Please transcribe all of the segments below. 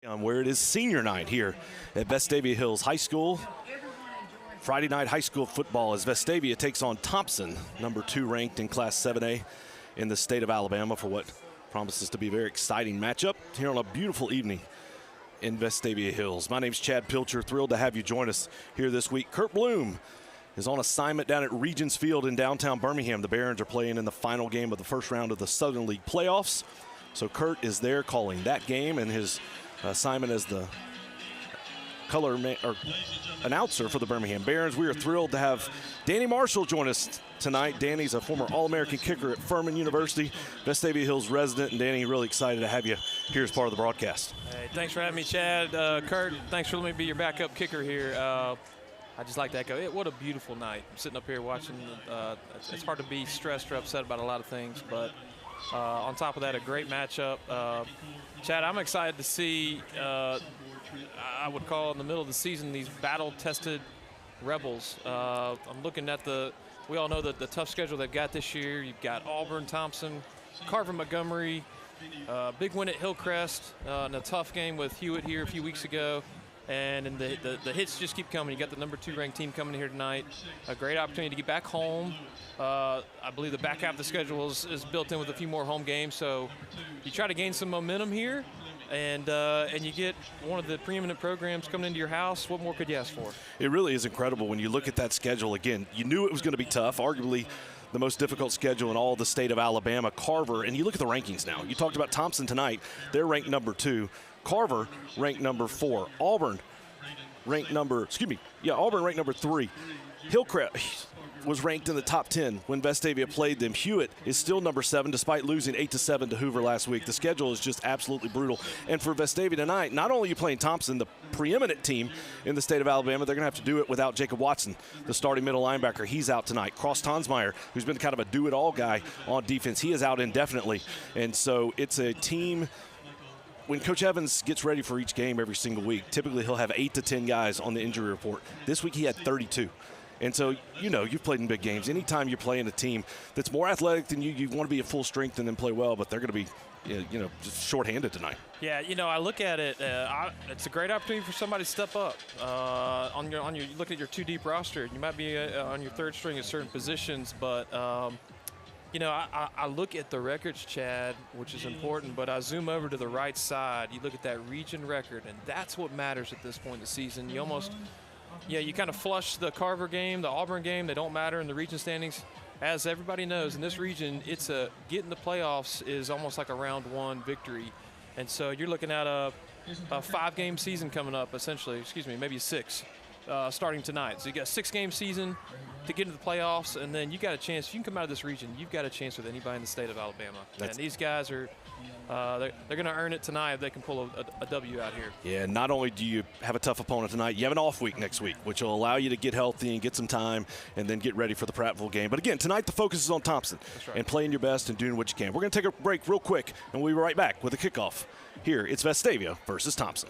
Where it is senior night here at Vestavia Hills High School. Friday night high school football as Vestavia takes on Thompson, number 2 ranked in Class 7A in the state of Alabama, for what promises to be a very exciting matchup here on a beautiful evening in Vestavia Hills. My name's Chad Pilcher, thrilled to have you join us here this week. Kurt Bloom is on assignment down at Regents Field in downtown Birmingham. The Barons are playing in the final game of the first round of the Southern League playoffs. So Kurt is there calling that game, and his assignment as the announcer for the Birmingham Barons. We are thrilled to have Danny Marshall join us tonight. Danny's a former All-American kicker at Furman University, Vestavia Hills resident, and Danny, really excited to have you here as part of the broadcast. Hey, thanks for having me, Chad. Kurt, thanks for letting me be your backup kicker here. I just like to echo it. What a beautiful night. I'm sitting up here watching. It's hard to be stressed or upset about a lot of things, but on top of that, a great matchup. Chad, I'm excited to see, I would call in the middle of the season, these battle-tested Rebels. I'm looking at we all know that the tough schedule they've got this year. You've got Auburn, Thompson, Carver, Montgomery, big win at Hillcrest, and a tough game with Hewitt here a few weeks ago. And the hits just keep coming. You got the number 2 ranked team coming here tonight. A great opportunity to get back home. I believe the back half of the schedule is built in with a few more home games. So you try to gain some momentum here, and you get one of the preeminent programs coming into your house. What more could you ask for? It really is incredible when you look at that schedule. Again, you knew it was going to be tough, arguably the most difficult schedule in all of the state of Alabama. Carver, and you look at the rankings now. You talked about Thompson tonight. They're ranked number 2. Carver ranked number 4. Auburn ranked number 3. Hillcrest was ranked in the top 10 when Vestavia played them. Hewitt is still number 7 despite losing 8-7 to Hoover last week. The schedule is just absolutely brutal. And for Vestavia tonight, not only are you playing Thompson, the preeminent team in the state of Alabama, they're going to have to do it without Jacob Watson, the starting middle linebacker. He's out tonight. Cross Tonsmeyer, who's been kind of a do-it-all guy on defense, he is out indefinitely. And so it's a team. When Coach Evans gets ready for each game every single week, typically he'll have 8 to 10 guys on the injury report. This week he had 32. And so, you've played in big games. Anytime you're playing a team that's more athletic than you want to be at full strength and then play well, but they're going to be, just shorthanded tonight. Yeah, I look at it. It's a great opportunity for somebody to step up. You look at your 2-deep roster. You might be on your 3rd string at certain positions, but I look at the records, Chad, which is important, but I zoom over to the right side. You look at that region record, and that's what matters at this point in the season. You almost, you kind of flush the Carver game, the Auburn game. They don't matter in the region standings. As everybody knows, in this region, getting the playoffs is almost like a round 1 victory. And so you're looking at a 5-game season coming up, essentially. Maybe 6. Starting tonight. So you got a 6-game season to get into the playoffs, and then you got a chance. If you can come out of this region, you've got a chance with anybody in the state of Alabama. And these guys are they're going to earn it tonight if they can pull a W out here. Yeah, not only do you have a tough opponent tonight, you have an off week next week, which will allow you to get healthy and get some time and then get ready for the Prattville game. But again, tonight the focus is on Thompson. That's right. And playing your best and doing what you can. We're going to take a break real quick, and we'll be right back with a kickoff. Here, it's Vestavia versus Thompson.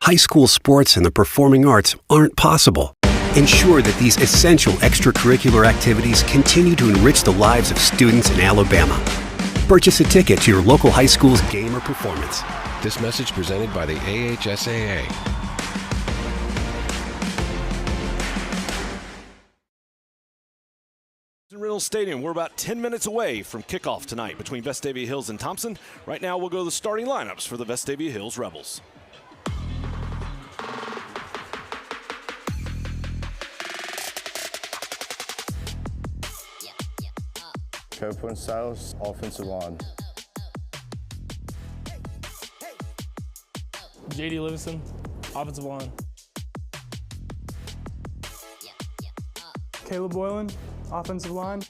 High school sports and the performing arts aren't possible. Ensure that these essential extracurricular activities continue to enrich the lives of students in Alabama. Purchase a ticket to your local high school's game or performance. This message presented by the AHSAA. Reynolds Stadium. We're about 10 minutes away from kickoff tonight between Vestavia Hills and Thompson. Right now, we'll go to the starting lineups for the Vestavia Hills Rebels. Copeland Styles, offensive line. J.D. Livingston, offensive line. Caleb Boylan, offensive line.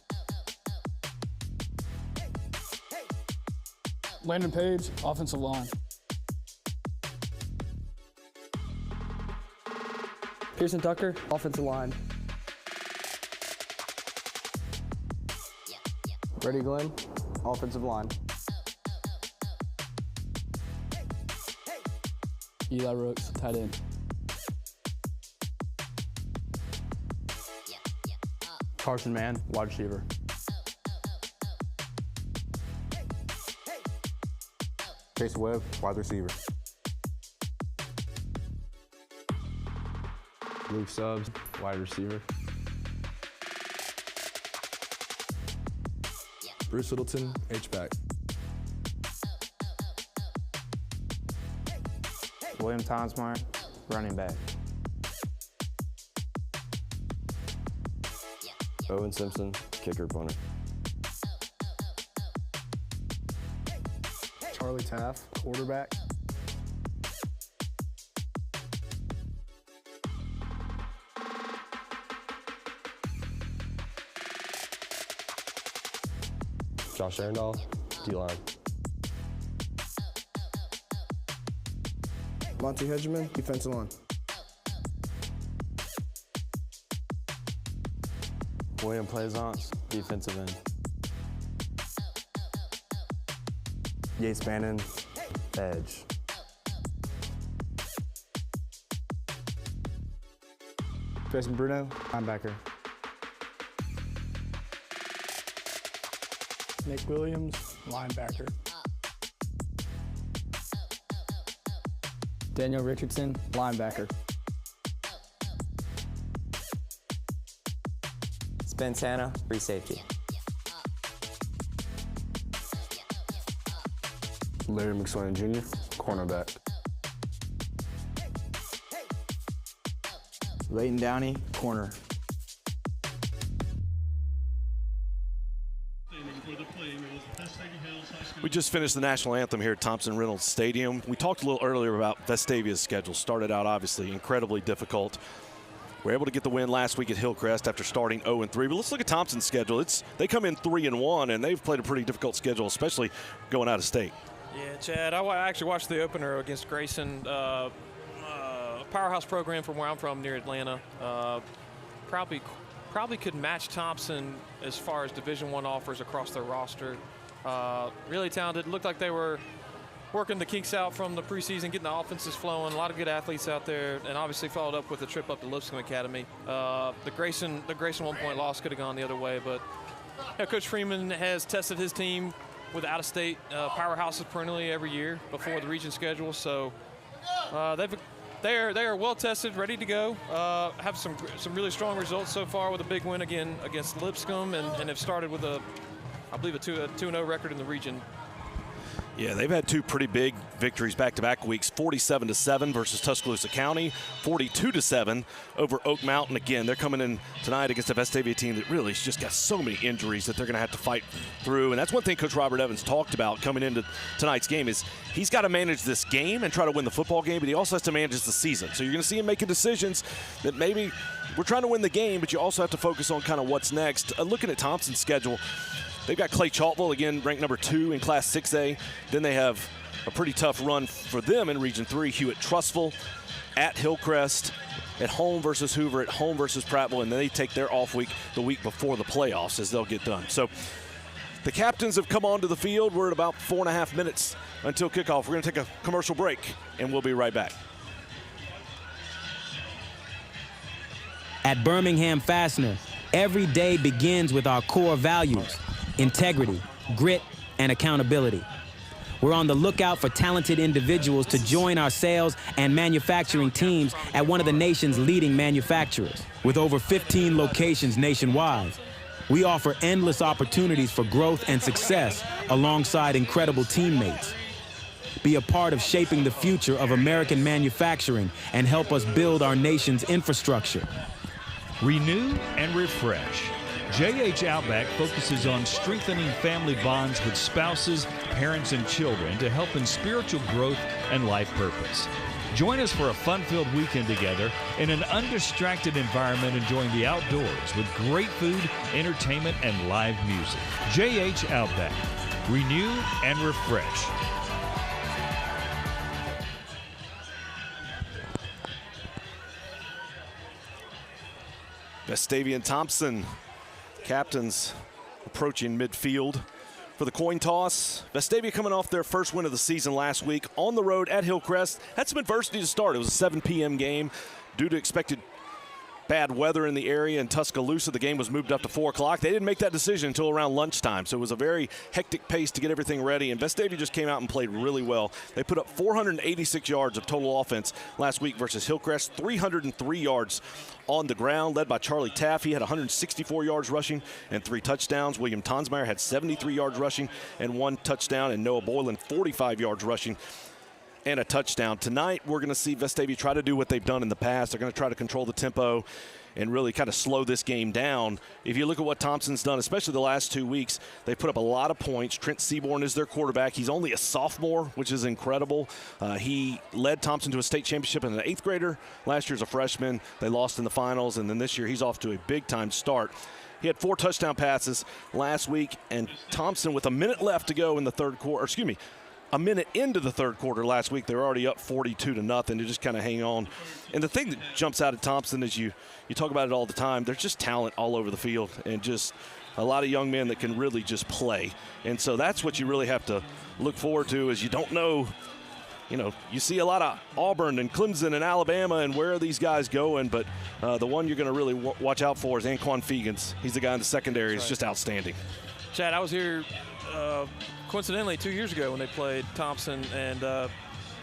Landon Page, offensive line. Pearson Tucker, offensive line. Brady Glenn, offensive line. Eli Rooks, tight end. Carson Mann, wide receiver. Chase Webb, wide receiver. Luke Stubbs, wide receiver. Bruce Littleton, H-back. William Tonsmar, running back. Owen Simpson, kicker punter. Charlie Taff, quarterback. Josh Arendal, D-line. Monty Hedgeman, defensive line. William Plaisance, defensive end. Yates Bannon, edge. Jason Bruno, linebacker. Nick Williams, linebacker. Daniel Richardson, linebacker. Spence Hanna, free safety. Larry McSwain Jr., cornerback. Leighton Downey, corner. We just finished the national anthem here at Thompson Reynolds Stadium. We talked a little earlier about Vestavia's schedule. Started out, obviously, incredibly difficult. We were able to get the win last week at Hillcrest after starting 0-3. But let's look at Thompson's schedule. They come in 3-1, and they've played a pretty difficult schedule, especially going out of state. Yeah, Chad, I actually watched the opener against Grayson, powerhouse program from where I'm from near Atlanta. Probably could match Thompson as far as Division I offers across their roster. Really talented. Looked like they were working the kinks out from the preseason, getting the offenses flowing. A lot of good athletes out there, and obviously followed up with a trip up to Lipscomb Academy. The Grayson 1-point loss could have gone the other way, but Coach Freeman has tested his team with out-of-state powerhouses perennially every year before the region schedule. So they are well tested, ready to go. Have some really strong results so far with a big win again against Lipscomb, and have started with I believe a 2-0 record in the region. Yeah, they've had two pretty big victories back-to-back weeks, 47-7 versus Tuscaloosa County, 42-7 over Oak Mountain. Again, they're coming in tonight against a Vestavia team that really has just got so many injuries that they're going to have to fight through. And that's one thing Coach Robert Evans talked about coming into tonight's game is he's got to manage this game and try to win the football game, but he also has to manage the season. So you're going to see him making decisions that maybe we're trying to win the game, but you also have to focus on kind of what's next. Looking at Thompson's schedule, they've got Clay Chaltville, again, ranked number 2 in Class 6A. Then they have a pretty tough run for them in Region 3. Hewitt-Trussville, at Hillcrest, at home versus Hoover, at home versus Prattville, and then they take their off week the week before the playoffs as they'll get done. So the captains have come onto the field. We're at about 4.5 minutes until kickoff. We're going to take a commercial break, and we'll be right back. At Birmingham Fastener, every day begins with our core values: integrity, grit, and accountability. We're on the lookout for talented individuals to join our sales and manufacturing teams at one of the nation's leading manufacturers. With over 15 locations nationwide, we offer endless opportunities for growth and success alongside incredible teammates. Be a part of shaping the future of American manufacturing and help us build our nation's infrastructure. Renew and refresh. JH Outback focuses on strengthening family bonds with spouses, parents, and children to help in spiritual growth and life purpose. Join us for a fun-filled weekend together in an undistracted environment, enjoying the outdoors with great food, entertainment, and live music. JH Outback. Renew and refresh. Vestavia and Thompson, captains, approaching midfield for the coin toss. Vestavia coming off their first win of the season last week on the road at Hillcrest. Had some adversity to start. It was a 7 p.m. game due to expected bad weather in the area in Tuscaloosa. The game was moved up to 4 o'clock. They didn't make that decision until around lunchtime, so it was a very hectic pace to get everything ready, and Vestavia just came out and played really well. They put up 486 yards of total offense last week versus Hillcrest, 303 yards on the ground, led by Charlie Taff. He had 164 yards rushing and 3 touchdowns. William Tonsmeyer had 73 yards rushing and 1 touchdown, and Noah Boylan 45 yards rushing and a touchdown. Tonight, we're going to see Vestavia try to do what they've done in the past. They're going to try to control the tempo and really kind of slow this game down. If you look at what Thompson's done, especially the last 2 weeks, they put up a lot of points. Trent Seaborn is their quarterback. He's only a sophomore, which is incredible. He led Thompson to a state championship as an 8th grader. Last year as a freshman. They lost in the finals, and then this year he's off to a big-time start. He had 4 touchdown passes last week, and Thompson, with a minute left to go in the third quarter, a minute into the third quarter last week, they were already up 42-0 to just kind of hang on. And the thing that jumps out at Thompson is you talk about it all the time. There's just talent all over the field and just a lot of young men that can really just play. And so that's what you really have to look forward to is you don't know, you see a lot of Auburn and Clemson and Alabama and where are these guys going, but the one you're going to really watch out for is Anquan Fegans. He's the guy in the secondary. It's just outstanding. Chad, I was here coincidentally 2 years ago when they played Thompson, and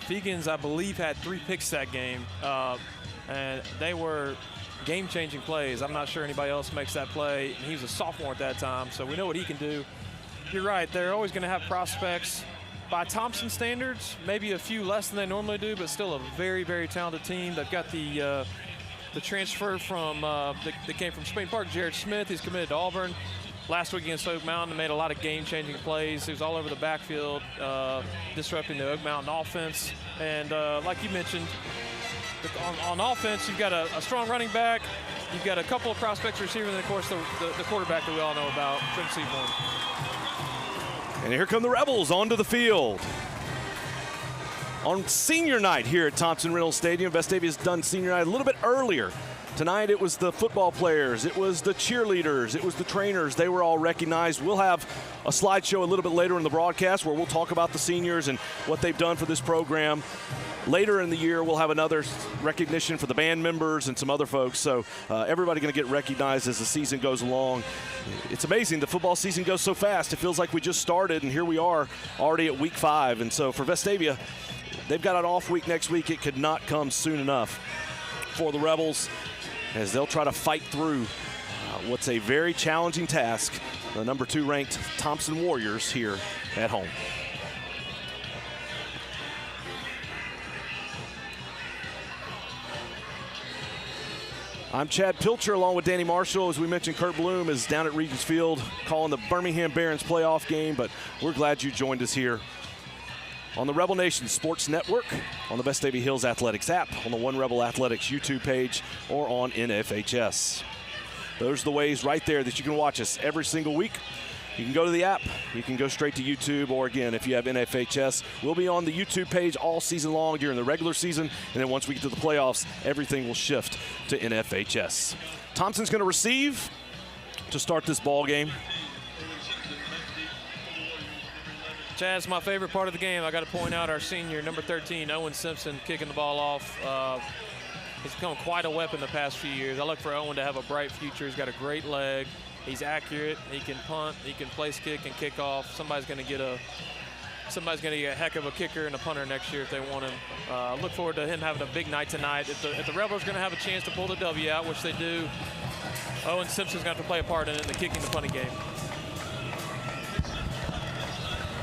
Fegans, I believe, had 3 picks that game, and they were game-changing plays. I'm not sure anybody else makes that play. He was a sophomore at that time, so we know what he can do. You're right, they're always going to have prospects. By Thompson standards, maybe a few less than they normally do, but still a very, very talented team. They've got the transfer from that came from Spain Park, Jared Smith. He's committed to Auburn. Last week against Oak Mountain, made a lot of game-changing plays. He was all over the backfield, disrupting the Oak Mountain offense. And like you mentioned, on offense, you've got a strong running back. You've got a couple of prospects receivers, and, of course, the quarterback that we all know about, Trent Seaborn. And here come the Rebels onto the field. On senior night here at Thompson Reynolds Stadium, Vestavia's done senior night a little bit earlier. Tonight it was the football players, it was the cheerleaders, it was the trainers. They were all recognized. We'll have a slideshow a little bit later in the broadcast where we'll talk about the seniors and what they've done for this program. Later in the year, we'll have another recognition for the band members and some other folks. So everybody going to get recognized as the season goes along. It's amazing. The football season goes so fast. It feels like we just started, and here we are already at week 5. And so for Vestavia, they've got an off week next week. It could not come soon enough for the Rebels, as they'll try to fight through what's a very challenging task, the number 2 ranked Thompson Warriors here at home. I'm Chad Pilcher along with Danny Marshall. As we mentioned, Kurt Bloom is down at Regents Field calling the Birmingham Barons playoff game, but we're glad you joined us here on the Rebel Nation Sports Network, on the Vestavia Hills Athletics app, on the One Rebel Athletics YouTube page, or on NFHS. Those are the ways right there that you can watch us every single week. You can go to the app, you can go straight to YouTube, or again, if you have NFHS, we'll be on the YouTube page all season long during the regular season, and then once we get to the playoffs, everything will shift to NFHS. Thompson's going to receive to start this ball game. Chad, it's my favorite part of the game. I got to point out our senior, number 13, Owen Simpson, kicking the ball off. He's become quite a weapon the past few years. I look for Owen to have a bright future. He's got a great leg. He's accurate. He can punt. He can place kick and kick off. Somebody's going to get a heck of a kicker and a punter next year if they want him. Look forward to him having a big night tonight. If the Rebels are going to have a chance to pull the W out, which they do, Owen Simpson's going to have to play a part in it in the kicking the punting game.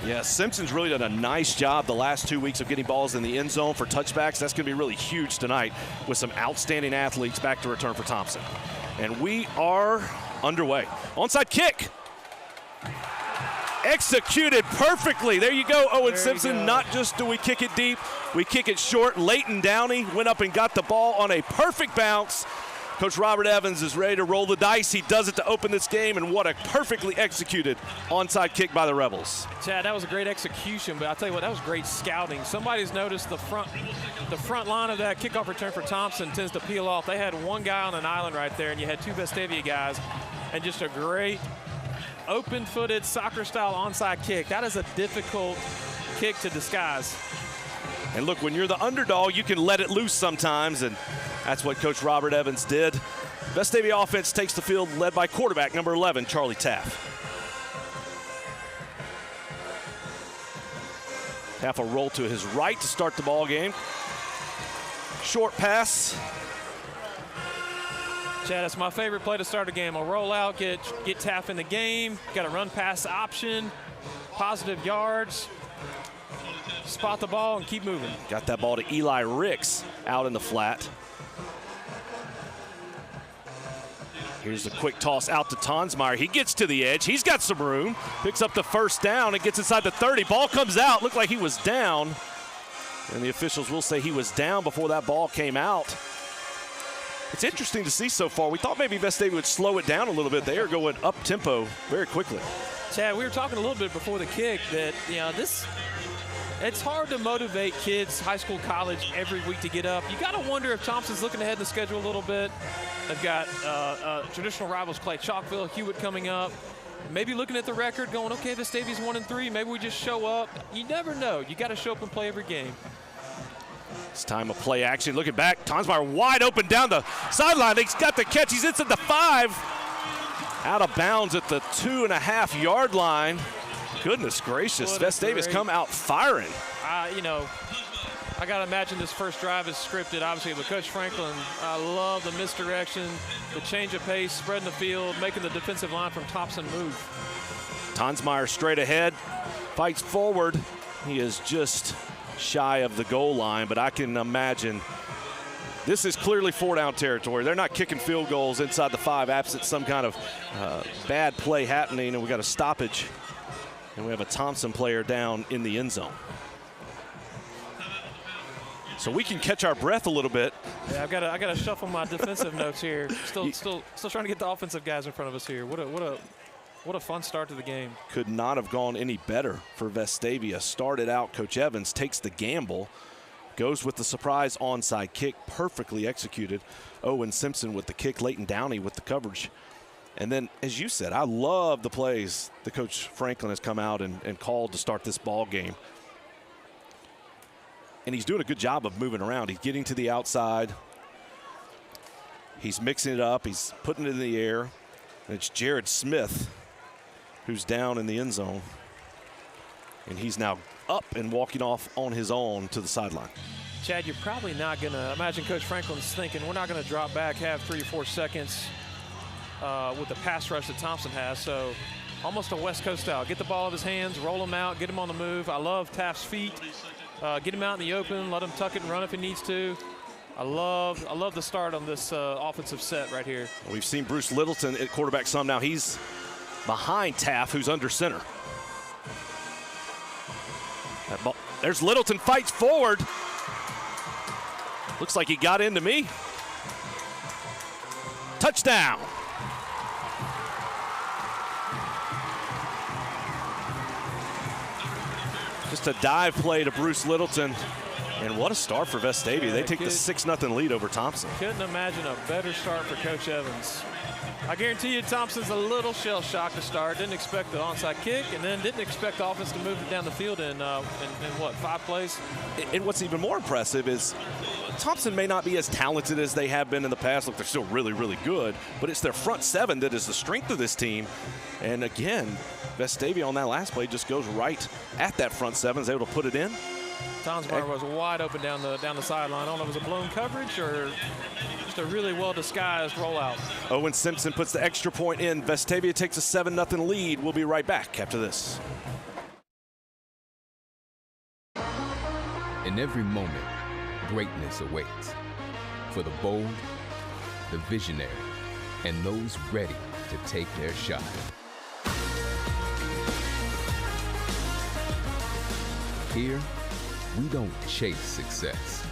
Yeah, Simpson's really done a nice job the last 2 weeks of getting balls in the end zone for touchbacks. That's going to be really huge tonight with some outstanding athletes back to return for Thompson. And we are underway. Onside kick. Executed perfectly. There you go, Owen Simpson. Not just do we kick it deep, we kick it short. Leighton Downey went up and got the ball on a perfect bounce. Coach Robert Evans is ready to roll the dice. He does it to open this game, and what a perfectly executed onside kick by the Rebels. Chad, that was a great execution, but I'll tell you what, that was great scouting. Somebody's noticed the front line of that kickoff return for Thompson tends to peel off. They had one guy on an island right there, and you had two Vestavia guys, and just a great open-footed soccer-style onside kick. That is a difficult kick to disguise. And look, when you're the underdog, you can let it loose sometimes, and that's what Coach Robert Evans did. Vestavia offense takes the field led by quarterback number 11, Charlie Taff. Taff will roll to his right to start the ball game. Short pass. Chad, that's my favorite play to start a game. I'll roll out, get Taff in the game, got a run pass option, positive yards, spot the ball and keep moving. Got that ball to Eli Ricks out in the flat. Here's a quick toss out to Tonsmeyer. He gets to the edge. He's got some room. Picks up the first down and gets inside the 30. Ball comes out. Looked like he was down. And the officials will say he was down before that ball came out. It's interesting to see so far. We thought maybe Vestavia would slow it down a little bit. They are going up tempo very quickly. Chad, we were talking a little bit before the kick that, it's hard to motivate kids, high school, college, every week to get up. You got to wonder if Thompson's looking ahead in the schedule a little bit. They've got traditional rivals Clay Chalkville, Hewitt coming up. Maybe looking at the record going, okay, Vestavia's 1-3. Maybe we just show up. You never know. You got to show up and play every game. It's time of play action. Looking back, Tonsmeyer wide open down the sideline. He's got the catch. He's inside the 5. Out of bounds at the 2.5-yard line. Goodness gracious, Vestavia's come out firing. I got to imagine this first drive is scripted, obviously, but Coach Franklin, I love the misdirection, the change of pace, spreading the field, making the defensive line from Thompson move. Tonsmeyer straight ahead, fights forward. He is just shy of the goal line, but I can imagine this is clearly 4-down territory. They're not kicking field goals inside the 5 absent some kind of bad play happening, and we got a stoppage. And we have a Thompson player down in the end zone. So we can catch our breath a little bit. Yeah, I got to shuffle my defensive notes here. Still trying to get the offensive guys in front of us here. What a fun start to the game. Could not have gone any better for Vestavia. Started out, Coach Evans takes the gamble, goes with the surprise onside kick, perfectly executed. Owen Simpson with the kick, Leighton Downey with the coverage. And then, as you said, I love the plays that Coach Franklin has come out and called to start this ball game. And he's doing a good job of moving around. He's getting to the outside. He's mixing it up. He's putting it in the air. And it's Jared Smith who's down in the end zone. And he's now up and walking off on his own to the sideline. Chad, you're probably not going to imagine Coach Franklin's thinking we're not going to drop back, have 3 or 4 seconds with the pass rush that Thompson has. So almost a West Coast style. Get the ball out of his hands, roll him out, get him on the move. I love Taft's feet. Get him out in the open, let him tuck it and run if he needs to. I love the start on this offensive set right here. We've seen Bruce Littleton at quarterback some. Now he's behind Taft, who's under center. That ball, there's Littleton, fights forward. Looks like he got into me. Touchdown. Just a dive play to Bruce Littleton. And what a start for Vestavia. They take the 6-0 lead over Thompson. Couldn't imagine a better start for Coach Evans. I guarantee you Thompson's a little shell-shocked to start. Didn't expect the onside kick, and then didn't expect the offense to move it down the field in what, 5 plays? And what's even more impressive is Thompson may not be as talented as they have been in the past. Look, they're still really, really good, but it's their front 7 that is the strength of this team. And again, Vestavia on that last play just goes right at that front 7, is able to put it in. Tonsmeyer was wide open down the sideline. I don't know if it was a blown coverage or just a really well-disguised rollout. Owen Simpson puts the extra point in. Vestavia takes a 7-0 lead. We'll be right back after this. In every moment, greatness awaits. For the bold, the visionary, and those ready to take their shot. Here, we don't chase success,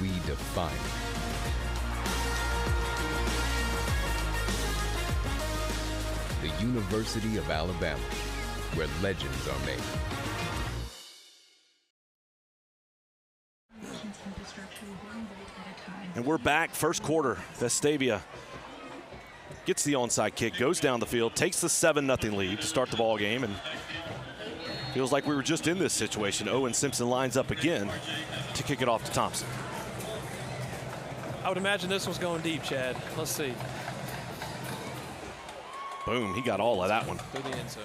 we define it. The University of Alabama, where legends are made. And we're back, first quarter. Vestavia gets the onside kick, goes down the field, takes the 7-0 lead to start the ball game, and feels like we were just in this situation. Owen Simpson lines up again to kick it off to Thompson. I would imagine this one's going deep, Chad. Let's see. Boom, he got all of that one. Through the end zone.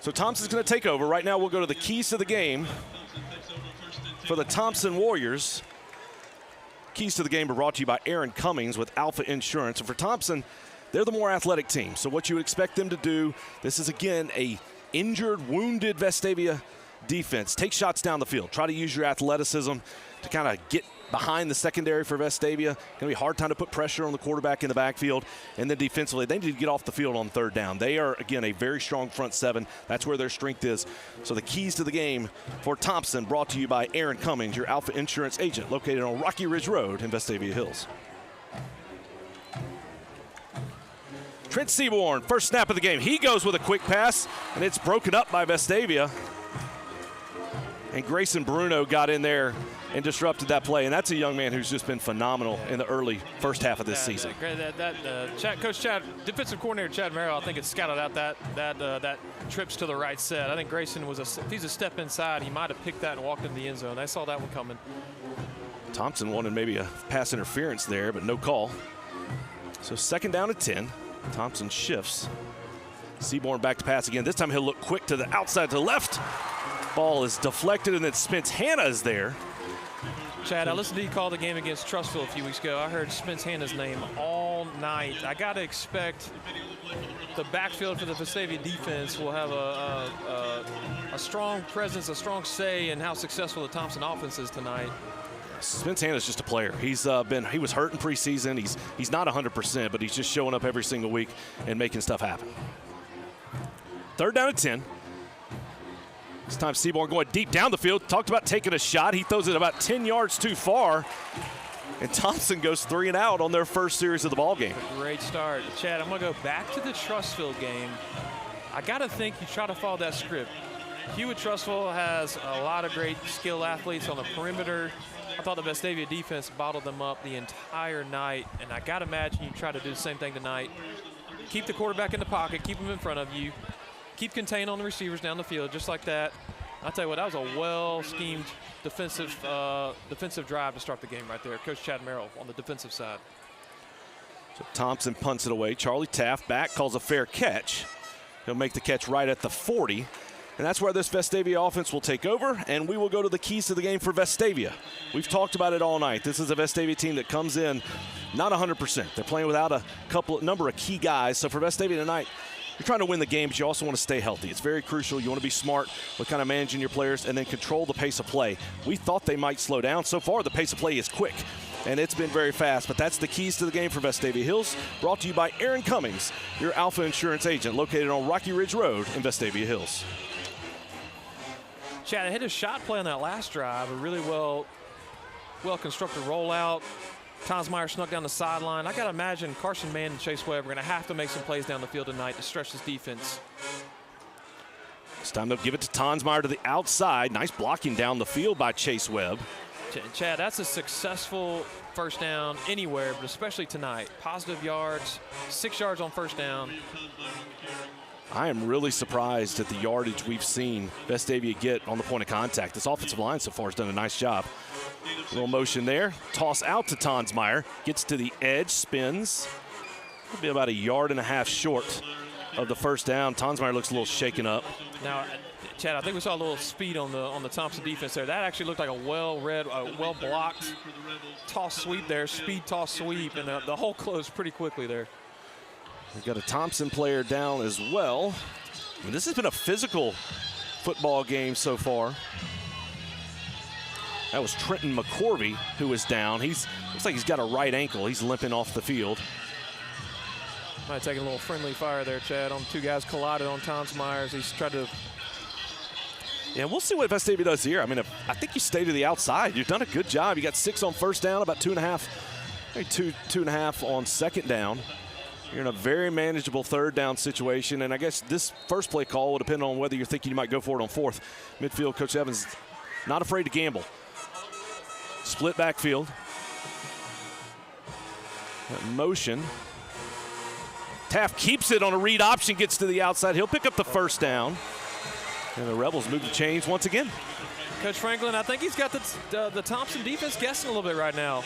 So Thompson's going to take over. Right now we'll go to the keys to the game for the Thompson Warriors. Keys to the game are brought to you by Aaron Cummings with Alpha Insurance. And for Thompson, they're the more athletic team. So what you would expect them to do, this is again a injured, wounded Vestavia defense. Take shots down the field. Try to use your athleticism to kind of get behind the secondary for Vestavia. Going to be a hard time to put pressure on the quarterback in the backfield. And then defensively, they need to get off the field on third down. They are, again, a very strong front seven. That's where their strength is. So the keys to the game for Thompson brought to you by Aaron Cummings, your Alpha Insurance agent, located on Rocky Ridge Road in Vestavia Hills. Trent Seaborn, first snap of the game. He goes with a quick pass, and it's broken up by Vestavia. And Grayson Bruno got in there and disrupted that play. And that's a young man who's just been phenomenal in the early first half of this season. Coach Chad, defensive coordinator Chad Merrill, I think it's scouted out that trips to the right set. I think Grayson was if he's a step inside, he might have picked that and walked in the end zone. I saw that one coming. Thompson wanted maybe a pass interference there, but no call. So second down at 10. Thompson shifts. Seaborn back to pass again. This time he'll look quick to the outside to the left. Ball is deflected, and then Spence Hanna is there. Chad, I listened to you call the game against Trussville a few weeks ago. I heard Spence Hanna's name all night. I got to expect the backfield for the Vestavia defense will have a strong presence, a strong say in how successful the Thompson offense is tonight. Spence Hanna's just a player. He was hurt in preseason. He's not 100%, but he's just showing up every single week and making stuff happen. Third down at 10. This time Seaborn going deep down the field. Talked about taking a shot. He throws it about 10 yards too far. And Thompson goes 3 and out on their first series of the ball game. Great start. Chad, I'm going to go back to the Trussville game. I got to think you try to follow that script. Hewitt-Trussville has a lot of great skilled athletes on the perimeter. I thought the Vestavia defense bottled them up the entire night, and I got to imagine you try to do the same thing tonight. Keep the quarterback in the pocket, keep him in front of you, keep contained on the receivers down the field, just like that. I'll tell you what, that was a well-schemed defensive drive to start the game right there. Coach Chad Merrill on the defensive side. So Thompson punts it away. Charlie Taft back, calls a fair catch. He'll make the catch right at the 40. And that's where this Vestavia offense will take over, and we will go to the keys to the game for Vestavia. We've talked about it all night. This is a Vestavia team that comes in not 100%. They're playing without a number of key guys. So for Vestavia tonight, you're trying to win the game, but you also want to stay healthy. It's very crucial. You want to be smart with kind of managing your players and then control the pace of play. We thought they might slow down. So far, the pace of play is quick, and it's been very fast. But that's the keys to the game for Vestavia Hills, brought to you by Aaron Cummings, your Alpha Insurance agent, located on Rocky Ridge Road in Vestavia Hills. Chad, I hit a shot play on that last drive, a really well-constructed rollout. Tonsmeyer snuck down the sideline. I got to imagine Carson Mann and Chase Webb are going to have to make some plays down the field tonight to stretch this defense. It's time to give it to Tonsmeyer to the outside. Nice blocking down the field by Chase Webb. Chad, that's a successful first down anywhere, but especially tonight. Positive yards, 6 yards on first down. I am really surprised at the yardage we've seen Vestavia get on the point of contact. This offensive line so far has done a nice job. A little motion there. Toss out to Tonsmeyer. Gets to the edge, spins. Will be about 1.5 yards short of the first down. Tonsmeyer looks a little shaken up. Now, Chad, I think we saw a little speed on the Thompson defense there. That actually looked like a well-read, well-blocked toss sweep there, speed toss sweep, and the hole closed pretty quickly there. We've got a Thompson player down as well. I mean, this has been a physical football game so far. That was Trenton McCorvey who was down. Looks like he's got a right ankle. He's limping off the field. Might take a little friendly fire there, Chad, on two guys collided on Tonsmeyer. He's tried to Yeah, we'll see what Vestavia does here. I mean, I think you stay to the outside. You've done a good job. You got 6 on first down, about 2.5, maybe 2.5 on second down. You're in a very manageable third down situation, and I guess this first play call will depend on whether you're thinking you might go for it on fourth. Midfield, Coach Evans not afraid to gamble. Split backfield. That motion. Taft keeps it on a read option, gets to the outside. He'll pick up the first down. And the Rebels move the chains once again. Coach Franklin, I think he's got the Thompson defense guessing a little bit right now.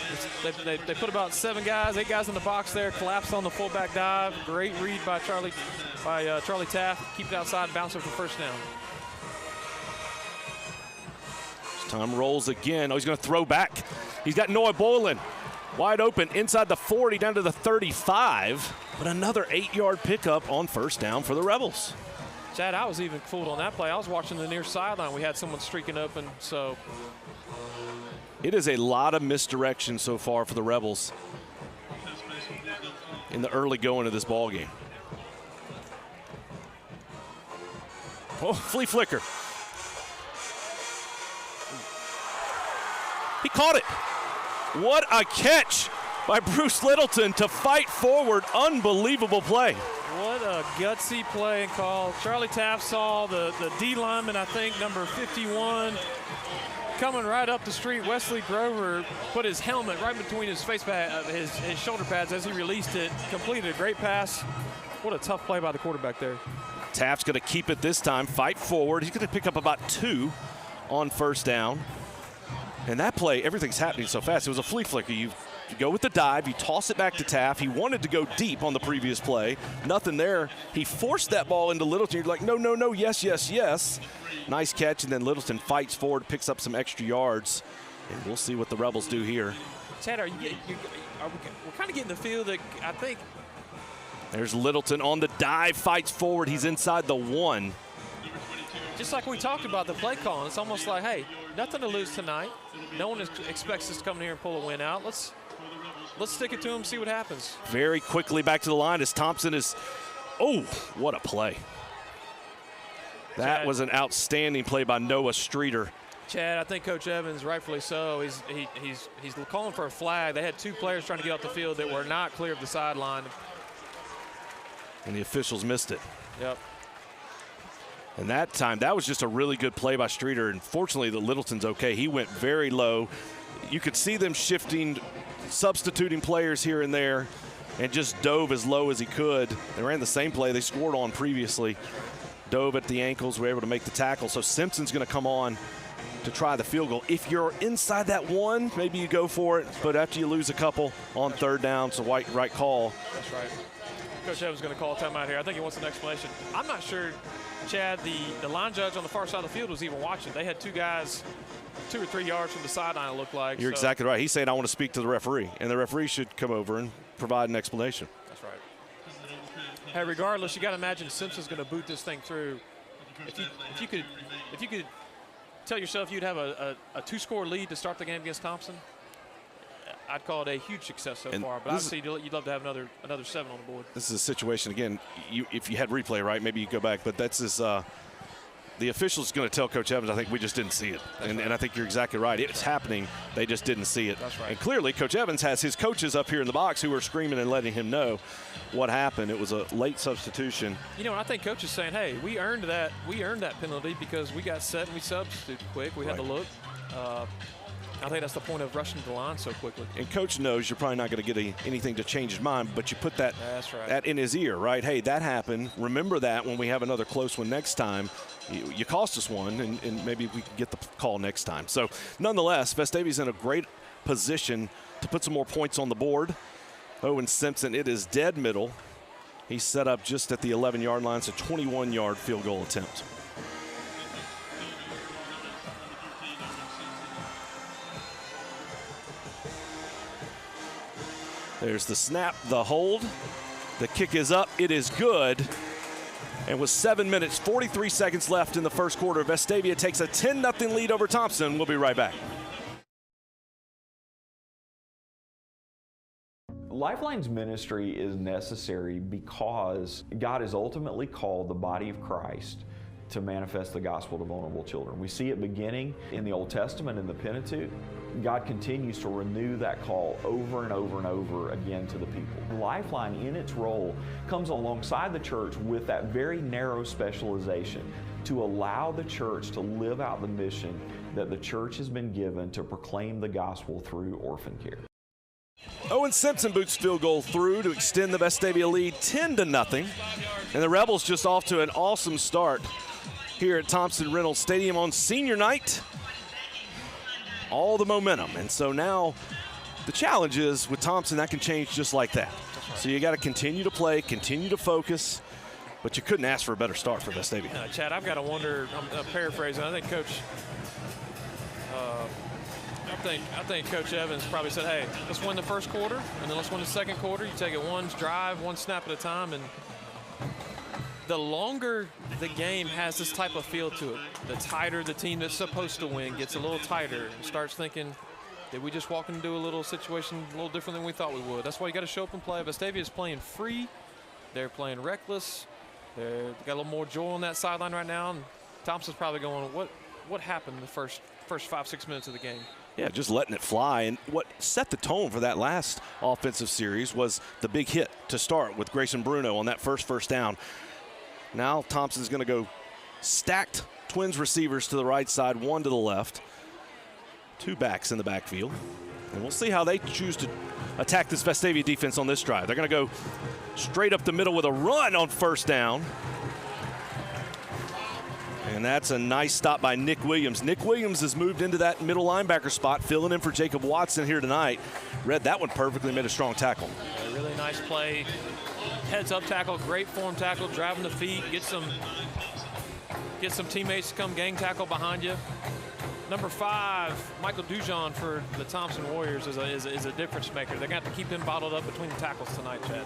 They put about 8 guys in the box there, collapsed on the fullback dive. Great read by Charlie Taft. Keep it outside, bounce it for first down. Time rolls again. Oh, he's going to throw back. He's got Noah Boylan wide open inside the 40 down to the 35. But another 8-yard pickup on first down for the Rebels. Chad, I was even fooled on that play. I was watching the near sideline. We had someone streaking open, so. It is a lot of misdirection so far for the Rebels in the early going of this ball game. Oh, flea flicker. He caught it. What a catch by Bruce Littleton to fight forward. Unbelievable play. What a gutsy play and call. Charlie Taft saw the D lineman, I think, number 51, coming right up the street. Wesley Grover put his helmet right between his his shoulder pads as he released it. Completed a great pass. What a tough play by the quarterback there. Taft's going to keep it this time, fight forward. He's going to pick up about 2 on first down. And that play, everything's happening so fast. It was a flea flicker. You go with the dive, you toss it back to Taft. He wanted to go deep on the previous play. Nothing there. He forced that ball into Littleton. You're like, no, yes, yes, yes. Nice catch, and then Littleton fights forward, picks up some extra yards. And we'll see what the Rebels do here. Chad, we're kind of getting the feel that I think. There's Littleton on the dive, fights forward. He's inside the 1. Just like we talked about the play call, it's almost like, hey, nothing to lose tonight. No one expects us to come here and pull a win out. Let's stick it to him, see what happens. Very quickly back to the line as Thompson is, oh, what a play. That was an outstanding play by Noah Streeter. Chad, I think Coach Evans, rightfully so, he's calling for a flag. They had 2 players trying to get off the field that were not clear of the sideline. And the officials missed it. Yep. And that time, that was just a really good play by Streeter. And fortunately, the Littleton's okay. He went very low. You could see them shifting, substituting players here and there, and just dove as low as he could. They ran the same play they scored on previously. Dove at the ankles, were able to make the tackle. So Simpson's going to come on to try the field goal. If you're inside that 1, maybe you go for it. But after you lose a couple on third down, it's a right call. That's right. Coach Evans is going to call a timeout here. I think he wants an explanation. I'm not sure, Chad, the line judge on the far side of the field was even watching. They had 2 guys 2 or 3 yards from the sideline, it looked like. You're exactly right. He's saying, I want to speak to the referee. And the referee should come over and provide an explanation. That's right. Hey, regardless, you got to imagine Simpson's going to boot this thing through. If you could tell yourself you'd have a 2-score lead to start the game against Thompson, I'd call it a huge success so far, but obviously you'd love to have another 7 on the board. This is a situation, again, if you had replay, right, maybe you go back, but that's the official's going to tell Coach Evans, I think we just didn't see it. And I think you're exactly right. It's happening. They just didn't see it. That's right. And clearly, Coach Evans has his coaches up here in the box who are screaming and letting him know what happened. It was a late substitution. You know, and I think Coach is saying, hey, we earned that penalty because we got set and we substituted quick. We had to look. I think that's the point of rushing the line so quickly. And Coach knows you're probably not going to get anything to change his mind, but you put that in his ear, right? Hey, that happened. Remember that when we have another close one next time. You cost us one, and maybe we can get the call next time. So, nonetheless, Vestavia's in a great position to put some more points on the board. Owen Simpson, it is dead middle. He's set up just at the 11-yard line. It's a 21-yard field goal attempt. There's the snap, the hold. The kick is up. It is good. And with 7 minutes, 43 seconds left in the first quarter, Vestavia takes a 10-0 lead over Thompson. We'll be right back. Lifeline's ministry is necessary because God has ultimately called the body of Christ to manifest the gospel to vulnerable children. We see it beginning in the Old Testament in the Pentateuch. God continues to renew that call over and over and over again to the people. Lifeline, in its role, comes alongside the church with that very narrow specialization to allow the church to live out the mission that the church has been given to proclaim the gospel through orphan care. Owen Simpson boots field goal through to extend the Vestavia lead 10-0. And the Rebels just off to an awesome start here at Thompson Reynolds Stadium on senior night. All the momentum. And so now the challenge is with Thompson, that can change just like that. So you got to continue to play, continue to focus, but you couldn't ask for a better start for Vestavia. Chad, I've got to wonder, I'm paraphrasing, I think Coach I think Coach Evans probably said, hey, let's win the first quarter, and then let's win the second quarter. You take it one drive, one snap at a time, and the longer the game has this type of feel to it, the tighter the team that's supposed to win gets a little tighter and starts thinking, did we just walk into a little situation a little different than we thought we would? That's why you got to show up and play. Vestavia is playing free. They're playing reckless. They've got a little more joy on that sideline right now, and Thompson's probably going, what happened in the first 5-6 minutes of the game? Yeah, just letting it fly. And what set the tone for that last offensive series was the big hit to start with Grayson Bruno on that first down. Now Thompson's going to go stacked Twins receivers to the right side, one to the left. Two backs in the backfield. And we'll see how they choose to attack this Vestavia defense on this drive. They're going to go straight up the middle with a run on first down. And that's a nice stop by Nick Williams. Nick Williams has moved into that middle linebacker spot, filling in for Jacob Watson here tonight. Read that one perfectly, made a strong tackle. A really nice play. Heads up tackle, great form tackle, driving the feet, get some teammates to come gang tackle behind you. Number 5, Michael Dujon for the Thompson Warriors is a difference maker. They're going to have to keep him bottled up between the tackles tonight, Chad.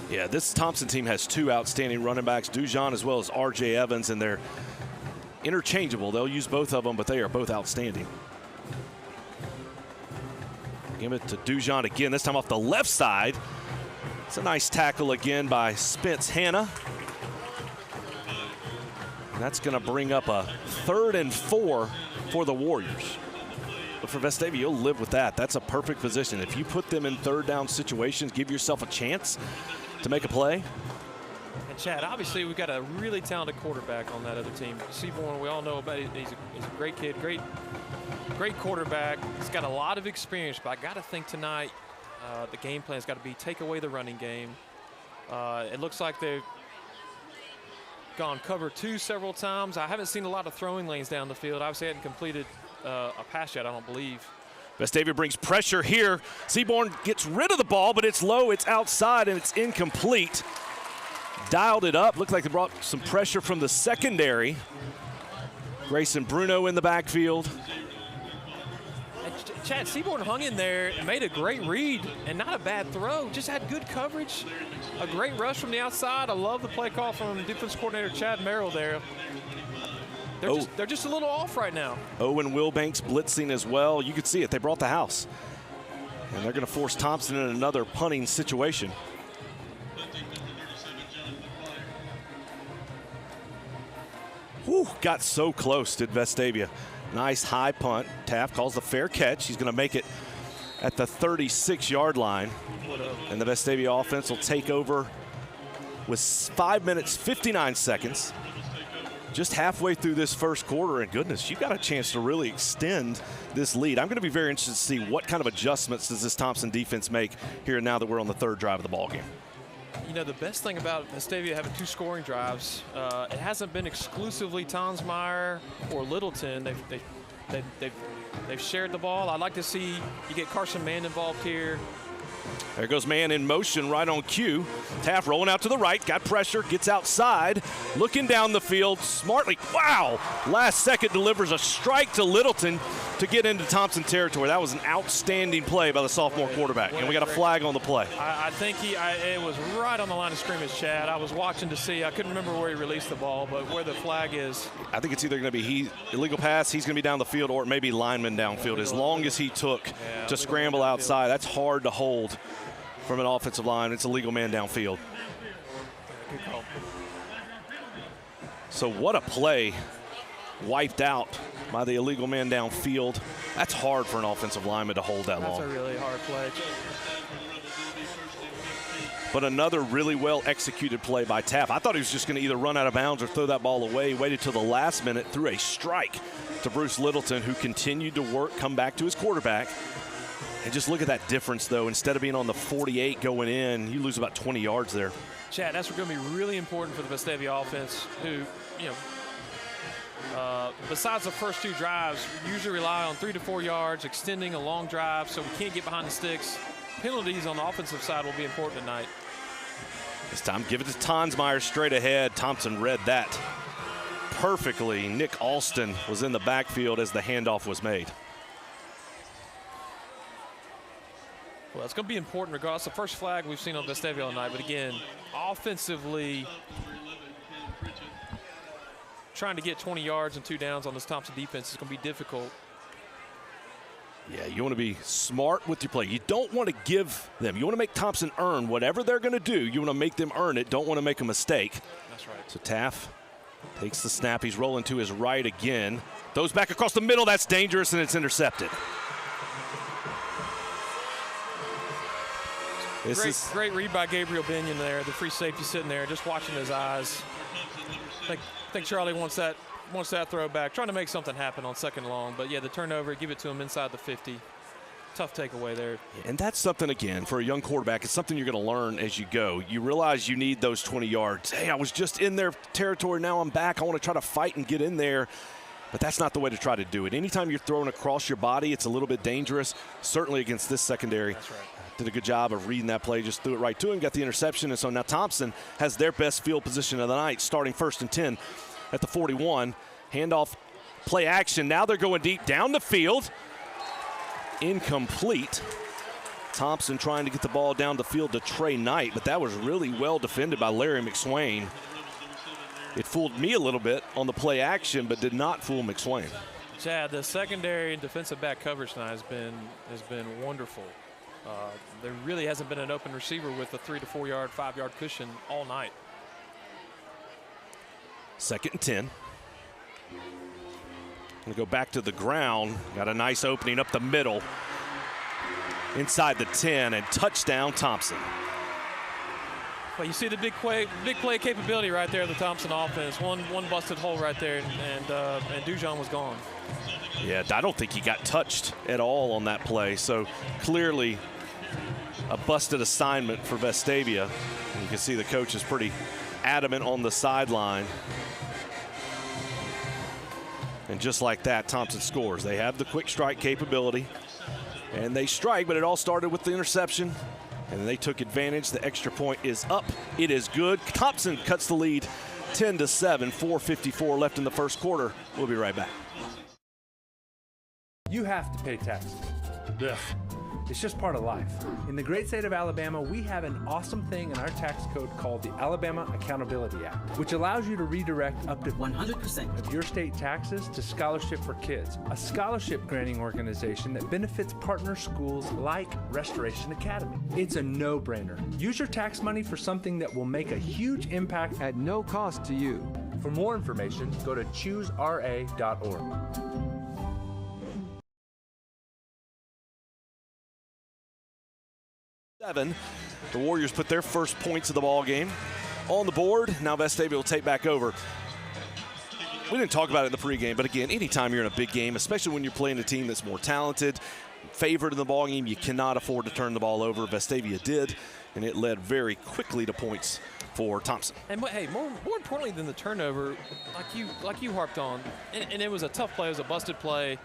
Yeah, this Thompson team has 2 outstanding running backs, Dujon as well as R.J. Evans, and they're interchangeable. They'll use both of them, but they are both outstanding. Give it to Dujon again, this time off the left side. It's a nice tackle again by Spence Hanna. And that's going to bring up a 3rd and 4 for the Warriors. But for Vestavia, you'll live with that. That's a perfect position. If you put them in 3rd down situations, give yourself a chance to make a play. And Chad, obviously we've got a really talented quarterback on that other team. Seaborn, we all know about it. He's a great kid, great quarterback. He's got a lot of experience, but I got to think tonight the game plan's got to be take away the running game. It looks like they've gone cover 2 several times. I haven't seen a lot of throwing lanes down the field. Obviously, hadn't completed a pass yet, I don't believe. Vestavia brings pressure here. Seaborn gets rid of the ball, but it's low, it's outside, and it's incomplete. Dialed it up. Looked like they brought some pressure from the secondary. Grayson Bruno in the backfield. Chad, Seaborn hung in there and made a great read and not a bad throw. Just had good coverage. A great rush from the outside. I love the play call from defense coordinator Chad Merrill there. They're just a little off right now. Owen Wilbanks blitzing as well. You could see it. They brought the house. And they're going to force Thompson in another punting situation. Whew, got so close, did Vestavia. Nice high punt. Taft calls the fair catch. He's going to make it at the 36-yard line. And the Vestavia offense will take over with 5 minutes, 59 seconds. Just halfway through this first quarter, and goodness, you got a chance to really extend this lead. I'm going to be very interested to see what kind of adjustments does this Thompson defense make here now that we're on the 3rd drive of the ballgame. You know, the best thing about Vestavia having 2 scoring drives, it hasn't been exclusively Tonsmeyer or Littleton. They've shared the ball. I'd like to see you get Carson Mann involved here. There goes Mann in motion right on cue. Taft rolling out to the right, got pressure, gets outside, looking down the field smartly. Wow! Last second delivers a strike to Littleton to get into Thompson territory. That was an outstanding play by the sophomore quarterback, and we got a flag on the play. I think it was right on the line of scrimmage, Chad. I was watching to see. I couldn't remember where he released the ball, but where the flag is. I think it's either going to be illegal pass, he's going to be down the field, or maybe lineman downfield. As long as he took to scramble outside, that's hard to hold from an offensive line. It's a legal man downfield. Good call. So what a play, wiped out by the illegal man downfield. That's hard for an offensive lineman to hold that long. That's a really hard play. But another really well executed play by Taft. I thought he was just going to either run out of bounds or throw that ball away. He waited till the last minute, threw a strike to Bruce Littleton, who continued to work, come back to his quarterback. And just look at that difference, though. Instead of being on the 48 going in, you lose about 20 yards there. Chad, that's going to be really important for the Vestavia offense, who, besides the first 2 drives, usually rely on 3 to 4 yards, extending a long drive, so we can't get behind the sticks. Penalties on the offensive side will be important tonight. This time, give it to Tonsmeyer straight ahead. Thompson read that perfectly. Nick Alston was in the backfield as the handoff was made. Well, it's going to be important regardless. The first flag we've seen on Vestavia all night, but again, offensively, trying to get 20 yards and 2 downs on this Thompson defense is going to be difficult. Yeah, you want to be smart with your play. You don't want to give them. You want to make Thompson earn whatever they're going to do. You want to make them earn it. Don't want to make a mistake. That's right. So Taft takes the snap. He's rolling to his right again. Throws back across the middle. That's dangerous, and it's intercepted. Great read by Gabriel Binion there, the free safety sitting there, just watching his eyes. I think Charlie wants that throw back, trying to make something happen on 2nd and long. But yeah, the turnover, give it to him inside the 50. Tough takeaway there. And that's something, again, for a young quarterback, it's something you're going to learn as you go. You realize you need those 20 yards. Hey, I was just in their territory, now I'm back. I want to try to fight and get in there. But that's not the way to try to do it. Anytime you're throwing across your body, it's a little bit dangerous, certainly against this secondary. That's right. Did a good job of reading that play, just threw it right to him, got the interception. And so now Thompson has their best field position of the night, starting 1st and 10 at the 41. Handoff, play action. Now they're going deep down the field. Incomplete. Thompson trying to get the ball down the field to Trey Knight, but that was really well defended by Larry McSwain. It fooled me a little bit on the play action, but did not fool McSwain. Chad, the secondary and defensive back coverage tonight has been wonderful. There really hasn't been an open receiver with a 3 to 4 yard, 5 yard cushion all night. 2nd and 10. Gonna go back to the ground. Got a nice opening up the middle. Inside the 10, and touchdown Thompson. Well, you see the big play capability right there of the Thompson offense. One busted hole right there, and Dujon was gone. Yeah, I don't think he got touched at all on that play. So clearly a busted assignment for Vestavia. You can see the coach is pretty adamant on the sideline. And just like that, Thompson scores. They have the quick strike capability, and they strike, but it all started with the interception, and they took advantage. The extra point is up. It is good. Thompson cuts the lead 10-7, 4:54 left in the first quarter. We'll be right back. You have to pay taxes. Ugh. It's just part of life. In the great state of Alabama, we have an awesome thing in our tax code called the Alabama Accountability Act, which allows you to redirect up to 100% of your state taxes to Scholarship for Kids, a scholarship granting organization that benefits partner schools like Restoration Academy. It's a no-brainer. Use your tax money for something that will make a huge impact at no cost to you. For more information, go to choosera.org. The Warriors put their first points of the ball game on the board. Now Vestavia will take back over. We didn't talk about it in the pregame, but again, anytime you're in a big game, especially when you're playing a team that's more talented, favored in the ball game, you cannot afford to turn the ball over. Vestavia did, and it led very quickly to points for Thompson. And hey, more importantly than the turnover, like you harped on, and it was a tough play, it was a busted play.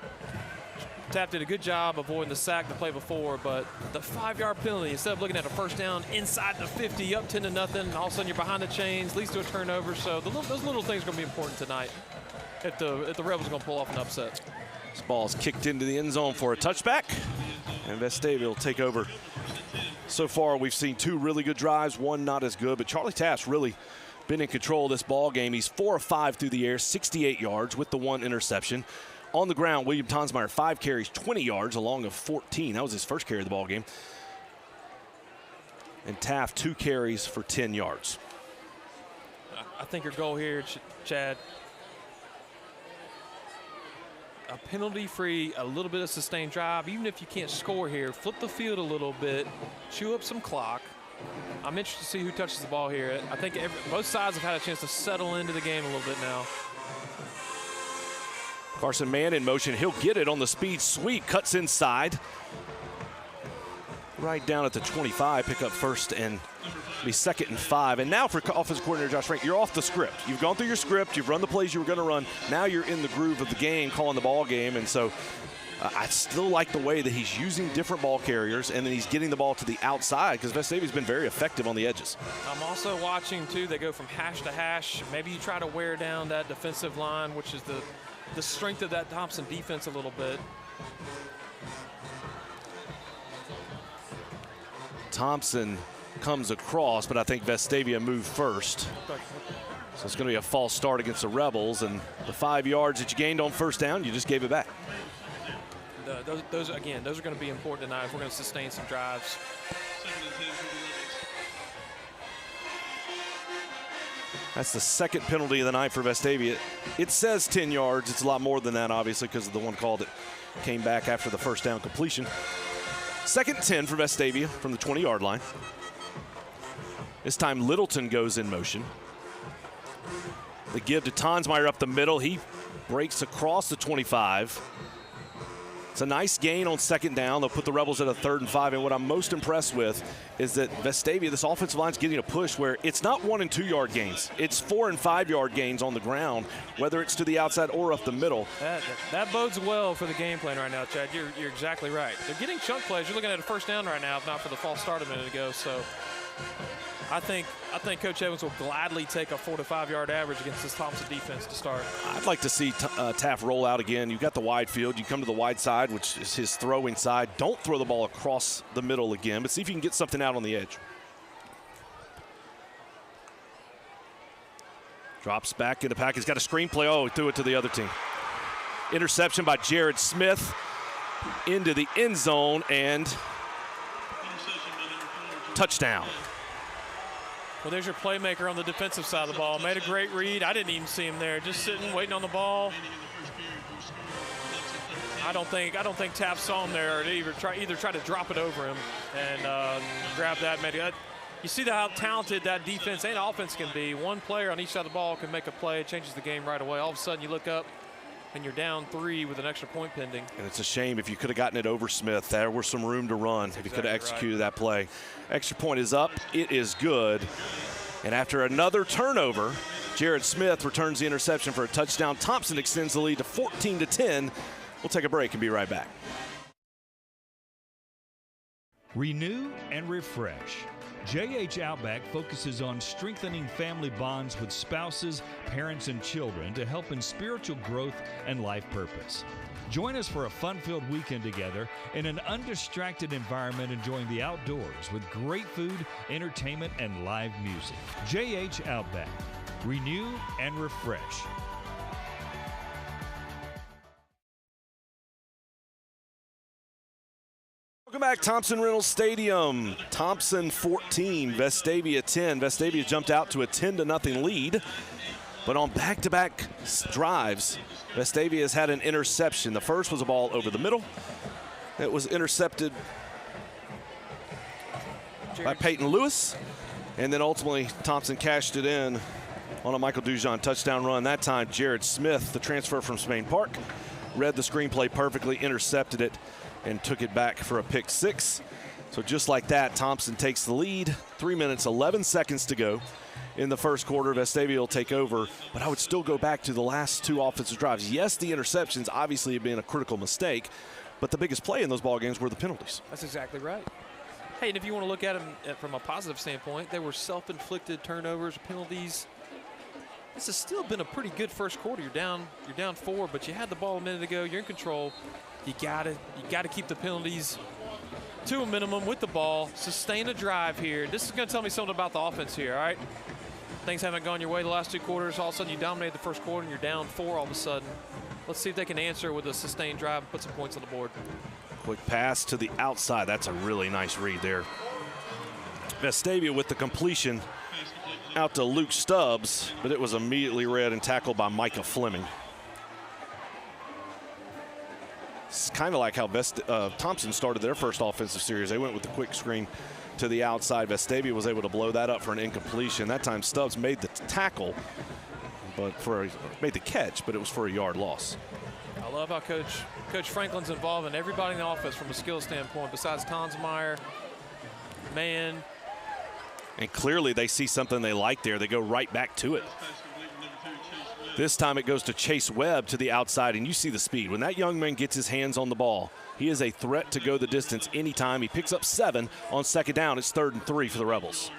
Taft did a good job avoiding the sack the play before, but the 5-yard penalty, instead of looking at a first down inside the 50, up 10-0, all of a sudden you're behind the chains, leads to a turnover. So those little things are going to be important tonight if the Rebels are going to pull off an upset. This ball is kicked into the end zone for a touchback, and Vestavia will take over. So far, we've seen 2 really good drives, 1 not as good, but Charlie Taft's really been in control of this ball game. He's 4 of 5 through the air, 68 yards with the 1 interception. On the ground, William Tonsmeyer, 5 carries, 20 yards, along of 14. That was his first carry of the ball game. And Taft, 2 carries for 10 yards. your goal here, Chad, a penalty-free, a little bit of sustained drive. Even if you can't score here, flip the field a little bit, chew up some clock. I'm interested to see who touches the ball here. I think both sides have had a chance to settle into the game a little bit now. Carson Mann in motion. He'll get it on the speed sweep. Cuts inside. Right down at the 25. Pick up first and be 2nd and 5. And now for offensive coordinator Josh Frank, you're off the script. You've gone through your script. You've run the plays you were going to run. Now you're in the groove of the game, calling the ball game. And so I still like the way that he's using different ball carriers, and then he's getting the ball to the outside because Vestavia's been very effective on the edges. I'm also watching, too, they go from hash to hash. Maybe you try to wear down that defensive line, which is the strength of that Thompson defense a little bit. Thompson comes across, but I think Vestavia moved first. So it's going to be a false start against the Rebels, and the 5 yards that you gained on first down, you just gave it back. Those are going to be important tonight if we're going to sustain some drives. That's the 2nd penalty of the night for Vestavia. It says 10 yards. It's a lot more than that, obviously, because of the one call that came back after the first down completion. 2nd 10 for Vestavia from the 20-yard line. This time Littleton goes in motion. The give to Tonsmeyer up the middle. He breaks across the 25. It's a nice gain on 2nd down. They'll put the Rebels at a 3rd and 5. And what I'm most impressed with is that Vestavia, this offensive line is getting a push where it's not 1 and 2 yard gains. It's 4 and 5 yard gains on the ground, whether it's to the outside or up the middle. That bodes well for the game plan right now, Chad. You're exactly right. They're getting chunk plays. You're looking at a first down right now, if not for the false start a minute ago. So I think Coach Evans will gladly take a 4 to 5 yard average against this Thompson defense to start. I'd like to see Taft roll out again. You've got the wide field. You come to the wide side, which is his throwing side. Don't throw the ball across the middle again, but see if you can get something out on the edge. Drops back in the pack. He's got a screen play. Oh, he threw it to the other team. Interception by Jared Smith into the end zone, and touchdown. Well, there's your playmaker on the defensive side of the ball. Made a great read. I didn't even see him there. Just sitting, waiting on the ball. I don't think Taft saw him there, or either try to drop it over him and grab that. You see how talented that defense and offense can be. One player on each side of the ball can make a play. It changes the game right away. All of a sudden, you look up, and you're down 3 with an extra point pending. And it's a shame if you could have gotten it over Smith. There was some room to run if you could have executed that play. Extra point is up. It is good. And after another turnover, Jared Smith returns the interception for a touchdown. Thompson extends the lead to 14-10. We'll take a break and be right back. Renew and refresh. JH Outback focuses on strengthening family bonds with spouses, parents, and children to help in spiritual growth and life purpose. Join us for a fun-filled weekend together in an undistracted environment, enjoying the outdoors with great food, entertainment, and live music. JH Outback. Renew and refresh. Welcome back, Thompson Reynolds Stadium. Thompson 14, Vestavia 10. Vestavia jumped out to a 10-0 lead, but on back-to-back drives, Vestavia has had an interception. The first was a ball over the middle. It was intercepted by Peyton Lewis, and then ultimately Thompson cashed it in on a Michael Dujon touchdown run. That time, Jared Smith, the transfer from Spain Park, read the screenplay perfectly, intercepted it, and took it back for a pick 6. So just like that, Thompson takes the lead. 3 minutes, 11 seconds to go in the first quarter. Vestavia will take over, but I would still go back to the last 2 offensive drives. Yes, the interceptions obviously have been a critical mistake, but the biggest play in those ball games were the penalties. That's exactly right. Hey, and if you want to look at them from a positive standpoint, they were self-inflicted turnovers, penalties. This has still been a pretty good first quarter. You're down 4, but you had the ball a minute ago. You're in control. You gotta keep the penalties to a minimum with the ball. Sustain a drive here. This is going to tell me something about the offense here, all right? Things haven't gone your way the last 2 quarters. All of a sudden, you dominate the first quarter, and you're down 4 all of a sudden. Let's see if they can answer with a sustained drive and put some points on the board. Quick pass to the outside. That's a really nice read there. Vestavia with the completion. out to Luke Stubbs, but it was immediately read and tackled by Micah Fleming. It's kind of like how Thompson started their first offensive series. They went with the quick screen to the outside. Vestavia was able to blow that up for an incompletion. That time Stubbs made the tackle, but made the catch, but it was for a yard loss. I love how Coach Franklin's involving everybody in the offense from a skill standpoint besides Tonsmeyer, man. And clearly they see something they like there. They go right back to it. This time it goes to Chase Webb to the outside, and you see the speed. When that young man gets his hands on the ball, he is a threat to go the distance anytime. He picks up 7 on second down. It's 3rd and 3 for the Rebels.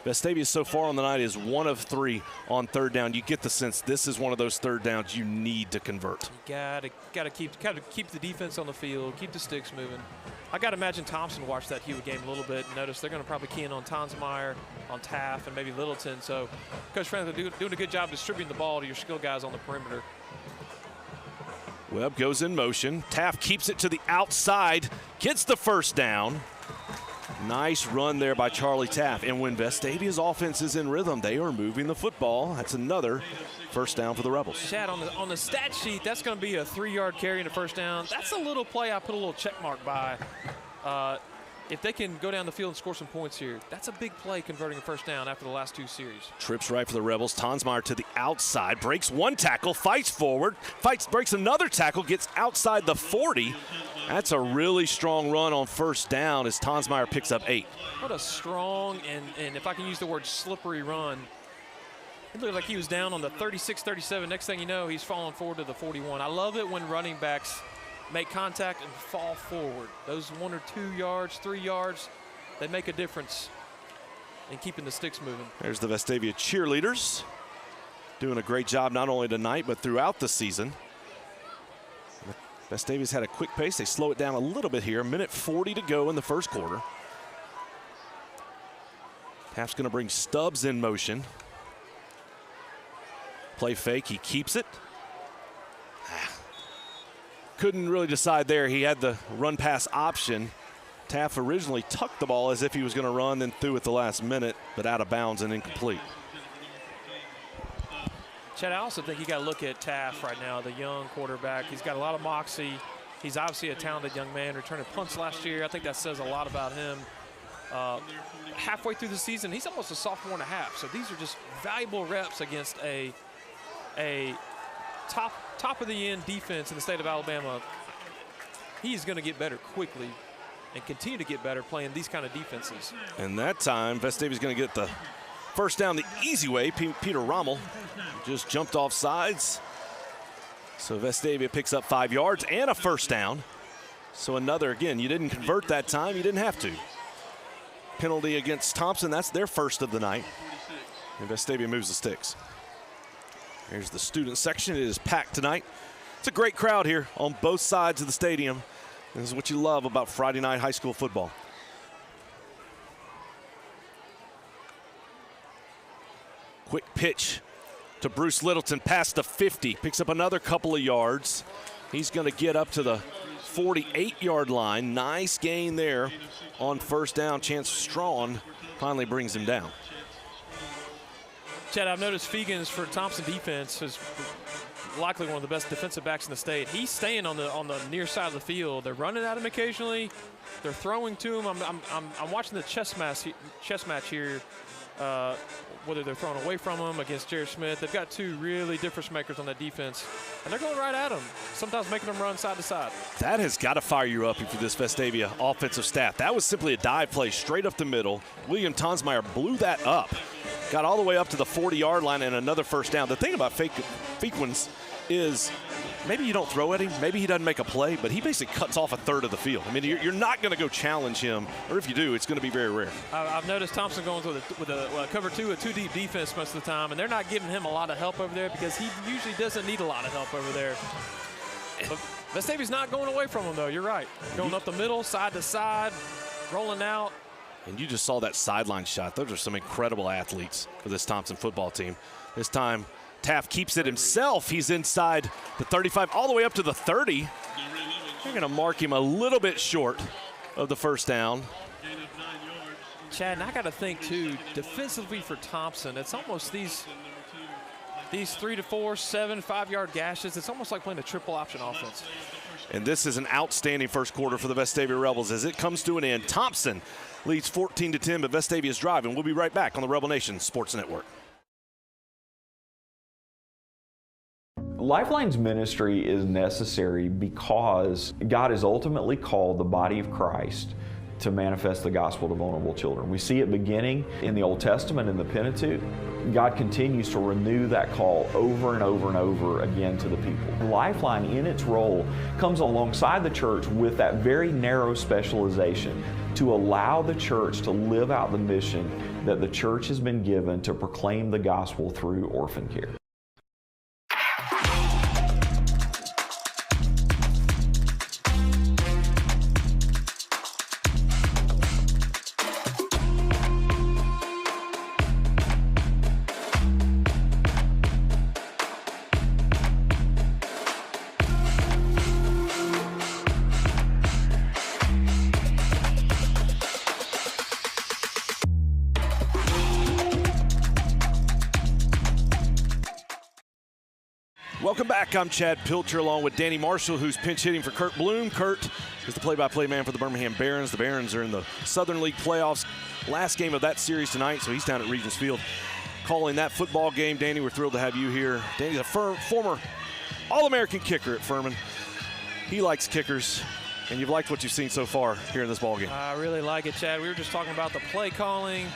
Vestavia so far on the night is 1 of 3 on third down. You get the sense this is one of those third downs you need to convert. You gotta keep the defense on the field, keep the sticks moving. I gotta imagine Thompson watched that Hewitt game a little bit and noticed they're gonna probably key in on Tonsmeyer, on Taft, and maybe Littleton. So Coach Franklin doing a good job distributing the ball to your skill guys on the perimeter. Webb goes in motion. Taft keeps it to the outside, gets the first down. Nice run there by Charlie Taft. And when Vestavia's offense is in rhythm, they are moving the football. That's another first down for the Rebels. Chad, on the stat sheet, that's going to be a 3-yard carry and a first down. That's a little play I put a little check mark by. If they can go down the field and score some points here, that's a big play converting a first down after the last 2 series. Trips right for the Rebels. Tonsmeyer to the outside, breaks 1 tackle, fights forward, breaks another tackle, gets outside the 40. That's a really strong run on first down as Tonsmeyer picks up 8. What a strong and if I can use the word slippery run. It looked like he was down on the 36, 37. Next thing you know, he's falling forward to the 41. I love it when running backs make contact and fall forward. Those 1 or 2 yards, 3 yards, they make a difference in keeping the sticks moving. There's the Vestavia cheerleaders doing a great job not only tonight but throughout the season. Vestavia's had a quick pace. They slow it down a little bit here. 1:40 to go in the first quarter. Taft's going to bring Stubbs in motion. Play fake. He keeps it. Couldn't really decide there. He had the run pass option. Taft originally tucked the ball as if he was going to run, then threw at the last minute, but out of bounds and incomplete. Chad, I also think you got to look at Taft right now, the young quarterback. He's got a lot of moxie. He's obviously a talented young man, returning punts last year. I think that says a lot about him. Halfway through the season, he's almost a sophomore and a half. So these are just valuable reps against a top of the end defense in the state of Alabama. He's going to get better quickly and continue to get better playing these kind of defenses. And that time, Vestavia's going to get the first down the easy way. Peter Rommel just jumped off sides. So Vestavia picks up 5 yards and a first down. So another, again, you didn't convert that time. You didn't have to. Penalty against Thompson. That's their first of the night. And Vestavia moves the sticks. Here's the student section. It is packed tonight. It's a great crowd here on both sides of the stadium. This is what you love about Friday night high school football. Quick pitch to Bruce Littleton past the 50. Picks up another couple of yards. He's going to get up to the 48-yard line. Nice gain there on first down. Chance Strawn finally brings him down. Chad, I've noticed Fegans for Thompson defense is likely one of the best defensive backs in the state. He's staying on the near side of the field. They're running at him occasionally. They're throwing to him. I'm watching the chess match here. Whether they're throwing away from him against Jared Smith. They've got 2 really difference makers on that defense, and they're going right at him, sometimes making them run side to side. That has got to fire you up for this Vestavia offensive staff. That was simply a dive play straight up the middle. William Tonsmeyer blew that up, got all the way up to the 40-yard line and another first down. The thing about Fequins is maybe you don't throw at him, maybe he doesn't make a play, but he basically cuts off a third of the field. I mean, you're not going to go challenge him, or if you do, it's going to be very rare. I've noticed Thompson going with a cover 2, a 2-deep defense most of the time, and they're not giving him a lot of help over there because he usually doesn't need a lot of help over there. But Vestavia's not going away from him, though. You're right. Going up the middle, side to side, rolling out. And you just saw that sideline shot. Those are some incredible athletes for this Thompson football team. This time, Taft keeps it himself. He's inside the 35 all the way up to the 30. They're going to mark him a little bit short of the first down. Chad, and I got to think, too, defensively for Thompson, it's almost these 3 to 4, 7, 5-yard gashes. It's almost like playing a triple option offense. And this is an outstanding first quarter for the Vestavia Rebels as it comes to an end. Thompson leads 14-10, but Vestavia's driving. We'll be right back on the Rebel Nation Sports Network. Lifeline's ministry is necessary because God has ultimately called the body of Christ to manifest the gospel to vulnerable children. We see it beginning in the Old Testament in the Pentateuch. God continues to renew that call over and over and over again to the people. Lifeline, in its role, comes alongside the church with that very narrow specialization to allow the church to live out the mission that the church has been given to proclaim the gospel through orphan care. Welcome back. I'm Chad Pilcher along with Danny Marshall, who's pinch hitting for Kurt Bloom. Kurt is the play-by-play man for the Birmingham Barons. The Barons are in the Southern League playoffs. Last game of that series tonight, so he's down at Regents Field calling that football game. Danny, we're thrilled to have you here. Danny's a former All-American kicker at Furman. He likes kickers, and you've liked what you've seen so far here in this ball game. I really like it, Chad. We were just talking about the play calling.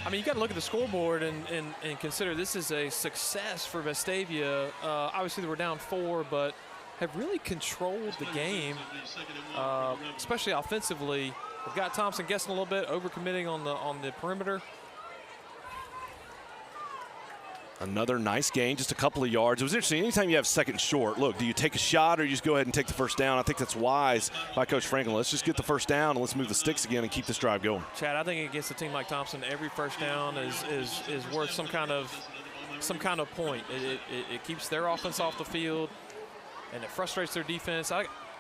I mean, you got to look at the scoreboard and consider this is a success for Vestavia. Obviously, they were down 4, but have really controlled the game, especially offensively. We've got Thompson guessing a little bit, overcommitting on the perimeter. Another nice gain, just a couple of yards. It was interesting. Anytime you have second short, look, do you take a shot or you just go ahead and take the first down? I think that's wise by Coach Franklin. Let's just get the first down and let's move the sticks again and keep this drive going. Chad, I think against a team like Thompson, every first down is worth some kind of point. It keeps their offense off the field, and it frustrates their defense.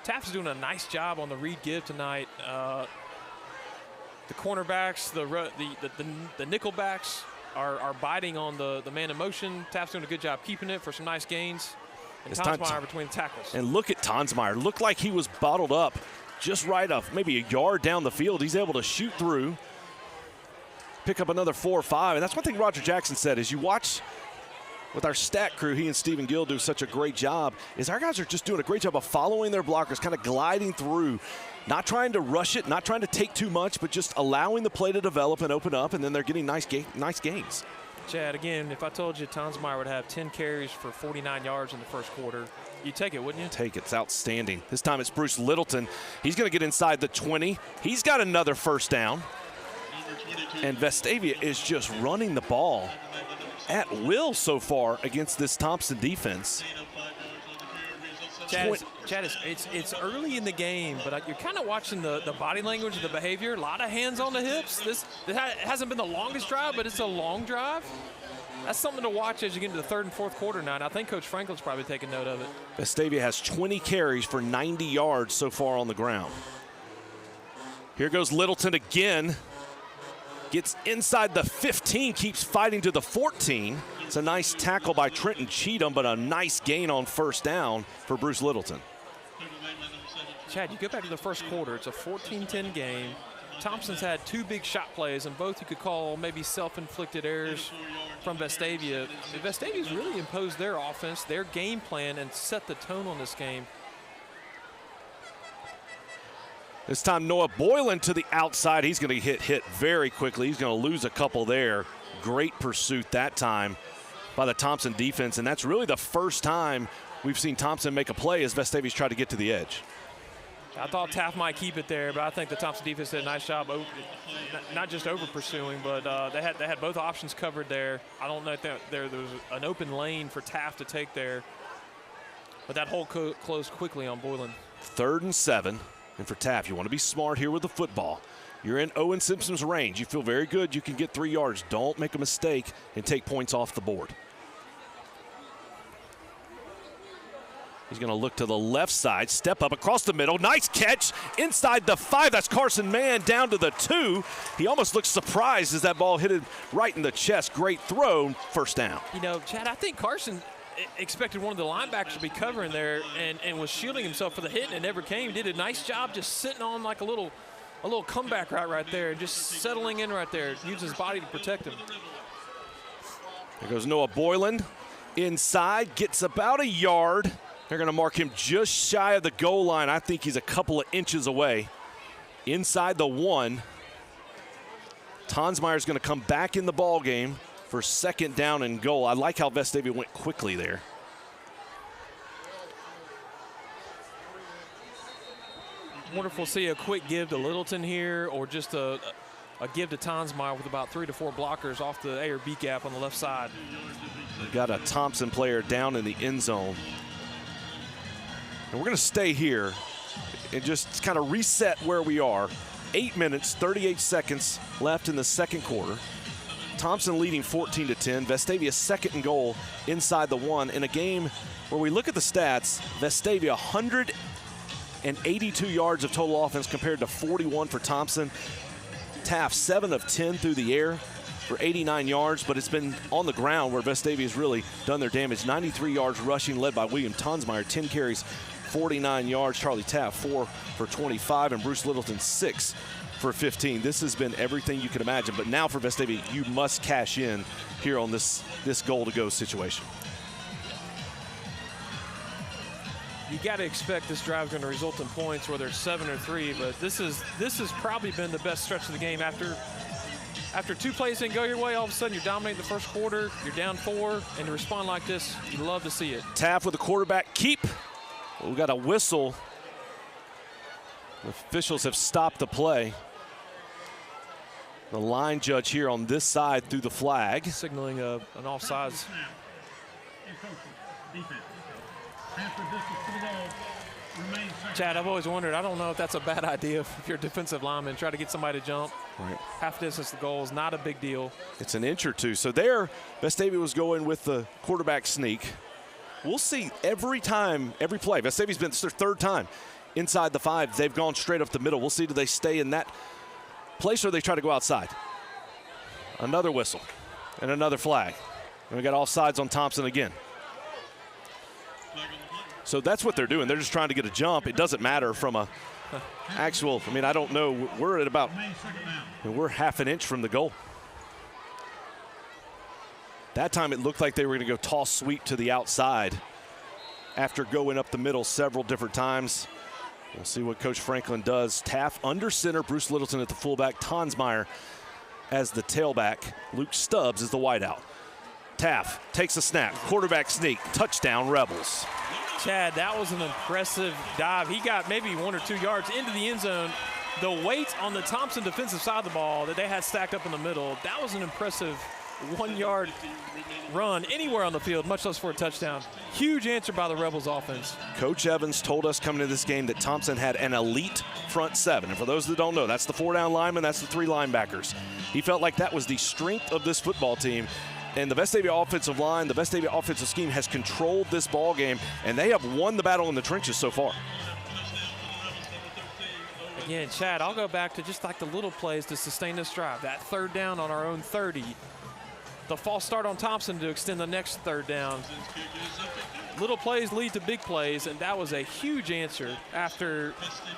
Taft's doing a nice job on the read give tonight. The cornerbacks, the nickel backs are biting on the man in motion. Taft's doing a good job keeping it for some nice gains. And Tonsmeyer between the tackles. And look at Tonsmeyer. Looked like he was bottled up just right off, maybe a yard down the field. He's able to shoot through, pick up another 4 or 5. And that's one thing Roger Jackson said is you watch with our stat crew, he and Stephen Gill do such a great job, is our guys are just doing a great job of following their blockers, kind of gliding through, not trying to rush it, not trying to take too much, but just allowing the play to develop and open up, and then they're getting nice gains. Chad, again, if I told you Tonsmeyer would have 10 carries for 49 yards in the first quarter, you'd take it, wouldn't you? Take it. It's outstanding. This time it's Bruce Littleton. He's going to get inside the 20. He's got another first down. And Vestavia is just running the ball at will so far against this Thompson defense. Chad, it's early in the game, but you're kind of watching the body language, the behavior, a lot of hands on the hips. This hasn't been the longest drive, but it's a long drive. That's something to watch as you get into the third and fourth quarter now, and I think Coach Franklin's probably taking note of it. Vestavia has 20 carries for 90 yards so far on the ground. Here goes Littleton again. Gets inside the 15, keeps fighting to the 14. It's a nice tackle by Trenton Cheatham, but a nice gain on first down for Bruce Littleton. Chad, you go back to the first quarter. It's a 14-10 game. Thompson's had 2 big shot plays, and both you could call maybe self-inflicted errors from Vestavia. Vestavia's really imposed their offense, their game plan, and set the tone on this game. This time Noah Boylan to the outside. He's going to hit very quickly. He's going to lose a couple there. Great pursuit that time by the Thompson defense, and that's really the first time we've seen Thompson make a play as Vestavia's tried to get to the edge. I thought Taft might keep it there, but I think the Thompson defense did a nice job, not just over pursuing, but they had both options covered there. I don't know if there was an open lane for Taft to take there, but that hole closed quickly on Boylan. 3rd and 7. And for Taft, you want to be smart here with the football. You're in Owen Simpson's range. You feel very good. You can get 3 yards. Don't make a mistake and take points off the board. He's going to look to the left side, step up across the middle. Nice catch inside the 5. That's Carson Mann down to the 2. He almost looks surprised as that ball hit him right in the chest. Great throw, first down. You know, Chad, I think Carson expected one of the linebackers to be covering there and was shielding himself for the hit, and it never came. Did a nice job just sitting on like a little comeback route right there, just settling in right there, using his body to protect him. There goes Noah Boylan inside, gets about a yard. They're going to mark him just shy of the goal line. I think he's a couple of inches away. Inside the 1. Tonsmeyer's going to come back in the ball game for second down and goal. I like how Vestavia went quickly there. Wonderful to see a quick give to Littleton here, or just a give to Tonsmeyer with about 3 to 4 blockers off the A or B gap on the left side. We've got a Thompson player down in the end zone. And we're going to stay here and just kind of reset where we are. 8 minutes, 38 seconds left in the second quarter. Thompson leading 14-10. Vestavia second and goal inside the 1 in a game where we look at the stats. Vestavia 182 yards of total offense compared to 41 for Thompson. Taft 7 of 10 through the air for 89 yards, but it's been on the ground where Vestavia has really done their damage. 93 yards rushing led by William Tonsmeyer, 10 carries, 49 yards. Charlie Taft 4 for 25, and Bruce Littleton 6 for 15. This has been everything you could imagine, but now for Vestavia, you must cash in here on this goal-to-go situation. You got to expect this drive is going to result in points, whether it's 7 or 3, but this has probably been the best stretch of the game. After 2 plays didn't go your way, all of a sudden you're dominating the first quarter, you're down 4, and to respond like this, you love to see it. Taft with a quarterback keep. We've got a whistle. The officials have stopped the play. The line judge here on this side threw the flag. Signaling an offsides. Chad, I've always wondered, I don't know if that's a bad idea if you're a defensive lineman. Try to get somebody to jump. Right. Half distance to the goal is not a big deal. It's an inch or 2. So there, Vestavia was going with the quarterback sneak. We'll see every time, every play. Vestavia's been, it's their 3rd time inside the 5. They've gone straight up the middle. We'll see, do they stay in that place or they try to go outside? Another whistle and another flag. And we got offsides on Thompson again. So that's what they're doing. They're just trying to get a jump. It doesn't matter from a actual, I mean, I don't know. We're at about, we're half an inch from the goal. That time it looked like they were going to go toss sweep to the outside after going up the middle several different times. We'll see what Coach Franklin does. Taft under center, Bruce Littleton at the fullback, Tonsmeyer as the tailback, Luke Stubbs is the wideout. Taft takes a snap, quarterback sneak, touchdown Rebels. Chad, that was an impressive dive. He got maybe 1 or 2 yards into the end zone. The weight on the Thompson defensive side of the ball that they had stacked up in the middle, that was an impressive 1-yard run anywhere on the field, much less for a touchdown. Huge answer by the Rebels offense. Coach Evans told us coming into this game that Thompson had an elite front 7. And for those that don't know, that's the 4-down lineman, that's the 3 linebackers. He felt like that was the strength of this football team. And the Vestavia offensive line, the Vestavia offensive scheme has controlled this ball game, and they have won the battle in the trenches so far. Again, Chad, I'll go back to just like the little plays to sustain this drive. That 3rd down on our own 30. The false start on Thompson to extend the next 3rd down. Little plays lead to big plays, and that was a huge answer after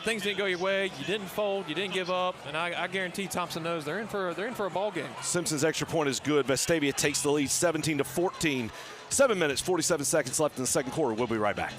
things didn't go your way. You didn't fold, you didn't give up, and I guarantee Thompson knows they're in for a ball game. Simpson's extra point is good. Vestavia takes the lead 17-14. 7 minutes, 47 seconds left in the second quarter. We'll be right back.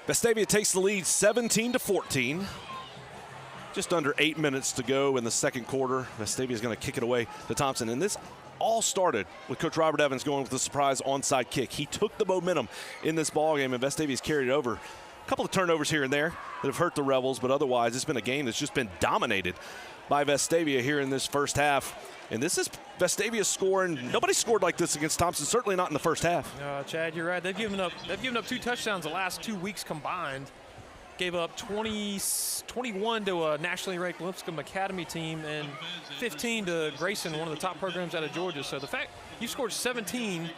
Vestavia takes the lead 17-14. Just under 8 minutes to go in the second quarter. Vestavia is going to kick it away to Thompson. And this, all started with Coach Robert Evans going with the surprise onside kick. He took the momentum in this ballgame, and Vestavia's carried it over. A couple of turnovers here and there that have hurt the Rebels, but otherwise it's been a game that's just been dominated by Vestavia here in this first half. And this is Vestavia scoring. Nobody scored like this against Thompson, certainly not in the first half. Chad, you're right. They've given up 2 touchdowns the last 2 weeks combined. Gave up 21 to a nationally ranked Lipscomb Academy team and 15 to Grayson, one of the top programs out of Georgia. So the fact you scored 17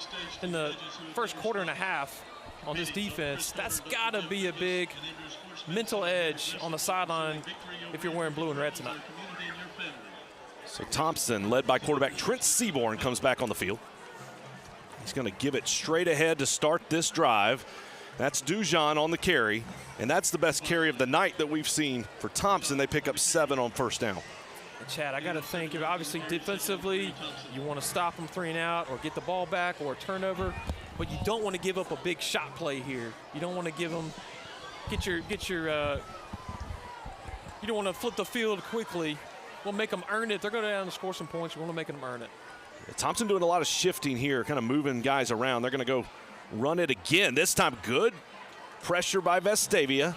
in the first quarter and a half on this defense, that's got to be a big mental edge on the sideline if you're wearing blue and red tonight. So Thompson, led by quarterback Trent Seaborn, comes back on the field. He's going to give it straight ahead to start this drive. That's Dujon on the carry, and that's the best carry of the night that we've seen for Thompson. They pick up 7 on first down. And Chad, I got to think, obviously defensively, you want to stop them 3 and out or get the ball back or a turnover, but you don't want to give up a big shot play here. You don't want to give them, you don't want to flip the field quickly. We'll make them earn it. They're going down to score some points. We want to make them earn it. Thompson doing a lot of shifting here, kind of moving guys around. They're going to go run it again. This time good pressure by Vestavia.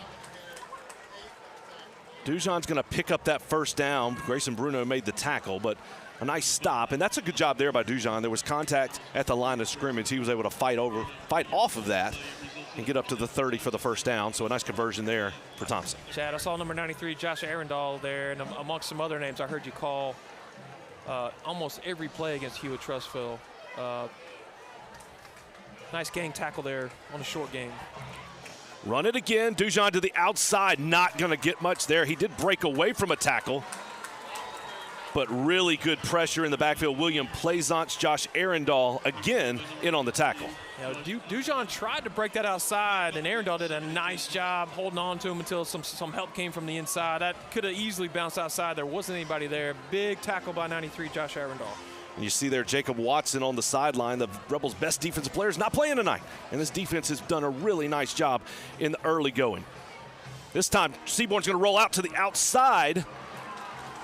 Dujon's going to pick up that first down. Grayson Bruno made the tackle, but a nice stop. And that's a good job there by Dujon. There was contact at the line of scrimmage. He was able to fight off of that and get up to the 30 for the first down. So a nice conversion there for Thompson. Chad, I saw number 93, Josh Arendal there, and amongst some other names I heard you call almost every play against Hewitt-Trussville. Nice gang tackle there on a short game. Run it again. Dujon to the outside. Not going to get much there. He did break away from a tackle, but really good pressure in the backfield. William Plaisance, Josh Arendal again in on the tackle. Dujon tried to break that outside, and Arendal did a nice job holding on to him until some help came from the inside. That could have easily bounced outside. There wasn't anybody there. Big tackle by 93, Josh Arendal. And you see there Jacob Watson on the sideline, the Rebels' best defensive player, is not playing tonight. And this defense has done a really nice job in the early going. This time, Seaborn's going to roll out to the outside.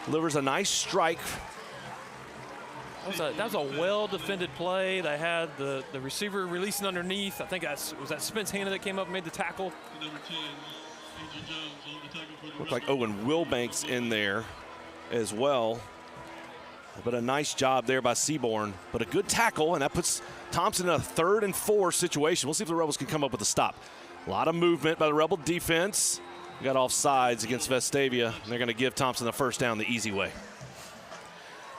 Delivers a nice strike. That was a well-defended play. They had the receiver releasing underneath. I think was that Spence Hanna that came up and made the tackle. Looked like Owen Wilbanks in there as well. But a nice job there by Seaborn. But a good tackle, and that puts Thompson in a 3rd and 4 situation. We'll see if the Rebels can come up with a stop. A lot of movement by the Rebel defense. We got offsides against Vestavia. And they're going to give Thompson the first down the easy way.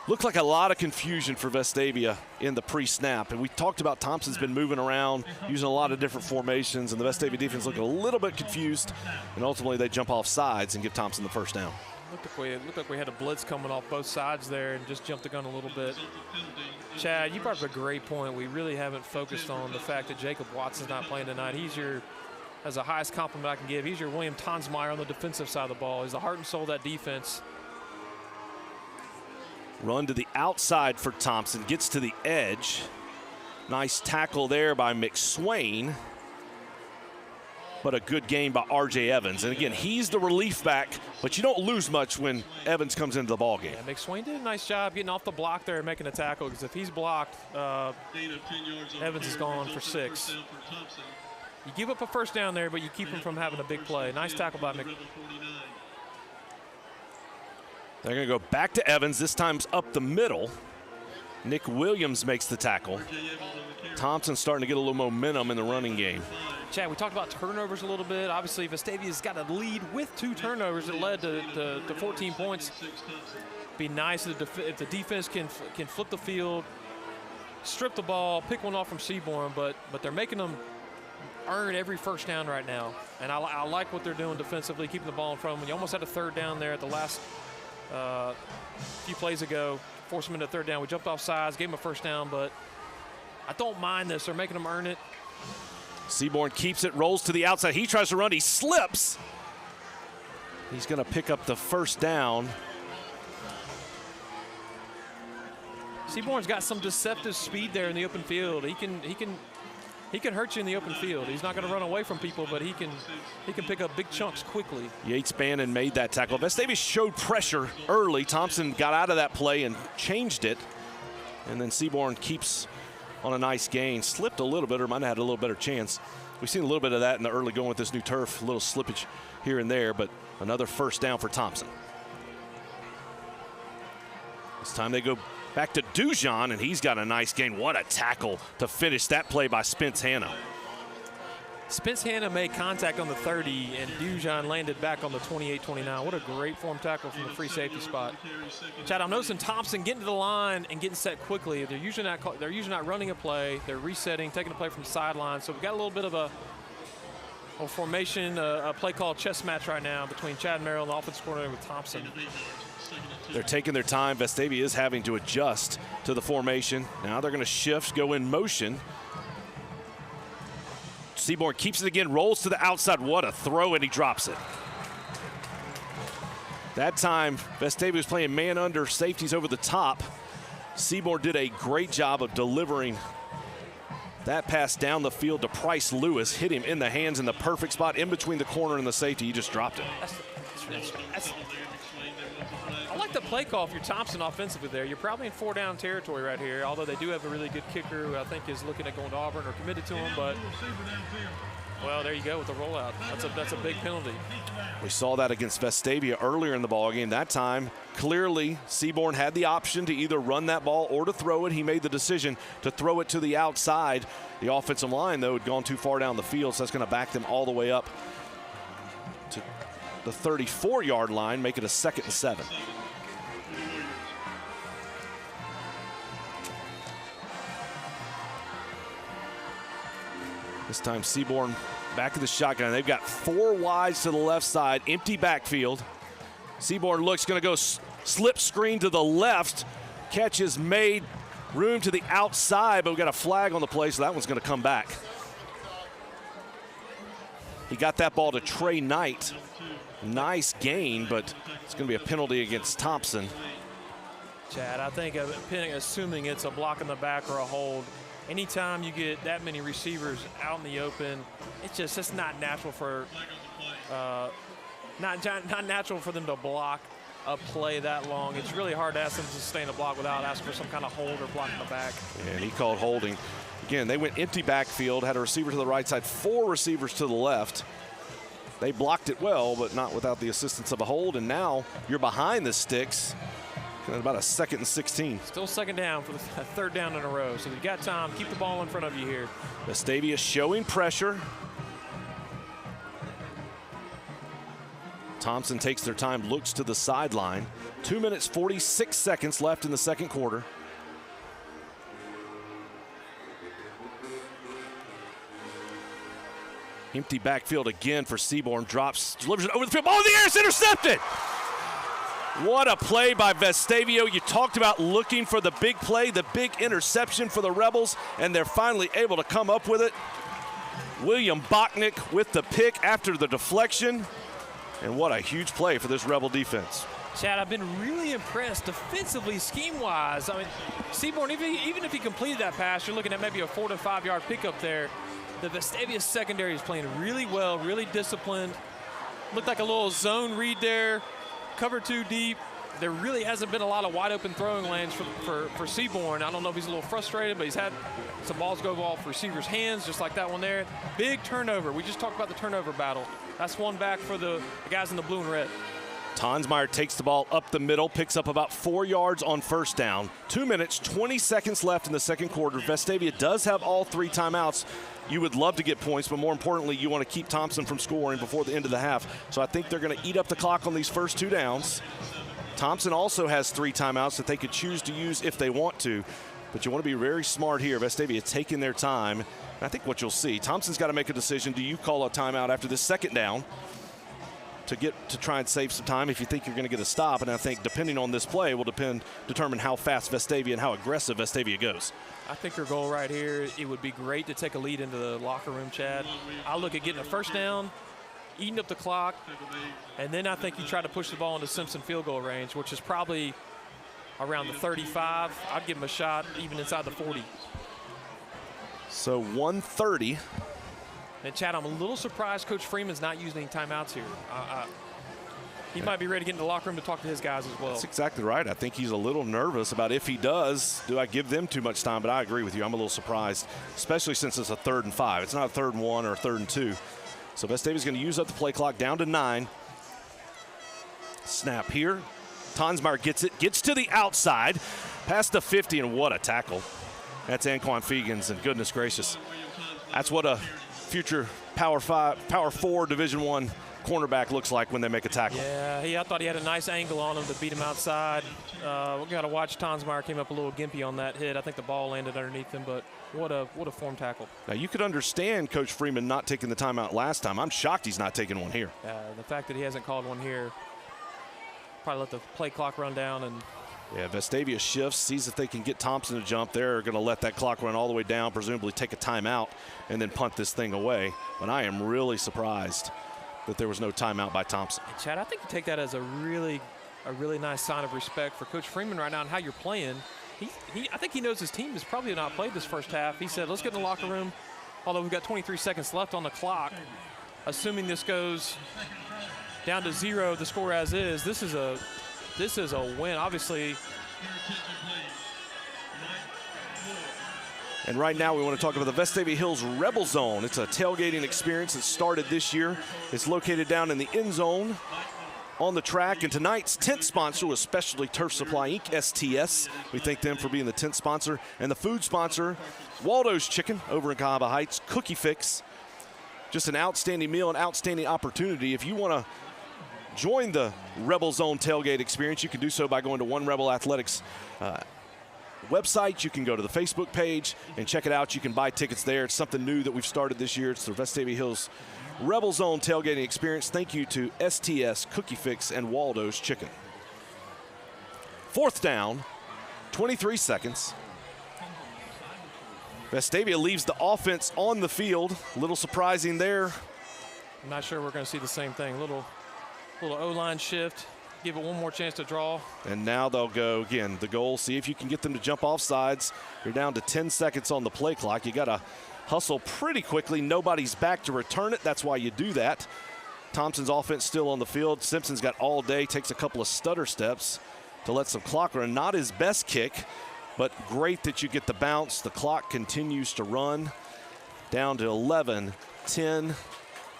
Looked like a lot of confusion for Vestavia in the pre-snap. And we talked about Thompson's been moving around, using a lot of different formations, and the Vestavia defense looked a little bit confused. And ultimately, they jump off sides and give Thompson the first down. Looked like we had a blitz coming off both sides there and just jumped the gun a little bit. Chad, you brought up a great point. We really haven't focused on the fact that Jacob Watson's not playing tonight. He's as the highest compliment I can give, he's your William Tonsmeyer on the defensive side of the ball. He's the heart and soul of that defense. Run to the outside for Thompson, gets to the edge. Nice tackle there by McSwain. But a good game by R.J. Evans. And again, he's the relief back, but you don't lose much when Evans comes into the ballgame. Yeah, McSwain did a nice job getting off the block there and making a tackle, because if he's blocked, Evans is gone for 6. You give up a first down there, but you keep him from having a big play. Nice tackle by McSwain. They're going to go back to Evans. This time's up the middle. Nick Williams makes the tackle. Thompson's starting to get a little momentum in the running game. Chad, we talked about turnovers a little bit. Obviously, Vestavia's got a lead with 2 turnovers that led to 14 points. Be nice if the defense can flip the field, strip the ball, pick one off from Seaborn, but they're making them earn every first down right now. And I like what they're doing defensively, keeping the ball in front of them. You almost had a 3rd down there at the last few plays ago. Forced them into 3rd down. We jumped off sides, gave them a first down, but I don't mind this. They're making them earn it. Seaborn keeps it, rolls to the outside. He tries to run, he slips. He's going to pick up the first down. Seaborn's got some deceptive speed there in the open field. He can hurt you in the open field. He's not going to run away from people, but he can pick up big chunks quickly. Yates Bannon made that tackle. Vestavia showed pressure early. Thompson got out of that play and changed it. And then Seaborn keeps on a nice gain. Slipped a little bit, or might have had a little better chance. We've seen a little bit of that in the early going with this new turf, a little slippage here and there, but another first down for Thompson. This time they go back to Dujon, and he's got a nice gain. What a tackle to finish that play by Spence Hanna. Spence Hanna made contact on the 30, and Dujon landed back on the 28-29. What a great form tackle from the free safety spot. Chad, I'm noticing Thompson getting to the line and getting set quickly. They're usually not running a play. They're resetting, taking a play from the sideline. So we've got a little bit of a formation, a play called chess match right now between Chad Merrill and the offensive coordinator with Thompson. They're taking their time. Vestavia is having to adjust to the formation. Now they're going to shift, go in motion. Seaborn keeps it again, rolls to the outside. What a throw, and he drops it. That time, Vestavia was playing man under, safeties over the top. Seaborn did a great job of delivering that pass down the field to Price Lewis. Hit him in the hands in the perfect spot in between the corner and the safety. He just dropped it. I like the play call for your Thompson offensively there. You're probably in 4-down territory right here, although they do have a really good kicker who I think is looking at going to Auburn or committed to him. But, well, there you go with the rollout. That's a big penalty. We saw that against Vestavia earlier in the ballgame. That time, clearly, Seaborn had the option to either run that ball or to throw it. He made the decision to throw it to the outside. The offensive line, though, had gone too far down the field, so that's going to back them all the way up to the 34-yard line, make it a 2nd and 7. This time Seaborn back to the shotgun. They've got 4 wides to the left side, empty backfield. Seaborn looks, going to go slip screen to the left. Catch is made, room to the outside, but we've got a flag on the play, so that one's going to come back. He got that ball to Trey Knight. Nice gain, but it's going to be a penalty against Thompson. Chad, I think assuming it's a block in the back or a hold, anytime you get that many receivers out in the open, it's not natural for not natural for them to block a play that long. It's really hard to ask them to sustain a block without asking for some kind of hold or block in the back. And he called holding. Again, they went empty backfield, had a receiver to the right side, 4 receivers to the left. They blocked it well, but not without the assistance of a hold, and now you're behind the sticks. About a 2nd and 16. Still 2nd down for the 3rd down in a row. So you've got time. Keep the ball in front of you here. Vestavia showing pressure. Thompson takes their time, looks to the sideline. 2 minutes, 46 seconds left in the 2nd quarter. Empty backfield again for Seaborn. Drops, delivers it over the field. Ball in the air, it's intercepted. What a play by Vestavia. You talked about looking for the big play, the big interception for the Rebels, and they're finally able to come up with it. William Bachnick with the pick after the deflection. And what a huge play for this Rebel defense. Chad, I've been really impressed defensively, scheme-wise. I mean, Seaborn, even if he completed that pass, you're looking at maybe a 4 to 5 yard pickup there. The Vestavia secondary is playing really well, really disciplined. Looked like a little zone read there. Cover 2 deep. There really hasn't been a lot of wide open throwing lanes for Seaborn. I don't know if he's a little frustrated, but he's had some balls go off receivers' hands, just like that one there. Big turnover. We just talked about the turnover battle. That's one back for the guys in the blue and red. Tonsmeyer takes the ball up the middle, picks up about 4 yards on 1st down. 2 minutes, 20 seconds left in the 2nd quarter. Vestavia does have all 3 timeouts. You would love to get points, but more importantly, you want to keep Thompson from scoring before the end of the half. So I think they're going to eat up the clock on these first 2 downs. Thompson also has 3 timeouts that they could choose to use if they want to, but you want to be very smart here. Vestavia taking their time. And I think what you'll see, Thompson's got to make a decision. Do you call a timeout after this 2nd down to try and save some time if you think you're going to get a stop? And I think depending on this play will determine how fast Vestavia and how aggressive Vestavia goes. I think your goal right here, it would be great to take a lead into the locker room, Chad. I look at getting a 1st down, eating up the clock, and then I think you try to push the ball into Simpson field goal range, which is probably around the 35. I'd give him a shot even inside the 40. So 1:30. And Chad, I'm a little surprised Coach Freeman's not using any timeouts here. he might be ready to get in the locker room to talk to his guys as well. That's exactly right. I think he's a little nervous about if he does, do I give them too much time? But I agree with you. I'm a little surprised, especially since it's a 3rd and 5. It's not a 3rd and 1 or a 3rd and 2. So Vestavia's going to use up the play clock down to 9. Snap here. Tonsmeyer gets it, gets to the outside, past the 50, and what a tackle. That's Anquan Fegans, and goodness gracious. That's what a future Power 4 Division I cornerback looks like when they make a tackle. Yeah, I thought he had a nice angle on him to beat him outside. We got to watch. Tonsmeyer came up a little gimpy on that hit. I think the ball landed underneath him, but what a form tackle. Now, you could understand Coach Freeman not taking the timeout last time. I'm shocked he's not taking one here. The fact that he hasn't called one here, probably let the play clock run down. And yeah, Vestavia shifts, sees if they can get Thompson to jump. They're going to let that clock run all the way down, presumably take a timeout, and then punt this thing away. But I am really surprised that there was no timeout by Thompson. And Chad, I think you take that as a really nice sign of respect for Coach Freeman right now and how you're playing. I think he knows his team has probably not played this first half. He said, let's get in the locker room, although we've got 23 seconds left on the clock. Assuming this goes down to 0, the score as is, this is a win, obviously. And right now we want to talk about the Vestavia Hills Rebel Zone. It's a tailgating experience that started this year. It's located down in the end zone on the track. And tonight's tent sponsor was Specialty Turf Supply Inc., STS. We thank them for being the tent sponsor. And the food sponsor, Waldo's Chicken over in Cahaba Heights, Cookie Fix. Just an outstanding meal, an outstanding opportunity. If you want to join the Rebel Zone tailgate experience, you can do so by going to One Rebel Athletics website. You can go to the Facebook page and check it out. You can buy tickets there. It's something new that we've started this year. It's the Vestavia Hills Rebel Zone tailgating experience. Thank you to STS, Cookie Fix, and Waldo's Chicken. 4th down, 23 seconds. Vestavia leaves the offense on the field. A little surprising there. I'm not sure we're going to see the same thing. Little O-line shift. Give it one more chance to draw. And now they'll go again. The goal, see if you can get them to jump off sides. You're down to 10 seconds on the play clock. You got to hustle pretty quickly. Nobody's back to return it. That's why you do that. Thompson's offense still on the field. Simpson's got all day, takes a couple of stutter steps to let some clock run. Not his best kick, but great that you get the bounce. The clock continues to run. Down to 11, 10.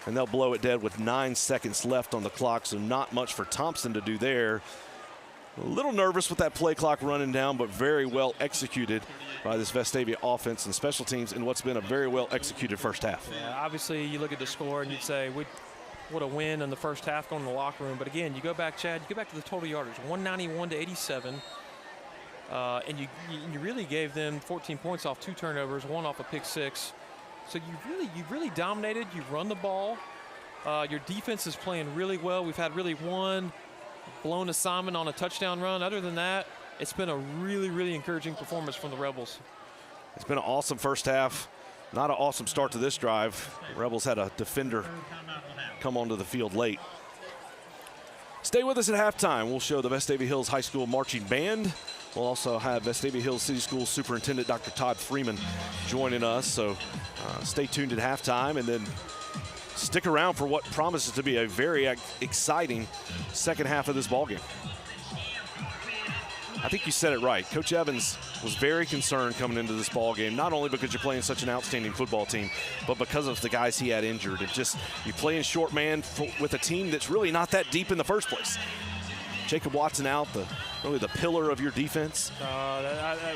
And they'll blow it dead with 9 seconds left on the clock, so not much for Thompson to do there. A little nervous with that play clock running down, but very well executed by this Vestavia offense and special teams in what's been a very well executed first half. Yeah, obviously, you look at the score and you'd say, what a win in the first half going to the locker room. But again, you go back, Chad, you go back to the total yardage, 191 to 87. And you really gave them 14 points off 2 turnovers, 1 off a pick 6. So you really dominated. You've run the ball. Your defense is playing really well. We've had really one blown assignment on a touchdown run. Other than that, it's been a really encouraging performance from the Rebels. It's been an awesome first half. Not an awesome start to this drive. The Rebels had a defender come onto the field late. Stay with us at halftime. We'll show the Vestavia Hills High School Marching Band. We'll also have Vestavia Hills City School Superintendent Dr. Todd Freeman joining us. So stay tuned at halftime and then stick around for what promises to be a very exciting second half of this ballgame. I think you said it right. Coach Evans was very concerned coming into this ballgame, not only because you're playing such an outstanding football team, but because of the guys he had injured. And just you play in short man with a team that's really not that deep in the first place. Jacob Watson out, really the pillar of your defense.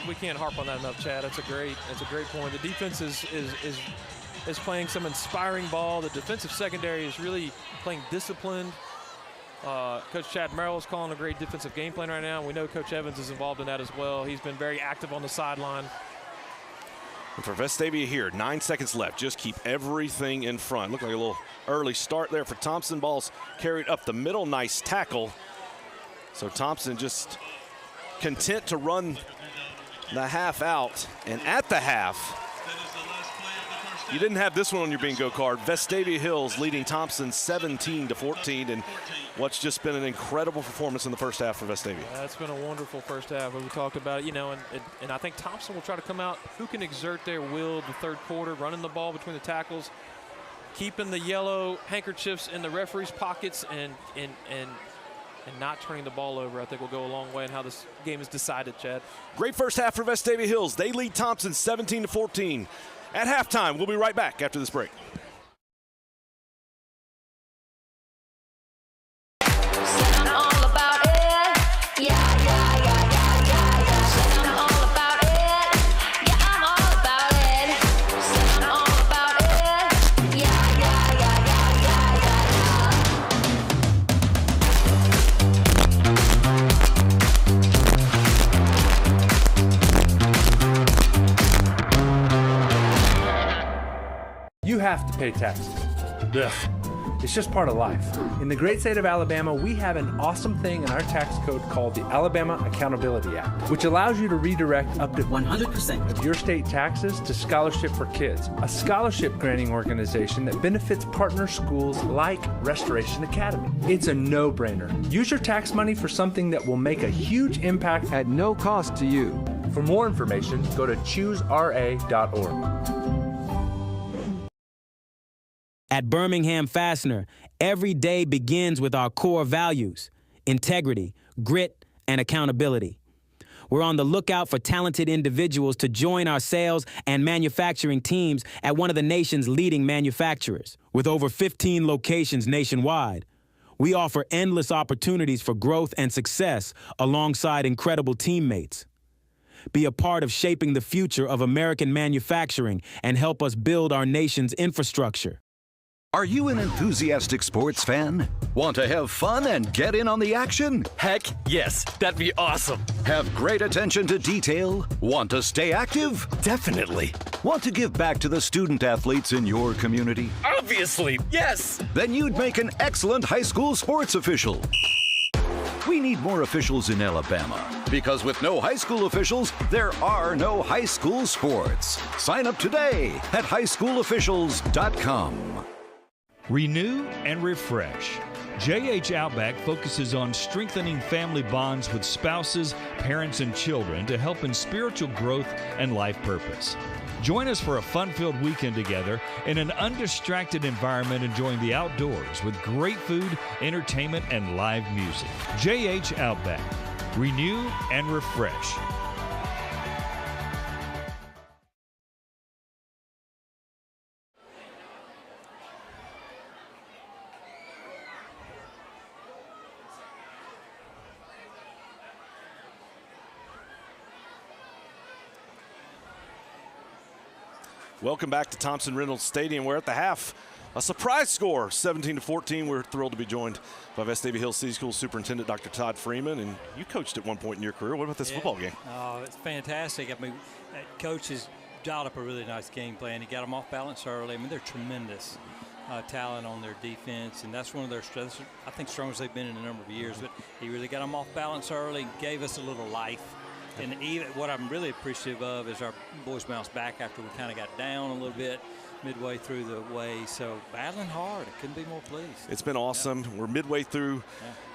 We can't harp on that enough, Chad. That's a great point. The defense is playing some inspiring ball. The defensive secondary is really playing disciplined. Coach Chad Merrill is calling a great defensive game plan right now. We know Coach Evans is involved in that as well. He's been very active on the sideline. And for Vestavia here, 9 seconds left. Just keep everything in front. Looked like a little early start there for Thompson. Ball's carried up the middle. Nice tackle. So Thompson just content to run the half out. And at the half, you didn't have this one on your bingo card. Vestavia Hills leading Thompson 17-14, and what's just been an incredible performance in the first half for Vestavia. That's been a wonderful first half. We talked about it, and I think Thompson will try to come out. Who can exert their will the third quarter, running the ball between the tackles, keeping the yellow handkerchiefs in the referees' pockets, and and not turning the ball over, I think will go a long way in how this game is decided, Chad. Great first half for Vestavia Hills. They lead Thompson 17-14. At halftime, we'll be right back after this break. You have to pay taxes. Ugh. It's just part of life. In the great state of Alabama, we have an awesome thing in our tax code called the Alabama Accountability Act, which allows you to redirect up to 100% of your state taxes to Scholarship for Kids, a scholarship granting organization that benefits partner schools like Restoration Academy. It's a no-brainer. Use your tax money for something that will make a huge impact at no cost to you. For more information, go to choosera.org. At Birmingham Fastener, every day begins with our core values: integrity, grit, and accountability. We're on the lookout for talented individuals to join our sales and manufacturing teams at one of the nation's leading manufacturers. With over 15 locations nationwide, we offer endless opportunities for growth and success alongside incredible teammates. Be a part of shaping the future of American manufacturing and help us build our nation's infrastructure. Are you an enthusiastic sports fan? Want to have fun and get in on the action? Heck, yes. That'd be awesome. Have great attention to detail? Want to stay active? Definitely. Want to give back to the student athletes in your community? Obviously, yes. Then you'd make an excellent high school sports official. We need more officials in Alabama, because with no high school officials, there are no high school sports. Sign up today at highschoolofficials.com. Renew and refresh. JH Outback focuses on strengthening family bonds with spouses, parents, and children to help in spiritual growth and life purpose. Join us for a fun-filled weekend together in an undistracted environment, enjoying the outdoors with great food, entertainment, and live music. JH Outback. Renew and refresh. Welcome back to Thompson Reynolds Stadium. We're at the half. A surprise score, 17-14. We're thrilled to be joined by Vestavia Hills City School Superintendent Dr. Todd Freeman. And you coached at one point in your career. What about this football game? Oh, it's fantastic. I mean, Coach has dialed up a really nice game plan. He got them off balance early. I mean, they're tremendous talent on their defense, and that's one of their strengths. I think strongest they've been in a number of years. But he really got them off balance early, gave us a little life. And even what I'm really appreciative of is our boys bounced back after we kind of got down a little bit midway through the way. So battling hard. I couldn't be more pleased. It's been awesome. Yeah. We're midway through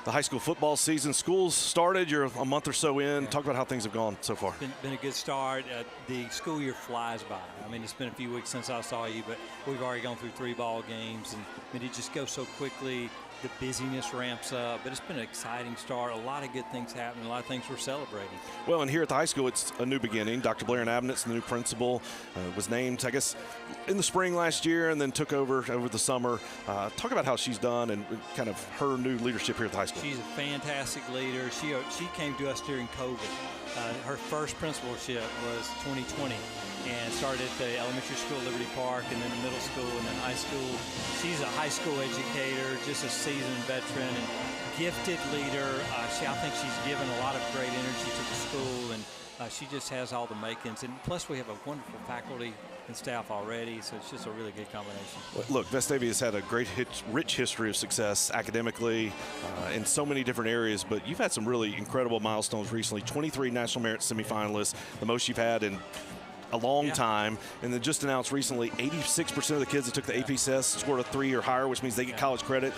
the high school football season. School's started. You're a month or so in. Talk about how things have gone so far. Been a good start. The school year flies by. I mean, it's been a few weeks since I saw you, but we've already gone through 3 ball games. And I mean, it just goes so quickly. The busyness ramps up, but it's been an exciting start. A lot of good things happening, a lot of things we're celebrating. Well, and here at the high school, it's a new beginning. Dr. Blair Abnett, the new principal, was named, I guess, in the spring last year and then took over the summer. Talk about how she's done and kind of her new leadership here at the high school. She's a fantastic leader. She came to us during COVID. Her first principalship was 2020. And started at the elementary school, Liberty Park, and then the middle school, and then high school. She's a high school educator, just a seasoned veteran and gifted leader. I think she's given a lot of great energy to the school, and she just has all the makings. And plus, we have a wonderful faculty and staff already, so it's just a really good combination. Look, Vestavia has had a great, rich history of success academically in so many different areas, but you've had some really incredible milestones recently. 23 National Merit semifinalists, the most you've had in a long time, and then just announced recently 86% of the kids that took the AP test scored a 3 or higher, which means they get college credit.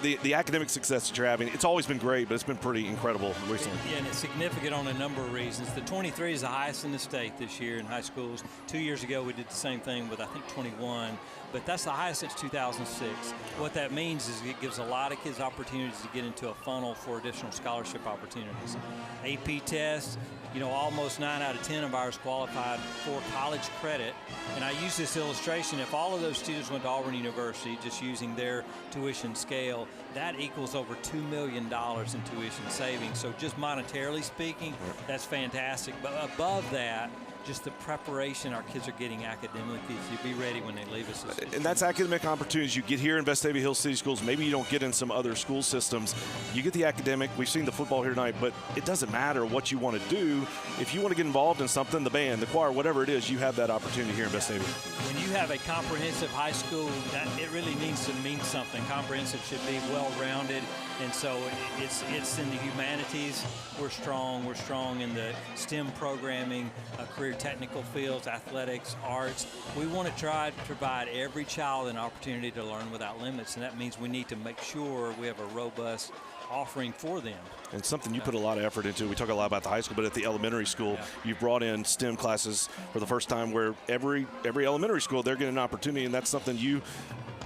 The academic success that you're having, it's always been great, but it's been pretty incredible recently. Yeah, and it's significant on a number of reasons. The 23 is the highest in the state this year in high schools. 2 years ago, we did the same thing with, I think, 21. but that's the highest since 2006. What that means is it gives a lot of kids opportunities to get into a funnel for additional scholarship opportunities. AP tests, you know, almost 9 out of 10 of ours qualified for college credit. And I use this illustration. If all of those students went to Auburn University, just using their tuition scale, that equals over $2 million in tuition savings. So just monetarily speaking, that's fantastic. But above that, just the preparation our kids are getting academically to be ready when they leave us. And that's academic opportunities you get here in Vestavia Hills City Schools. Maybe you don't get in some other school systems. You get the academic. We've seen the football here tonight, but it doesn't matter what you want to do. If you want to get involved in something, the band, the choir, whatever it is, you have that opportunity here in Vestavia. When you have a comprehensive high school, that it really needs to mean something. Comprehensive should be well-rounded, and so it's in the humanities. We're strong. We're strong in the STEM programming, career technical fields, athletics, arts. We want to try to provide every child an opportunity to learn without limits, and that means we need to make sure we have a robust offering for them. And something you put a lot of effort into. We talk a lot about the high school, but at the elementary school, you've brought in STEM classes for the first time where every elementary school, they're getting an opportunity, and that's something you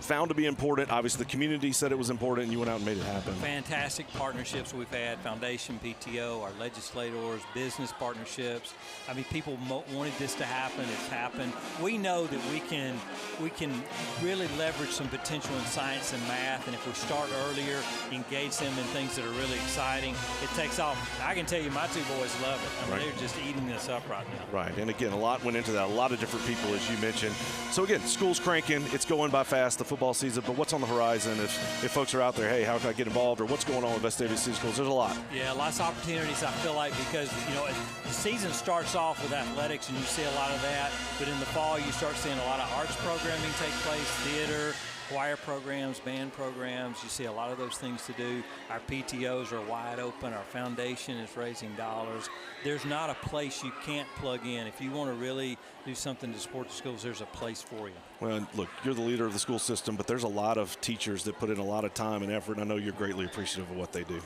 found to be important. Obviously, the community said it was important, and you went out and made it happen. Fantastic partnerships we've had, Foundation, PTO, our legislators, business partnerships. I mean, people wanted this to happen. It's happened. We know that we can really leverage some potential in science and math, and if we start earlier, engage them in things that are really exciting, it takes off. I can tell you my two boys love it. I mean, they're just eating this up right now. Right, and again, a lot went into that. A lot of different people, as you mentioned. So again, school's cranking. It's going by fast, the football season, but what's on the horizon if folks are out there, hey, how can I get involved, or what's going on with Vestavia City Schools? There's a lot. Yeah, lots of opportunities, I feel like, because, you know, the season starts off with athletics, and you see a lot of that, but in the fall, you start seeing a lot of arts programming take place, theater, choir programs, band programs. You see a lot of those things to do. Our PTOs are wide open. Our foundation is raising dollars. There's not a place you can't plug in. If you want to really do something to support the schools, there's a place for you. Well, look, you're the leader of the school system, but there's a lot of teachers that put in a lot of time and effort, and I know you're greatly appreciative of what they do.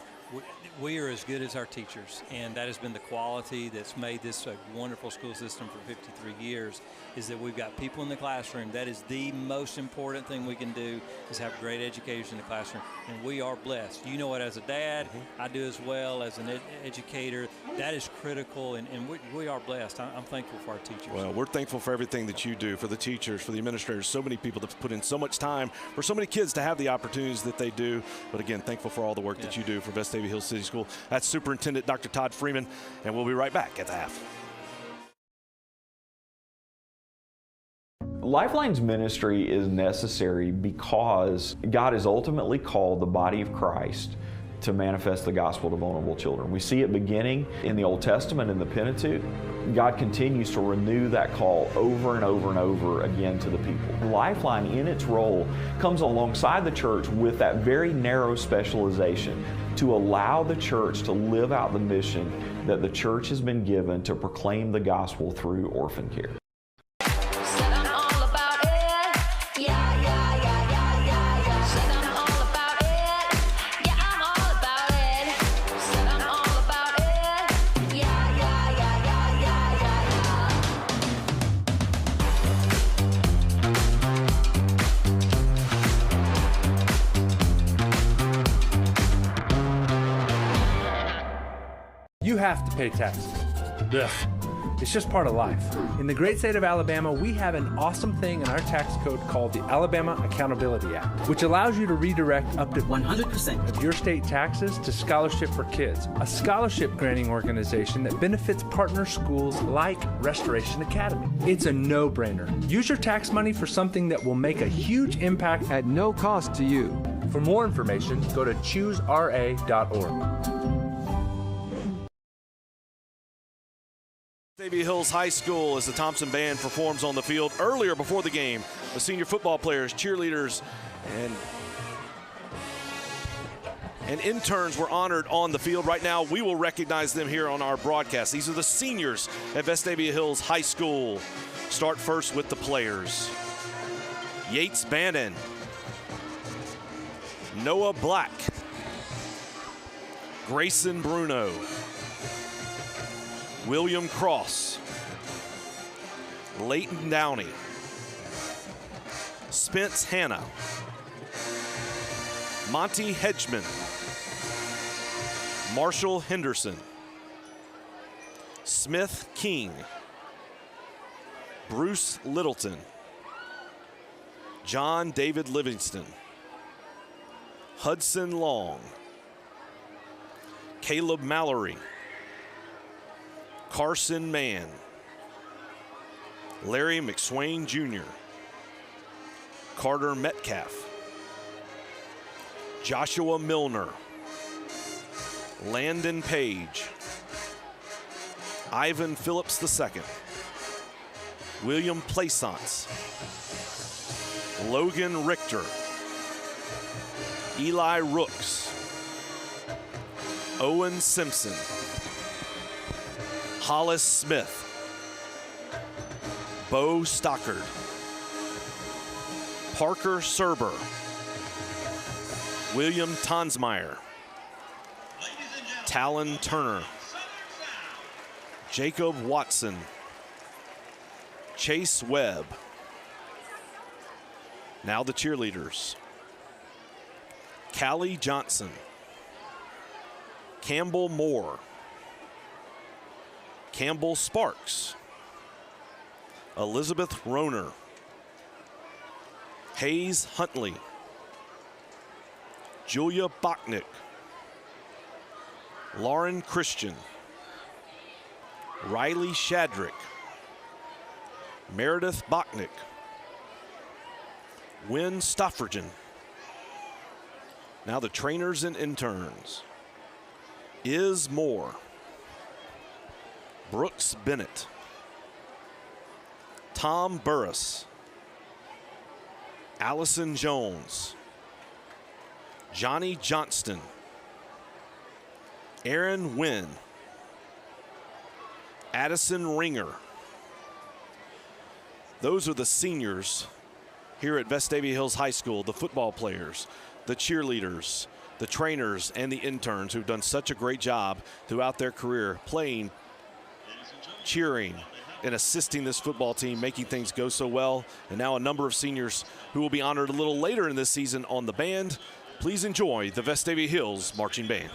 We are as good as our teachers, and that has been the quality that's made this a wonderful school system for 53 years, is that we've got people in the classroom. That is the most important thing we can do, is have great educators in the classroom, and we are blessed. You know it as a dad, I do as well as an educator. That is critical, and we are blessed. I'm thankful for our teachers. Well, we're thankful for everything that you do, for the teachers, for the administrators, so many people that put in so much time, for so many kids to have the opportunities that they do. But again, thankful for all the work that you do for Vestavia Hills City School. That's Superintendent Dr. Todd Freeman, and we'll be right back at the half. Lifeline's ministry is necessary because God has ultimately called the body of Christ to manifest the gospel to vulnerable children. We see it beginning in the Old Testament in the Pentateuch. God continues to renew that call over and over and over again to the people. Lifeline, in its role, comes alongside the church with that very narrow specialization to allow the church to live out the mission that the church has been given to proclaim the gospel through orphan care. You have to pay taxes. Ugh. It's just part of life. In the great state of Alabama, we have an awesome thing in our tax code called the Alabama Accountability Act, which allows you to redirect up to 100% of your state taxes to Scholarship for Kids, a scholarship granting organization that benefits partner schools like Restoration Academy. It's a no-brainer. Use your tax money for something that will make a huge impact at no cost to you. For more information, go to choosera.org. Vestavia Hills High School, as the Thompson Band performs on the field. Earlier before the game, the senior football players, cheerleaders, and interns were honored on the field. Right now, we will recognize them here on our broadcast. These are the seniors at Vestavia Hills High School. Start first with the players. Yates Bannon, Noah Black, Grayson Bruno, William Cross, Leighton Downey, Spence Hanna, Monty Hedgeman, Marshall Henderson, Smith King, Bruce Littleton, John David Livingston, Hudson Long, Caleb Mallory, Carson Mann, Larry McSwain Jr., Carter Metcalf, Joshua Milner, Landon Page, Ivan Phillips II, William Plaisance, Logan Richter, Eli Rooks, Owen Simpson, Hollis Smith, Bo Stockard, Parker Serber, William Tonsmeyer, Talon Turner, Jacob Watson, Chase Webb. Now the cheerleaders. Callie Johnson, Campbell Moore, Campbell Sparks, Elizabeth Roner, Hayes Huntley, Julia Bachnick, Lauren Christian, Riley Shadrick, Meredith Bachnick, Wynn Stoffrigen. Now the trainers and interns. Iz Moore, Brooks Bennett, Tom Burris, Allison Jones, Johnny Johnston, Aaron Wynn, Addison Ringer. Those are the seniors here at Vestavia Hills High School, the football players, the cheerleaders, the trainers, and the interns who've done such a great job throughout their career playing, cheering, and assisting this football team, making things go so well. And now a number of seniors who will be honored a little later in this season on the band. Please enjoy the Vestavia Hills Marching Band.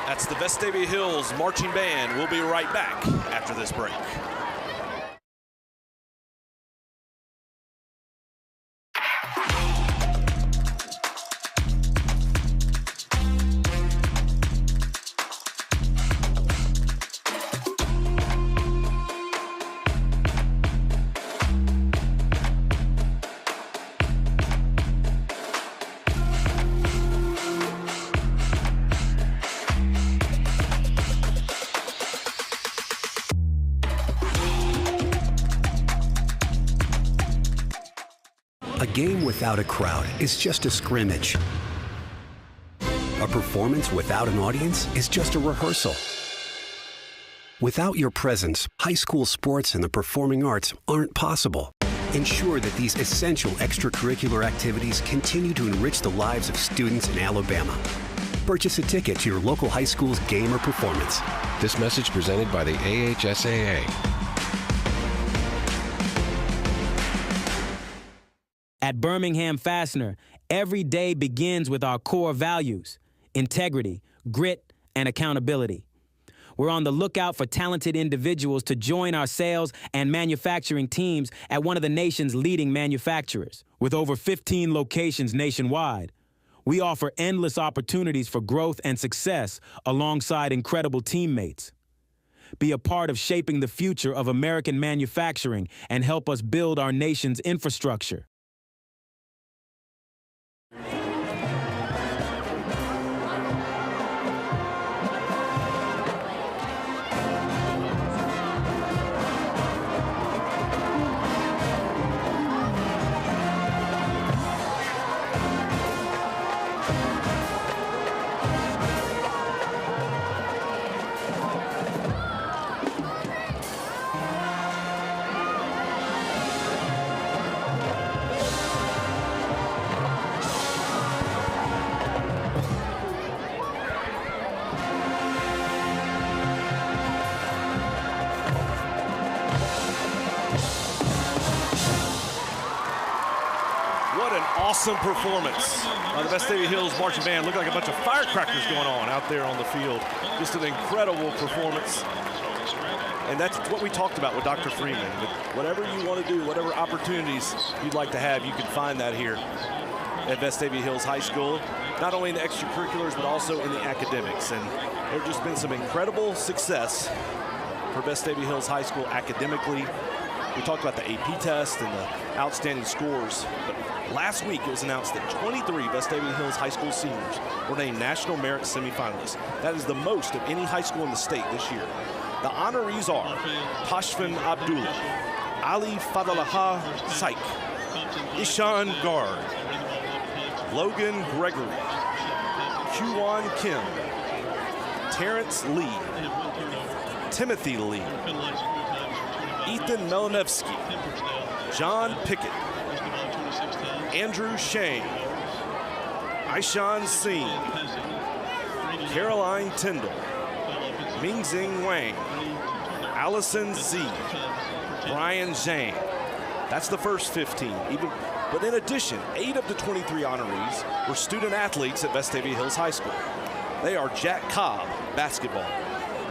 That's the Vestavia Hills Marching Band. We'll be right back after this break. A game without a crowd is just a scrimmage. A performance without an audience is just a rehearsal. Without your presence, high school sports and the performing arts aren't possible. Ensure that these essential extracurricular activities continue to enrich the lives of students in Alabama. Purchase a ticket to your local high school's game or performance. This message presented by the AHSAA. At Birmingham Fastener, every day begins with our core values: integrity, grit, and accountability. We're on the lookout for talented individuals to join our sales and manufacturing teams at one of the nation's leading manufacturers. With over 15 locations nationwide, we offer endless opportunities for growth and success alongside incredible teammates. Be a part of shaping the future of American manufacturing and help us build our nation's infrastructure. Awesome performance by the Vestavia Hills Marching Band. Looked like a bunch of firecrackers going on out there on the field. Just an incredible performance. And that's what we talked about with Dr. Freeman. With whatever you want to do, whatever opportunities you'd like to have, you can find that here at Vestavia Hills High School. Not only in the extracurriculars, but also in the academics. And there's just been some incredible success for Vestavia Hills High School academically. We talked about the AP test and the outstanding scores. But last week, it was announced that 23 Vestavia Hills High School seniors were named National Merit semifinalists. That is the most of any high school in the state this year. The honorees are Tashfin Abdullah, Ali Fadalaha Saik, Ishan Gard, Logan Gregory, Kyuan Kim, Terrence Lee, Timothy Lee, Ethan Melanevsky, John Pickett, Andrew Shane, Aishan Singh, Caroline Tyndall, Mingxing Wang, Allison Z, Brian Zhang. That's the first 15. But in addition, 8 of the 23 honorees were student athletes at Vestavia Hills High School. They are Jack Cobb, basketball,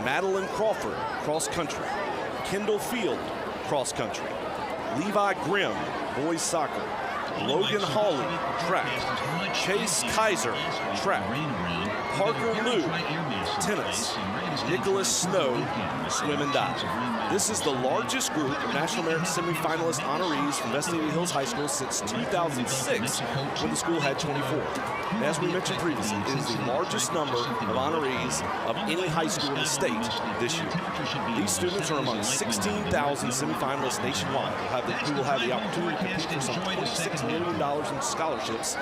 Madeline Crawford, cross country, Kendall Field, cross country, Levi Grimm, boys soccer, Logan Hawley, track, Chase Kaiser, track, Parker Liu, tennis. Nicholas Snow, swim and dive. This is the largest group of National Merit semifinalist honorees from Vestavia Hills High School since 2006, when the school had 24. And as we mentioned previously, it is the largest number of honorees of any high school in the state this year. These students are among 16,000 semifinalists nationwide who will have the opportunity to compete for some $26 million in scholarships.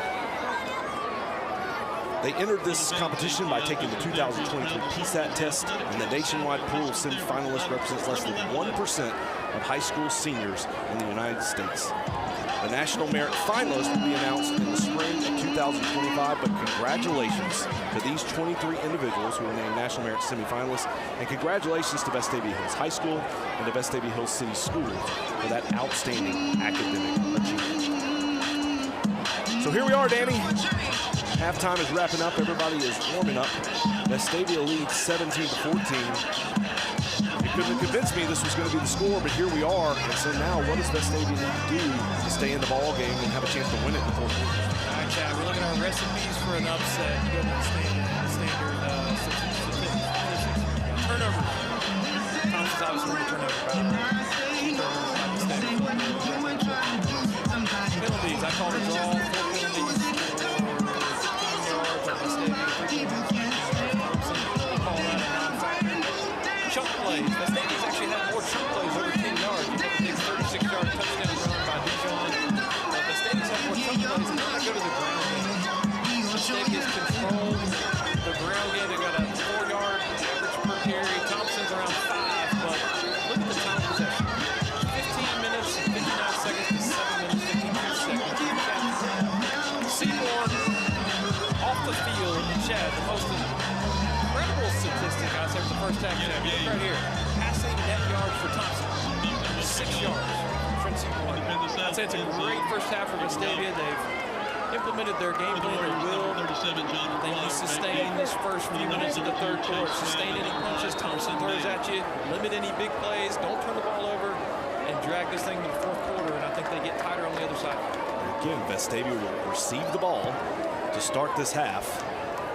They entered this competition by taking the 2023 PSAT test, and the nationwide pool of semifinalists represents less than 1% of high school seniors in the United States. The National Merit finalists will be announced in the spring of 2025, but congratulations to these 23 individuals who were named National Merit semifinalists, and congratulations to Vestavia Hills High School and to Vestavia Hills City Schools for that outstanding academic achievement. So here we are, Danny. Halftime is wrapping up. Everybody is warming up. Vestavia leads 17-14. You couldn't have convinced me this was going to be the score, but here we are. And so now, what does Vestavia need to do to stay in the ball game and have a chance to win it in the fourth quarter? All right, Chad, we're looking at our recipes for an upset. You go to the standard turnover. Thompson's obviously going to turn over. Penalties. I call the draw. 4 penalties. Chunk plays. Vestavia's actually had more chunk plays over 10 yards. You have a big 36-yard touchdown run by Dijon. Vestavia's had more chunk plays, and then I go to the ground game. Vestavia's controlled the ground game. They got a 4-yard average per carry. Thompson's around 5, but look at the time possession. 15 minutes, 59 seconds to 7 minutes, 52 seconds. Seaborn off the field, Chad, the most incredible statistic I said for the first half. Look right here, passing net yards for Thompson, 6 yards from Seaborn. I'd say it's a great first half for Vestavia. They've implemented their game plan at will. They need to sustain this first few minutes of the third quarter. Sustain any punches Thompson throws at you. Limit any big plays. Don't turn the ball over. And drag this thing to the fourth quarter. And I think they get tighter on the other side. Again, Vestavia will receive the ball to start this half.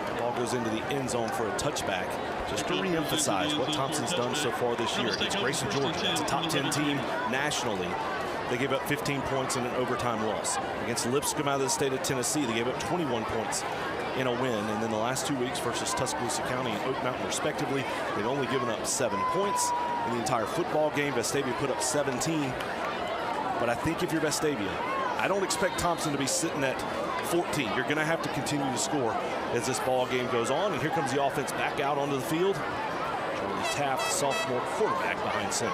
The ball goes into the end zone for a touchback. Just to re-emphasize what Thompson's done so far this year against Grayson, Georgia. It's a top 10 team nationally. They gave up 15 points in an overtime loss. Against Lipscomb out of the state of Tennessee, they gave up 21 points in a win. And then the last 2 weeks versus Tuscaloosa County and Oak Mountain, respectively, they've only given up 7 points in the entire football game. Vestavia put up 17. But I think if you're Vestavia, I don't expect Thompson to be sitting at 14. You're going to have to continue to score as this ball game goes on. And here comes the offense back out onto the field. Charlie Taft, the sophomore quarterback, behind center.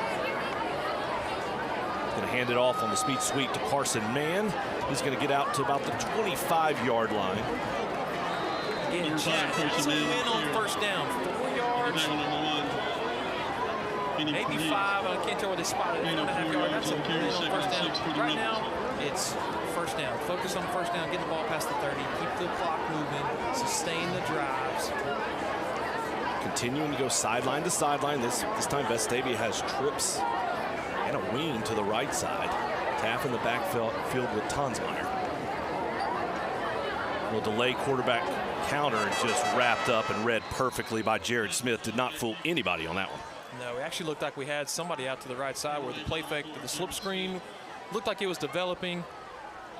Going to hand it off on the speed sweep to Carson Mann. He's going to get out to about the 25-yard line. Again, Chad, that's a win on first down. 4 yards. Maybe 5. I can't tell where they spotted it. 1.5 yards. That's a win on first down. Right now, it's first down. Focus on first down. Get the ball past the 30. Keep the clock moving. Sustain the drives. Continuing to go sideline to sideline. This time Vestavia has trips and a wing to the right side. Taft in the backfield with Tonsmeyer. Will delay quarterback counter and just wrapped up and read perfectly by Jared Smith. Did not fool anybody on that one. No, it actually looked like we had somebody out to the right side where the play fake, the slip screen looked like it was developing.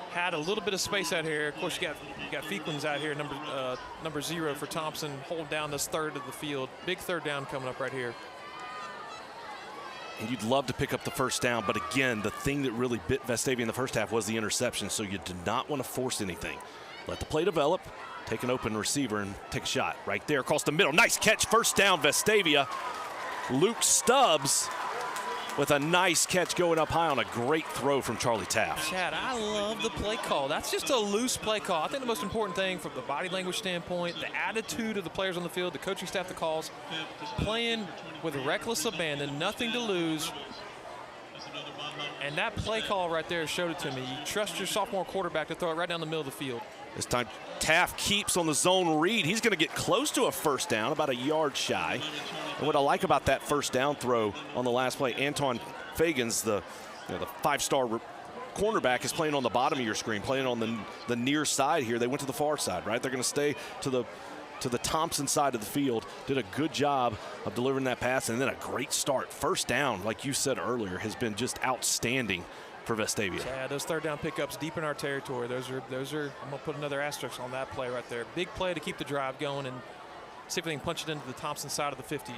Had a little bit of space out here. Of course, you got Feeklins out here, number 0 for Thompson, hold down this third of the field. Big third down coming up right here. And you'd love to pick up the first down, but again, the thing that really bit Vestavia in the first half was the interception, so you did not want to force anything. Let the play develop, take an open receiver, and take a shot right there across the middle. Nice catch, first down, Vestavia. Luke Stubbs with a nice catch going up high on a great throw from Charlie Taft. Chad, I love the play call. That's just a loose play call. I think the most important thing from the body language standpoint, the attitude of the players on the field, the coaching staff, the calls, playing with reckless abandon, nothing to lose. And that play call right there showed it to me. You trust your sophomore quarterback to throw it right down the middle of the field. This time, Taft keeps on the zone read. He's going to get close to a first down, about a yard shy. And what I like about that first down throw on the last play, Anton Fagans, the 5-star cornerback, is playing on the bottom of your screen, playing on the near side here. They went to the far side, right? They're going to stay to the to the Thompson side of the field. Did a good job of delivering that pass, and then a great start. First down, like you said earlier, has been just outstanding for Vestavia. Yeah, those third down pickups deep in our territory. Those are. I'm gonna put another asterisk on that play right there. Big play to keep the drive going and see if they can punch it into the Thompson side of the 50.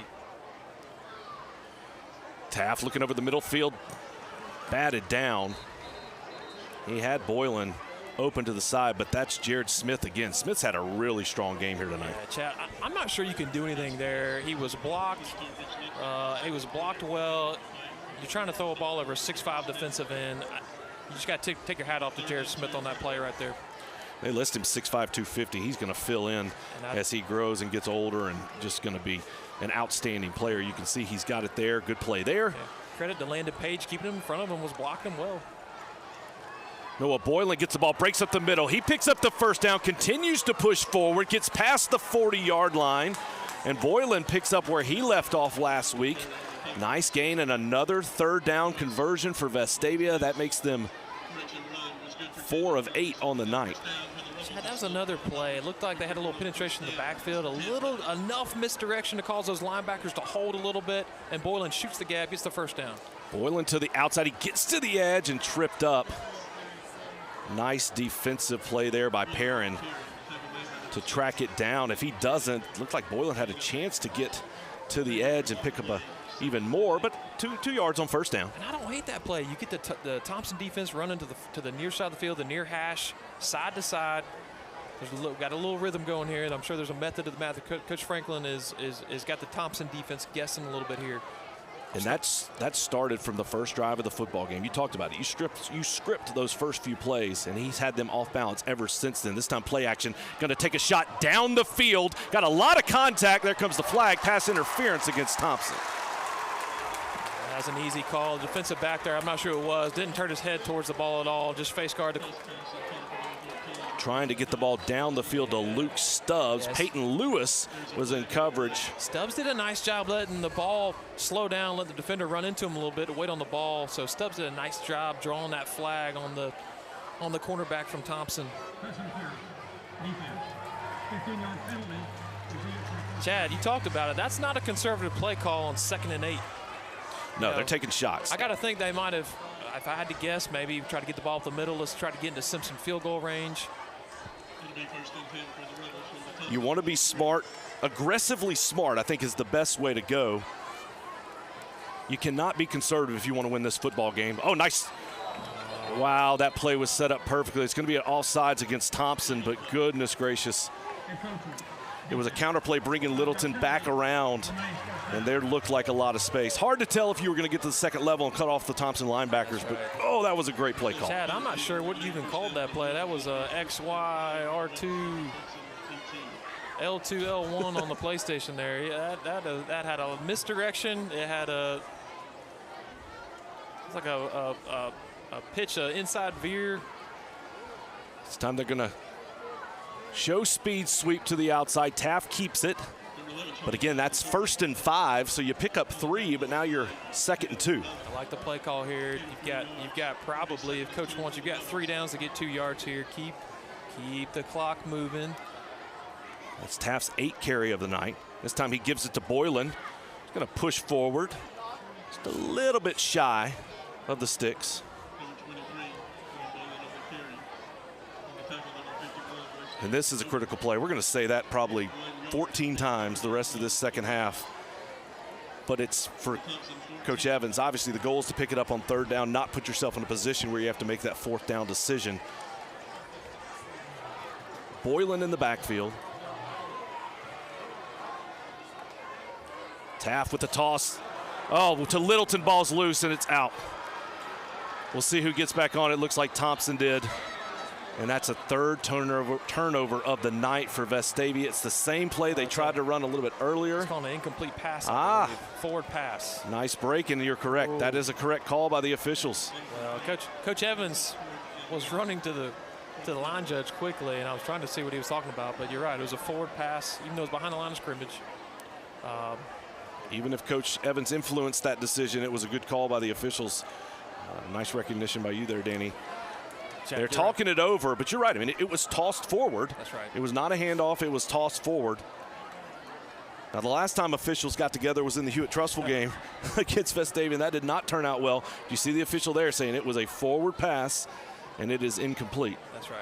Taft looking over the middle field, batted down. He had Boylan open to the side, but that's Jared Smith again. Smith's had a really strong game here tonight. Yeah, Chad, I'm not sure you can do anything there. He was blocked. He was blocked well. You're trying to throw a ball over a 6'5" defensive end. You just got to take your hat off to Jared Smith on that play right there. They list him 6'5", 250. He's going to fill in as he grows and gets older, and just going to be an outstanding player. You can see he's got it there. Good play there. Yeah. Credit to Landon Page keeping him in front of him, was blocking him well. Noah Boylan gets the ball, breaks up the middle. He picks up the first down, continues to push forward, gets past the 40-yard line, and Boylan picks up where he left off last week. Nice gain and another third down conversion for Vestavia. That makes them 4 of 8 on the night. That was another play. It looked like they had a little penetration in the backfield, enough misdirection to cause those linebackers to hold a little bit, and Boylan shoots the gap, gets the first down. Boylan to the outside. He gets to the edge and tripped up. Nice defensive play there by Perrin to track it down. If he doesn't, it looked like Boylan had a chance to get to the edge and pick up even more, but two yards on first down. And I don't hate that play. You get the Thompson defense running to the near side of the field, the near hash, side to side. Got a little rhythm going here, and I'm sure there's a method to the math. Coach Franklin is got the Thompson defense guessing a little bit here. And that started from the first drive of the football game. You talked about it. You script those first few plays, and he's had them off balance ever since then. This time play action, going to take a shot down the field. Got a lot of contact. There comes the flag. Pass interference against Thompson. That's an easy call. Defensive back there, I'm not sure who it was. Didn't turn his head towards the ball at all. Just face guard. Trying to get the ball down the field to Luke Stubbs. Yes. Peyton Lewis was in coverage. Stubbs did a nice job letting the ball slow down, let the defender run into him a little bit to wait on the ball. So Stubbs did a nice job drawing that flag on the cornerback from Thompson. Chad, you talked about it. That's not a conservative play call on 2nd and 8. No, they're taking shots. I got to think they might have, if I had to guess, maybe try to get the ball up the middle. Let's try to get into Simpson field goal range. You want to be smart, aggressively smart, I think is the best way to go. You cannot be conservative if you want to win this football game. Oh, nice. Wow, that play was set up perfectly. It's going to be at all sides against Thompson, but goodness gracious. It was a counter play bringing Littleton back around, and there looked like a lot of space. Hard to tell if you were going to get to the second level and cut off the Thompson linebackers, but oh, that was a great play call. Chad, I'm not sure what you even called that play. That was a XY, R2, L2, L1 on the PlayStation there. Yeah, that had a misdirection. It had it's like a pitch, an inside veer. This time they're going to show speed sweep to the outside. Taft keeps it. But again, that's 1st and 5, so you pick up 3, but now you're 2nd and 2. I like the play call here. You've got probably, if coach wants, you've got 3 downs to get 2 yards here. Keep the clock moving. That's Taft's 8th carry of the night. This time he gives it to Boylan. He's going to push forward. Just a little bit shy of the sticks. And this is a critical play. We're going to say that probably 14 times the rest of this second half. But it's for Coach Evans. Obviously, the goal is to pick it up on 3rd down, not put yourself in a position where you have to make that 4th down decision. Boylan in the backfield. Taft with the toss. Oh, to Littleton, ball's loose, and it's out. We'll see who gets back on. It looks like Thompson did. And that's a 3rd turnover of the night for Vestavia. It's the same play they tried to run a little bit earlier. It's called an incomplete pass. Forward pass. Nice break, and you're correct. Ooh. That is a correct call by the officials. Well, Coach Evans was running to the line judge quickly, and I was trying to see what he was talking about. But you're right, it was a forward pass, even though it was behind the line of scrimmage. Even if Coach Evans influenced that decision, it was a good call by the officials. Nice recognition by you there, Danny. They're talking it over, but you're right. I mean, it was tossed forward. That's right. It was not a handoff. It was tossed forward. Now, the last time officials got together was in the Hewitt-Trussville game against Vestavia, and that did not turn out well. You see the official there saying it was a forward pass, and it is incomplete. That's right.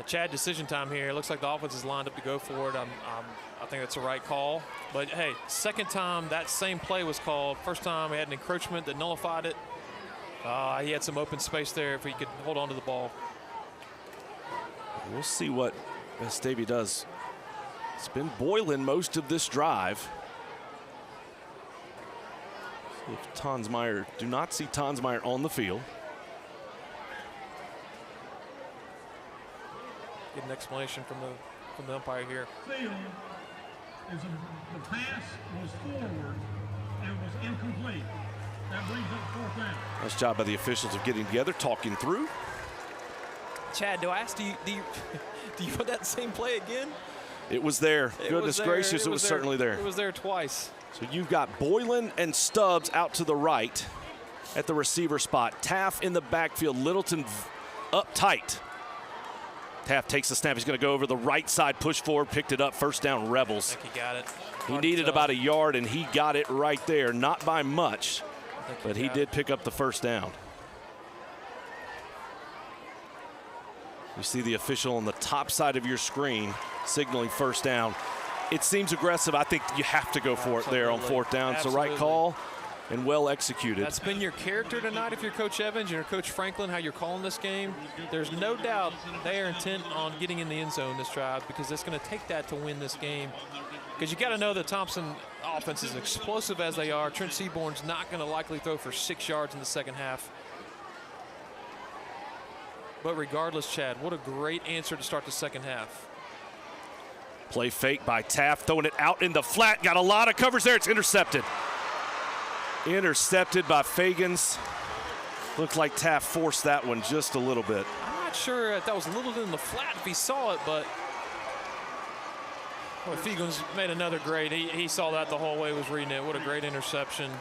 Chad, decision time here. It looks like the offense is lined up to go for it. I think that's the right call. But, hey, second time that same play was called. First time we had an encroachment that nullified it. He had some open space there if he could hold on to the ball. We'll see what Vestavia does. It's been boiling most of this drive. See if Tonsmeyer, do not see Tonsmeyer on the field. Get an explanation from the umpire here. Field is the pass was forward and it was incomplete. That brings up fourth down. Nice job by the officials of getting together, talking through. Chad, do I ask, do you put that same play again? It was there. Goodness gracious, it was certainly there. It was there twice. So you've got Boylan and Stubbs out to the right at the receiver spot. Taft in the backfield. Littleton up tight. Taft takes the snap. He's going to go over the right side, push forward, picked it up. First down, Rebels. I think he got it. He needed about a yard, and he got it right there. Not by much, but he did pick up the first down. You see the official on the top side of your screen signaling first down. It seems aggressive. I think you have to go for it there on fourth down. It's the right call and well executed. That's been your character tonight if you're Coach Evans, you're Coach Franklin, how you're calling this game. There's no doubt they are intent on getting in the end zone this drive because it's going to take that to win this game. Because you got to know that Thompson offense is explosive as they are. Trent Seaborn's not going to likely throw for 6 yards in the second half. But regardless, Chad, what a great answer to start the second half. Play fake by Taft, throwing it out in the flat. Got a lot of coverage there. It's intercepted. Intercepted by Fagans. Looked like Taft forced that one just a little bit. I'm not sure if that was a little bit in the flat if he saw it, but Fagans made another great. He saw that the whole way, was reading it. What a great interception.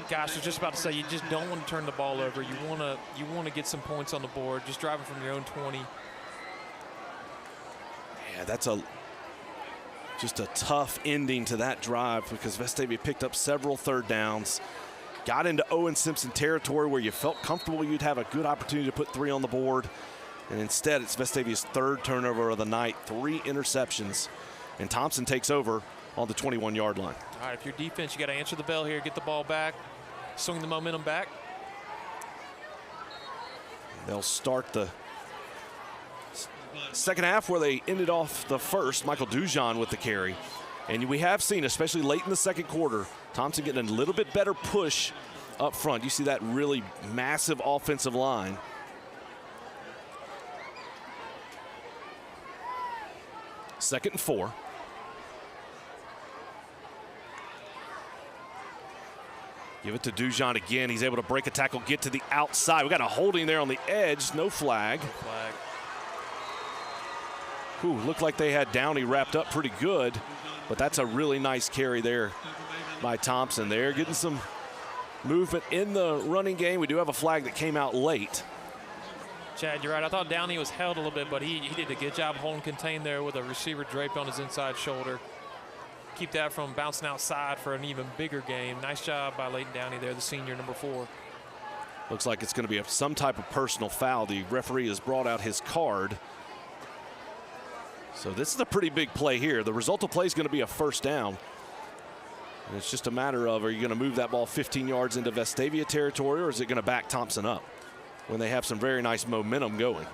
Gosh, I was just about to say, you just don't want to turn the ball over. You want to get some points on the board, just driving from your own 20. Yeah, that's just a tough ending to that drive because Vestavia picked up several third downs, got into Owen Simpson territory where you felt comfortable you'd have a good opportunity to put 3 on the board, and instead it's Vestavia's third turnover of the night, 3 interceptions, and Thompson takes over on the 21-yard line. All right, if you're defense, you got to answer the bell here, get the ball back, swing the momentum back. They'll start the second half where they ended off the first. Michael Dujon with the carry. And we have seen, especially late in the second quarter, Thompson getting a little bit better push up front. You see that really massive offensive line. Second and 4. Give it to Dujon again. He's able to break a tackle, get to the outside. We got a holding there on the edge. No flag. No flag. Ooh, looked like they had Downey wrapped up pretty good, but that's a really nice carry there by Thompson. They're getting some movement in the running game. We do have a flag that came out late. Chad, you're right. I thought Downey was held a little bit, but he did a good job holding contained there with a receiver draped on his inside shoulder. Keep that from bouncing outside for an even bigger game. Nice job by Leighton Downey there, the senior, number 4. Looks like it's going to be some type of personal foul. The referee has brought out his card. So this is a pretty big play here. The result of play is going to be a first down. And it's just a matter of, are you going to move that ball 15 yards into Vestavia territory, or is it going to back Thompson up when they have some very nice momentum going?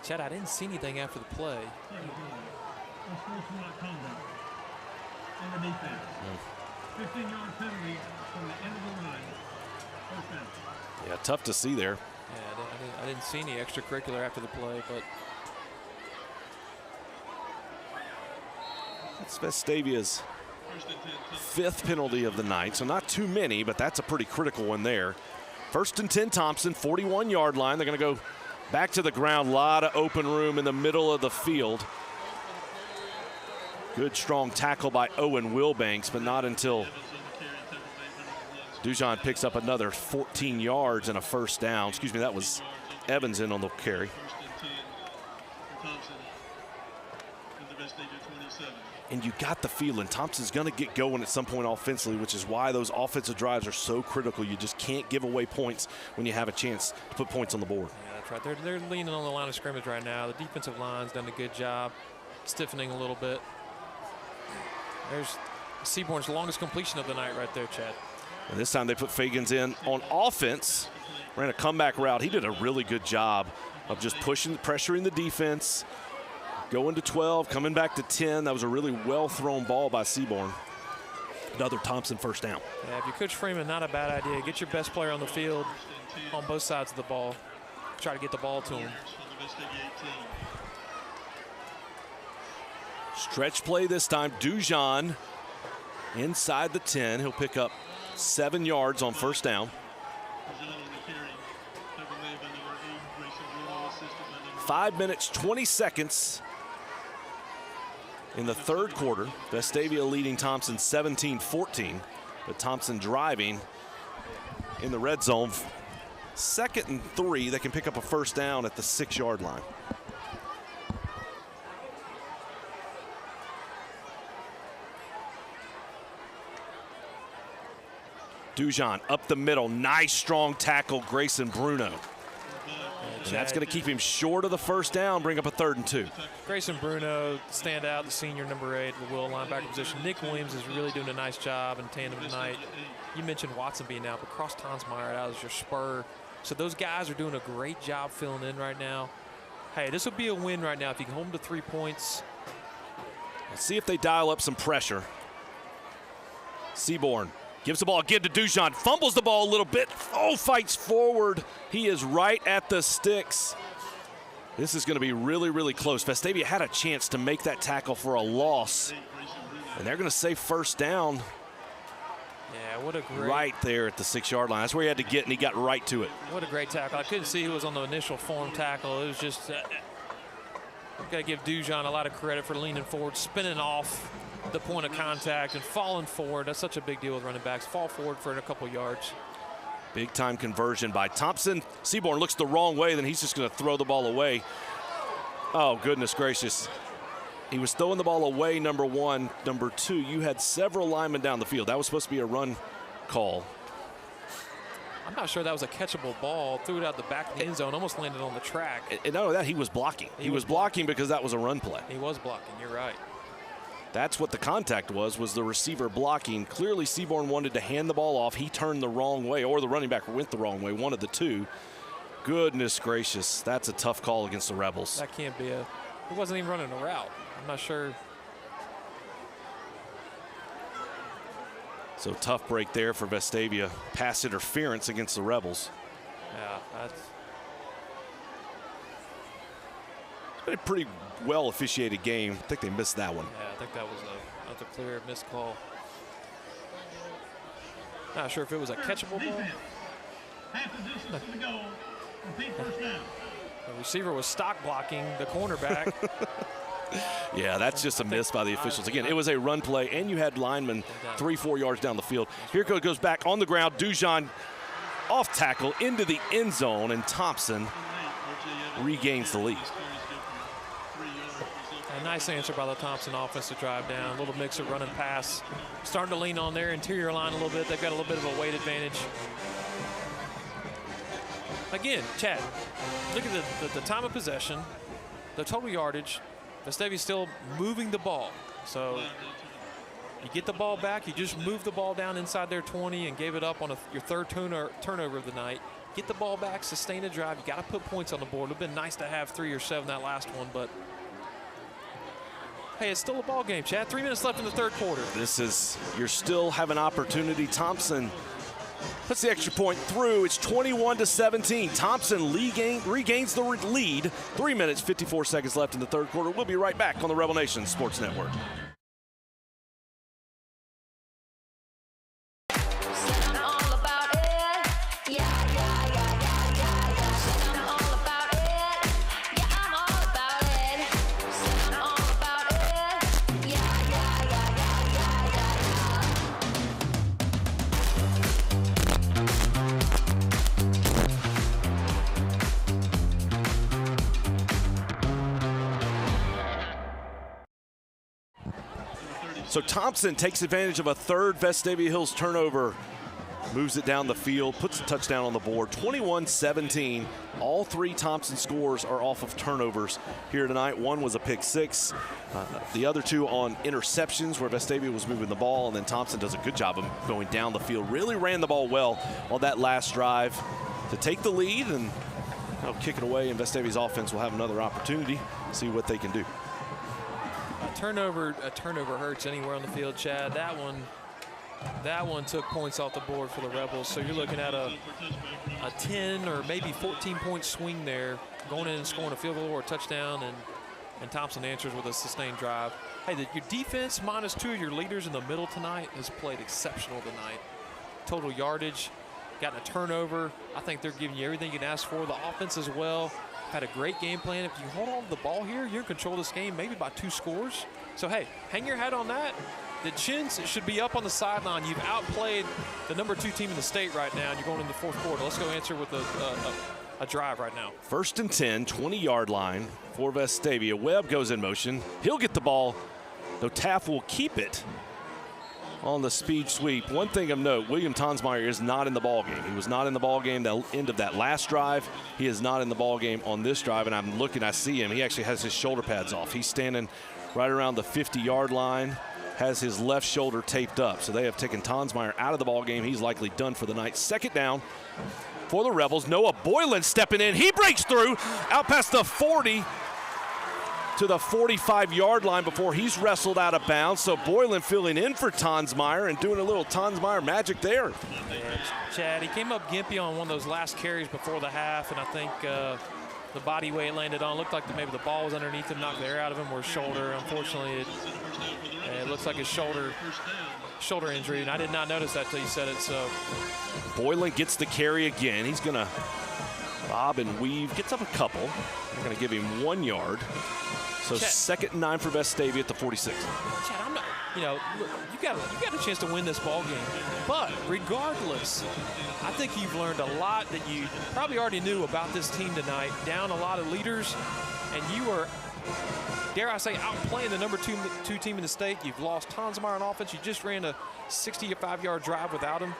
Chad, I didn't see anything after the play. On the defense. 15-yard penalty from the end of the run. First down. Yeah, tough to see there. Yeah, I didn't see any extracurricular after the play, but it's Vestavia's 5th penalty of the night, so not too many, but that's a pretty critical one there. First and 10, Thompson, 41-yard line. They're going to go back to the ground. A lot of open room in the middle of the field. Good, strong tackle by Owen Wilbanks, but not until Dujon picks up another 14 yards and a first down. Excuse me, that was Evans in on the carry. And you got the feeling Thompson's going to get going at some point offensively, which is why those offensive drives are so critical. You just can't give away points when you have a chance to put points on the board. Yeah, that's right. They're leaning on the line of scrimmage right now. The defensive line's done a good job stiffening a little bit. There's Seaborn's longest completion of the night right there, Chad. And this time they put Fagans in on offense. Ran a comeback route. He did a really good job of just pushing, pressuring the defense, going to 12, coming back to 10. That was a really well-thrown ball by Seaborn. Another Thompson first down. Yeah, if you're Coach Freeman, not a bad idea. Get your best player on the field on both sides of the ball. Try to get the ball to him. Stretch play this time. Dujon inside the 10. He'll pick up 7 yards on first down. 5 minutes, 20 seconds in the third quarter. Vestavia leading Thompson 17-14, but Thompson driving in the red zone. 2nd and 3, they can pick up a first down at the 6-yard line. Dujon up the middle, nice strong tackle, Grayson Bruno. And that's going to keep him short of the first down, bring up a 3rd and 2. Grayson Bruno, stand out, the senior number 8, the will linebacker position. Nick Williams is really doing a nice job in tandem tonight. You mentioned Watson being out, but Cross Tonsmeyer out as your spur. So those guys are doing a great job filling in right now. Hey, this would be a win right now if you can hold them to 3 points. Let's see if they dial up some pressure. Seaborn gives the ball again to Dujon, fumbles the ball a little bit. Oh, fights forward. He is right at the sticks. This is going to be really, really close. Vestavia had a chance to make that tackle for a loss, and they're going to say first down. Yeah, what a great. Right there at the 6-yard line. That's where he had to get, and he got right to it. What a great tackle. I couldn't see who was on the initial form tackle. It was just, I've got to give Dujon a lot of credit for leaning forward, spinning off the point of contact and falling forward. That's such a big deal with running backs. Fall forward for a couple yards. Big time conversion by Thompson. Seaborn looks the wrong way, then he's just going to throw the ball away. Oh, goodness gracious. He was throwing the ball away, number 1. Number 2, you had several linemen down the field. That was supposed to be a run call. I'm not sure that was a catchable ball. Threw it out the back of the end zone, almost landed on the track. And not only that, he was blocking. He was blocking because that was a run play. He was blocking, you're right. That's what the contact was the receiver blocking. Clearly, Seaborn wanted to hand the ball off. He turned the wrong way, or the running back went the wrong way, one of the two. Goodness gracious, that's a tough call against the Rebels. That can't be a, he wasn't even running a route. I'm not sure. So tough break there for Vestavia. Pass interference against the Rebels. Yeah, that's. It's been a pretty well officiated game. I think they missed that one. Yeah, I think that was a clear missed call. Not sure if it was a catchable ball. Half the distance to the goal. Repeat first down. The receiver was stock blocking the cornerback. Yeah, that's just a miss by the officials. Again, it was a run play, and you had linemen 3-4 yards down the field. Here goes back on the ground. Dujon off tackle into the end zone, and Thompson regains the lead. A nice answer by the Thompson offense to drive down. A little mix of run and pass. Starting to lean on their interior line a little bit. They've got a little bit of a weight advantage. Again, Chad, look at the time of possession, the total yardage. Vestavia's still moving the ball. So you get the ball back, you just move the ball down inside their 20 and gave it up on your third turnover of the night. Get the ball back, sustain a drive. You got to put points on the board. It would have been nice to have 3 or 7 that last one, but hey, it's still a ball game, Chad. 3 minutes left in the third quarter. You still have an opportunity. Thompson puts the extra point through. It's 21-17. Thompson regains the lead. 3 minutes, 54 seconds left in the third quarter. We'll be right back on the Rebel Nation Sports Network. So Thompson takes advantage of a third Vestavia Hills turnover, moves it down the field, puts a touchdown on the board. 21-17. All three Thompson scores are off of turnovers here tonight. One was a pick six. The other two on interceptions where Vestavia was moving the ball, and then Thompson does a good job of going down the field. Really ran the ball well on that last drive to take the lead, and they'll kick it away, and Vestavia's offense will have another opportunity to see what they can do. A turnover hurts anywhere on the field, Chad. That one took points off the board for the Rebels. So you're looking at a 10 or maybe 14-point swing there, going in and scoring a field goal or a touchdown, and Thompson answers with a sustained drive. Hey, your defense, minus 2 of your leaders in the middle tonight, has played exceptional tonight. Total yardage, gotten a turnover. I think they're giving you everything you can ask for. The offense as well. Had a great game plan. If you hold on to the ball here, you're in control of this game, maybe by 2 scores. So, hey, hang your hat on that. The chins should be up on the sideline. You've outplayed the number 2 team in the state right now, and you're going into the fourth quarter. Let's go answer with a drive right now. 1st and 10, 20-yard line for Vestavia. Webb goes in motion. He'll get the ball, though Taft will keep it on the speed sweep. One thing of note, William Tonsmeyer is not in the ballgame. He was not in the ballgame the end of that last drive. He is not in the ballgame on this drive, and I'm looking, I see him. He actually has his shoulder pads off. He's standing right around the 50-yard line, has his left shoulder taped up. So they have taken Tonsmeyer out of the ballgame. He's likely done for the night. 2nd down for the Rebels. Noah Boylan stepping in. He breaks through out past the 40 to the 45-yard line before he's wrestled out of bounds. So Boylan filling in for Tonsmeyer and doing a little Tonsmeyer magic there. Yeah, Chad, he came up gimpy on one of those last carries before the half, and I think the body weight landed on looked like maybe the ball was underneath him, knocked the air out of him, or his shoulder. Unfortunately, it looks like his shoulder injury, and I did not notice that till you said it. So Boylan gets the carry again. He's going to bob and weave, gets up a couple. They're going to give him 1 yard. So Chad, 2nd and 9 for Vestavia at the 46. Chad, I'm not, look, you got a chance to win this ball game, but regardless, I think you've learned a lot that you probably already knew about this team tonight. Down a lot of leaders, and you are, dare I say, outplaying the number 2 team in the state. You've lost Tonsmeyer on offense. You just ran a 65-yard drive without him.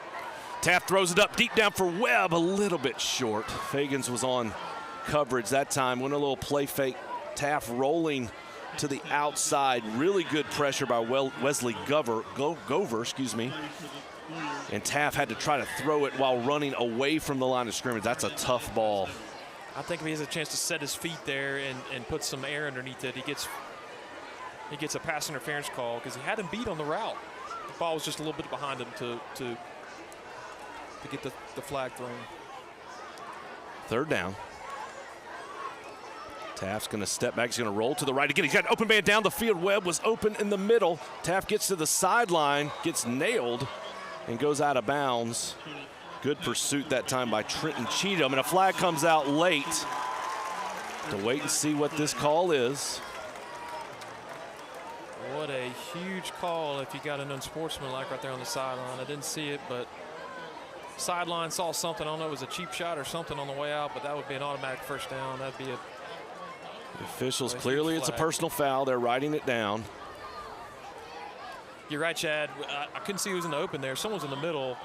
Taft throws it up deep down for Webb, a little bit short. Fagans was on coverage that time. Went a little play fake. Taft rolling to the outside. Really good pressure by Wesley Gover, excuse me. And Taft had to try to throw it while running away from the line of scrimmage. That's a tough ball. I think if he has a chance to set his feet there and put some air underneath it, he gets a pass interference call because he had him beat on the route. The ball was just a little bit behind him to get the flag thrown. 3rd down. Taft's going to step back. He's going to roll to the right again. He's got an open man down the field. Webb was open in the middle. Taft gets to the sideline, gets nailed, and goes out of bounds. Good pursuit that time by Trenton Cheatham, and a flag comes out late. To wait and see what this call is. What a huge call if you got an unsportsmanlike right there on the sideline. I didn't see it, but sideline saw something. I don't know if it was a cheap shot or something on the way out, but that would be an automatic 1st down. That'd be a The officials, clearly it's a personal foul. They're writing it down. You're right, Chad. I couldn't see who was in the open there. Someone's in the middle.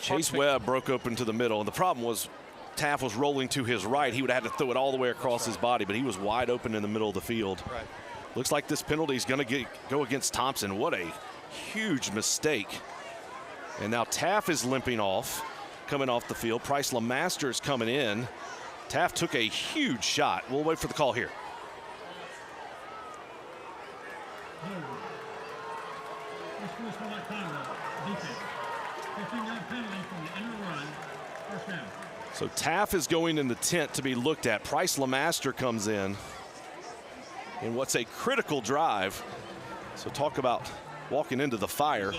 Chase Webb broke open to the middle, and the problem was Taft was rolling to his right. He would have had to throw it all the way across his body, but he was wide open in the middle of the field. Right. Looks like this penalty is going to go against Thompson. What a huge mistake. And now Taft is limping off, coming off the field. Price LeMaster is coming in. Taft took a huge shot. We'll wait for the call here. So Taft is going in the tent to be looked at. Price LeMaster comes in what's a critical drive. So talk about walking into the fire.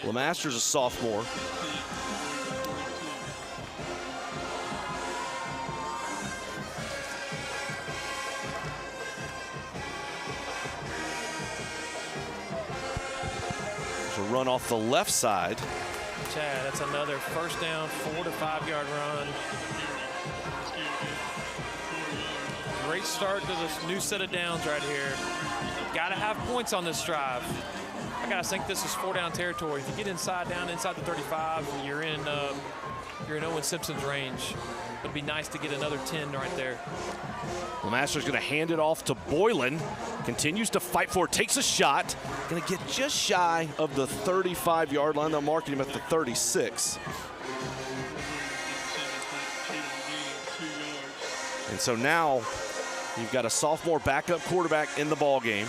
LeMaster's a sophomore. Run off the left side. Chad, that's another 1st down, 4 to 5 yard run. Great start to this new set of downs right here. Got to have points on this drive. I got to think this is 4-down territory. If you get down inside the 35, you're in Owen Simpson's range. It'd be nice to get another 10 right there. Lemaster's going to hand it off to Boylan. Continues to fight for it. Takes a shot. Going to get just shy of the 35-yard line. They're marking him at the 36. And so now you've got a sophomore backup quarterback in the ball game.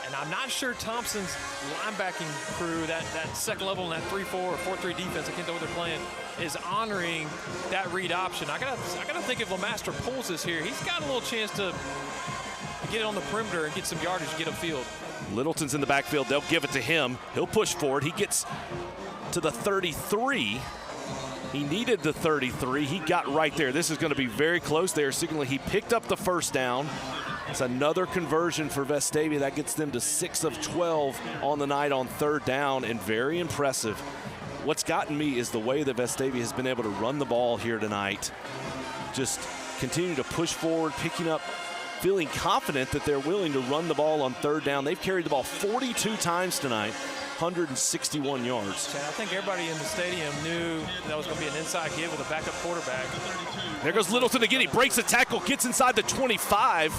And I'm not sure Thompson's linebacking crew, that second level in that 3-4 or 4-3 defense, I can't tell what they're playing, is honoring that read option. I gotta think if Lemaster pulls this here, he's got a little chance to get on the perimeter and get some yardage, get upfield. Littleton's in the backfield. They'll give it to him. He'll push forward. He gets to the 33. He needed the 33. He got right there. This is going to be very close. They're signaling he picked up the first down. It's another conversion for Vestavia. That gets them to 6 of 12 on the night on third down, and very impressive. What's gotten me is the way that Vestavia has been able to run the ball here tonight. Just continue to push forward, picking up, feeling confident that they're willing to run the ball on third down. They've carried the ball 42 times tonight, 161 yards. And I think everybody in the stadium knew that was going to be an inside give with a backup quarterback. There goes Littleton again. He breaks a tackle, gets inside the 25.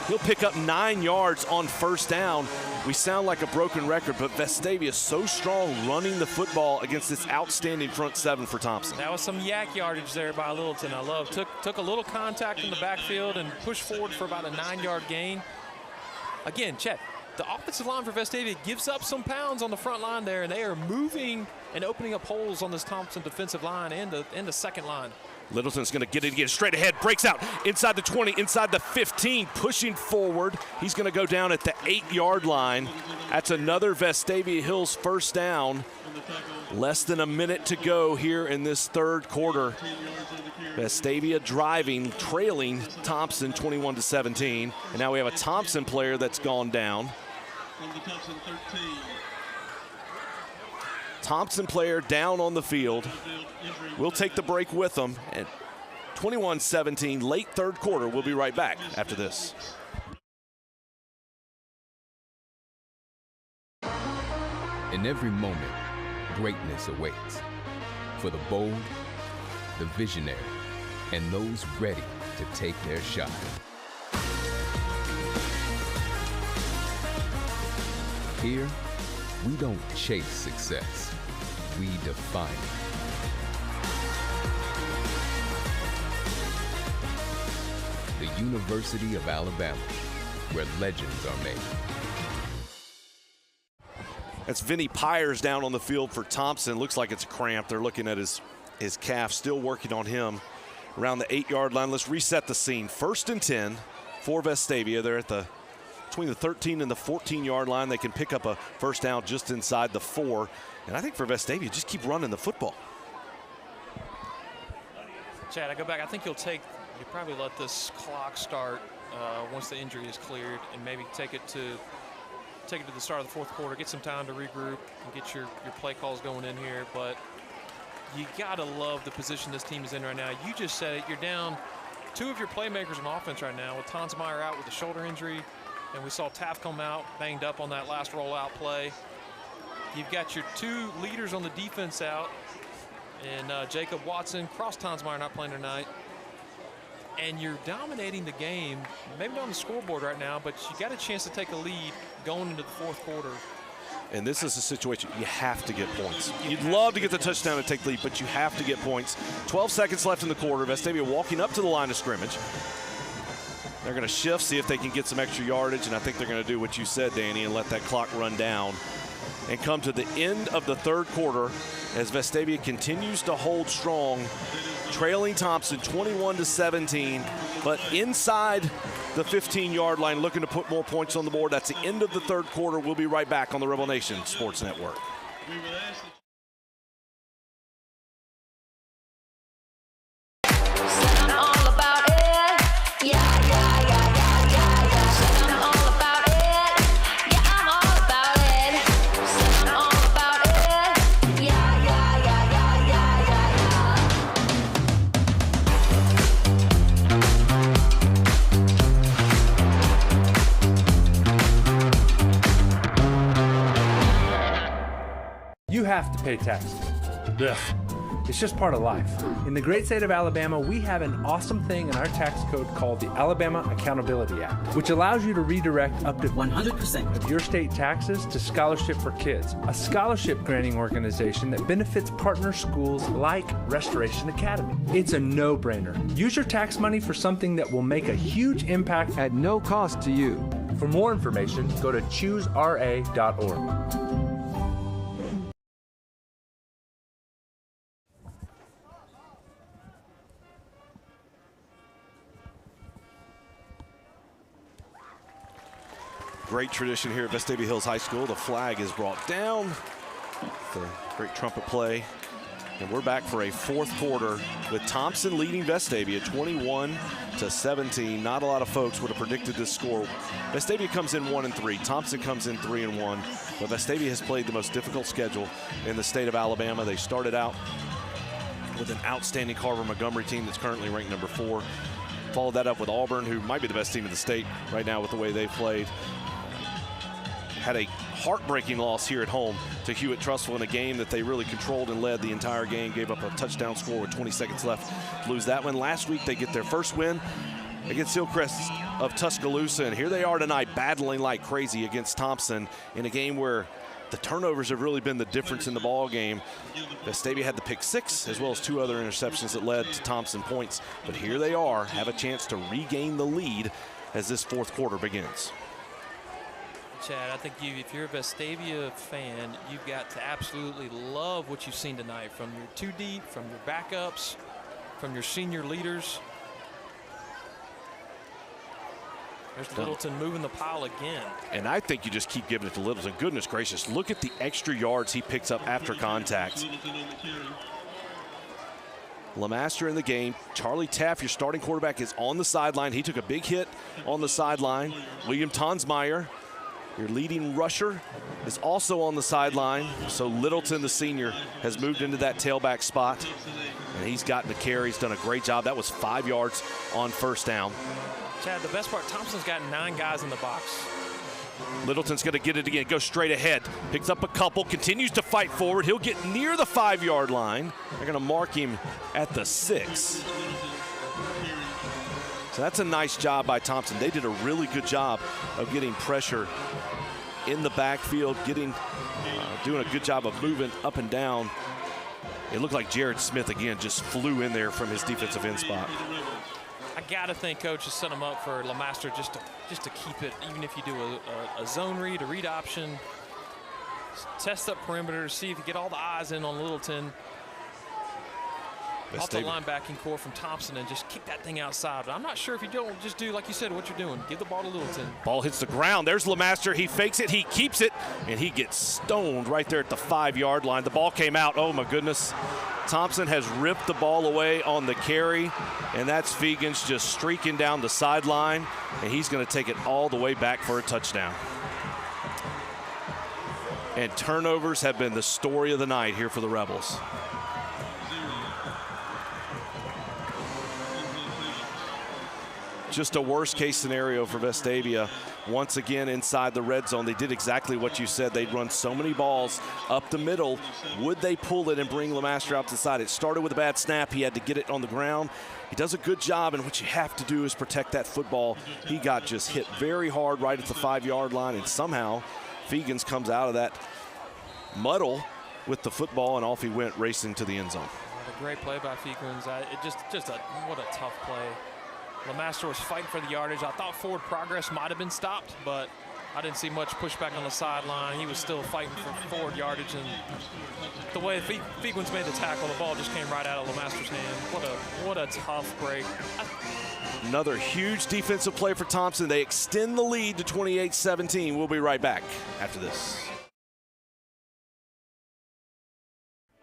He'll pick up 9 yards on first down. We sound like a broken record, but Vestavia is so strong running the football against this outstanding front seven for Thompson. That was some yak yardage there by Littleton. I love. Took a little contact in the backfield and pushed forward for about a 9-yard gain. Again, Chet, the offensive line for Vestavia gives up some pounds on the front line there, and they are moving and opening up holes on this Thompson defensive line and the second line. Littleton's going to get it again, straight ahead, breaks out inside the 20, inside the 15, pushing forward. He's going to go down at the 8-yard line. That's another Vestavia Hills first down. Less than a minute to go here in this third quarter. Vestavia driving, trailing Thompson 21-17. And now we have a Thompson player that's gone down. Thompson player down on the field. We'll take the break with them. And 21-17, late third quarter. We'll be right back after this. In every moment, greatness awaits. For the bold, the visionary, and those ready to take their shot. Here, we don't chase success, we define it. The University of Alabama, where legends are made. That's Vinny Pyers down on the field for Thompson. Looks like it's cramped. They're looking at his calf, still working on him around the 8-yard line. Let's reset the scene. 1st and 10 for Vestavia. They're at between the 13 and the 14-yard line. They can pick up a first down just inside the 4. And I think for Vestavia, just keep running the football. Chad, I go back. I think you probably let this clock start once the injury is cleared, and maybe take it to the start of the fourth quarter, get some time to regroup and get your play calls going in here. But you gotta love the position this team is in right now. You just said it, you're down 2 of your playmakers on offense right now, with Tonsmeyer out with a shoulder injury, and we saw Taft come out banged up on that last rollout play. You've got your 2 leaders on the defense out, and Jacob Watson, Cross Tonsmeyer not playing tonight. And you're dominating the game, maybe not on the scoreboard right now, but you got a chance to take a lead going into the fourth quarter. And this is a situation you have to get points. You'd love to get the touchdown and take the lead, but you have to get points. 12 seconds left in the quarter. Vestavia walking up to the line of scrimmage. They're going to shift, see if they can get some extra yardage, and I think they're going to do what you said, Danny, and let that clock run down and come to the end of the third quarter as Vestavia continues to hold strong, trailing Thompson 21-17, but inside the 15-yard line, looking to put more points on the board. That's the end of the third quarter. We'll be right back on the Rebel Nation Sports Network. have to pay taxes. Ugh. It's just part of life. In the great state of Alabama, we have an awesome thing in our tax code called the Alabama Accountability Act, which allows you to redirect up to 100% of your state taxes to Scholarship for Kids, a scholarship granting organization that benefits partner schools like Restoration Academy. It's a no-brainer. Use your tax money for something that will make a huge impact at no cost to you. For more information, go to choosera.org. Great tradition here at Vestavia Hills High School. The flag is brought down. The great trumpet play. And we're back for a fourth quarter with Thompson leading Vestavia 21-17. Not a lot of folks would have predicted this score. Vestavia comes in 1-3. Thompson comes in 3-1. But Vestavia has played the most difficult schedule in the state of Alabama. They started out with an outstanding Carver Montgomery team that's currently ranked number 4. Followed that up with Auburn, who might be the best team in the state right now with the way they played. Had a heartbreaking loss here at home to Hewitt-Trussville in a game that they really controlled and led the entire game. Gave up a touchdown score with 20 seconds left. Lose that one. Last week they get their first win against Hillcrest of Tuscaloosa. And here they are tonight battling like crazy against Thompson in a game where the turnovers have really been the difference in the ball game. Vestavia had the pick 6 as well as 2 other interceptions that led to Thompson points. But here they are, have a chance to regain the lead as this fourth quarter begins. Chad, I think if you're a Vestavia fan, you've got to absolutely love what you've seen tonight from your 2 deep, from your backups, from your senior leaders. There's Littleton moving the pile again. And I think you just keep giving it to Littleton. Goodness gracious, look at the extra yards he picks up after contact. LeMaster in the game. Charlie Taff, your starting quarterback, is on the sideline. He took a big hit on the sideline. William Tonsmeyer, your leading rusher, is also on the sideline. So Littleton, the senior, has moved into that tailback spot. And he's gotten the carry. He's done a great job. That was 5 yards on first down. Chad, the best part, Thompson's got 9 guys in the box. Littleton's going to get it again, go straight ahead. Picks up a couple, continues to fight forward. He'll get near the 5-yard line. They're going to mark him at the 6. So that's a nice job by Thompson. They did a really good job of getting pressure in the backfield, doing a good job of moving up and down. It looked like Jared Smith again just flew in there from his defensive end spot. I gotta think coach has set him up for LeMaster just to keep it, even if you do a zone read, a read option, test up perimeter, see if you get all the eyes in on Littleton. Off the linebacking core from Thompson and just kick that thing outside. But I'm not sure if you don't just do, like you said, what you're doing. Give the ball to Littleton. Ball hits the ground. There's LeMaster. He fakes it. He keeps it. And he gets stoned right there at the 5-yard line. The ball came out. Oh, my goodness. Thompson has ripped the ball away on the carry. And that's Fegans just streaking down the sideline. And he's going to take it all the way back for a touchdown. And turnovers have been the story of the night here for the Rebels. Just a worst-case scenario for Vestavia. Once again, inside the red zone, they did exactly what you said. They'd run so many balls up the middle. Would they pull it and bring LeMaster out to the side? It started with a bad snap. He had to get it on the ground. He does a good job, and what you have to do is protect that football. He got just hit very hard right at the 5-yard line, and somehow Fegans comes out of that muddle with the football, and off he went racing to the end zone. What a great play by Fegans. What a tough play. LeMaster was fighting for the yardage. I thought forward progress might have been stopped, but I didn't see much pushback on the sideline. He was still fighting for forward yardage, and the way Fegans made the tackle, the ball just came right out of LeMaster's hand. What a tough break. Another huge defensive play for Thompson. They extend the lead to 28-17. We'll be right back after this.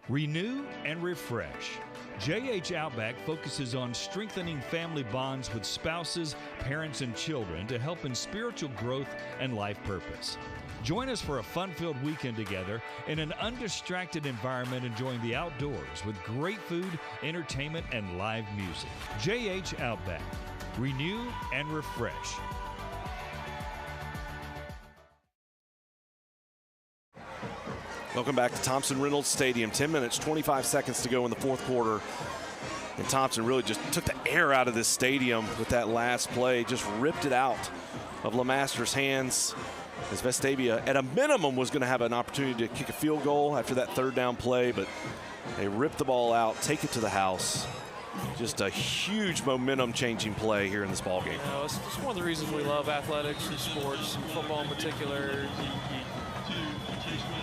Renew and refresh. JH Outback focuses on strengthening family bonds with spouses, parents, and children to help in spiritual growth and life purpose. Join us for a fun-filled weekend together in an undistracted environment, enjoying the outdoors with great food, entertainment, and live music. JH Outback. Renew and refresh. Welcome back to Thompson Reynolds Stadium. 10 minutes, 25 seconds to go in the fourth quarter. And Thompson really just took the air out of this stadium with that last play, just ripped it out of LeMaster's hands, as Vestavia, at a minimum, was going to have an opportunity to kick a field goal after that third down play, but they ripped the ball out, take it to the house. Just a huge momentum-changing play here in this ball game. You know, it's one of the reasons we love athletics and sports, and football in particular.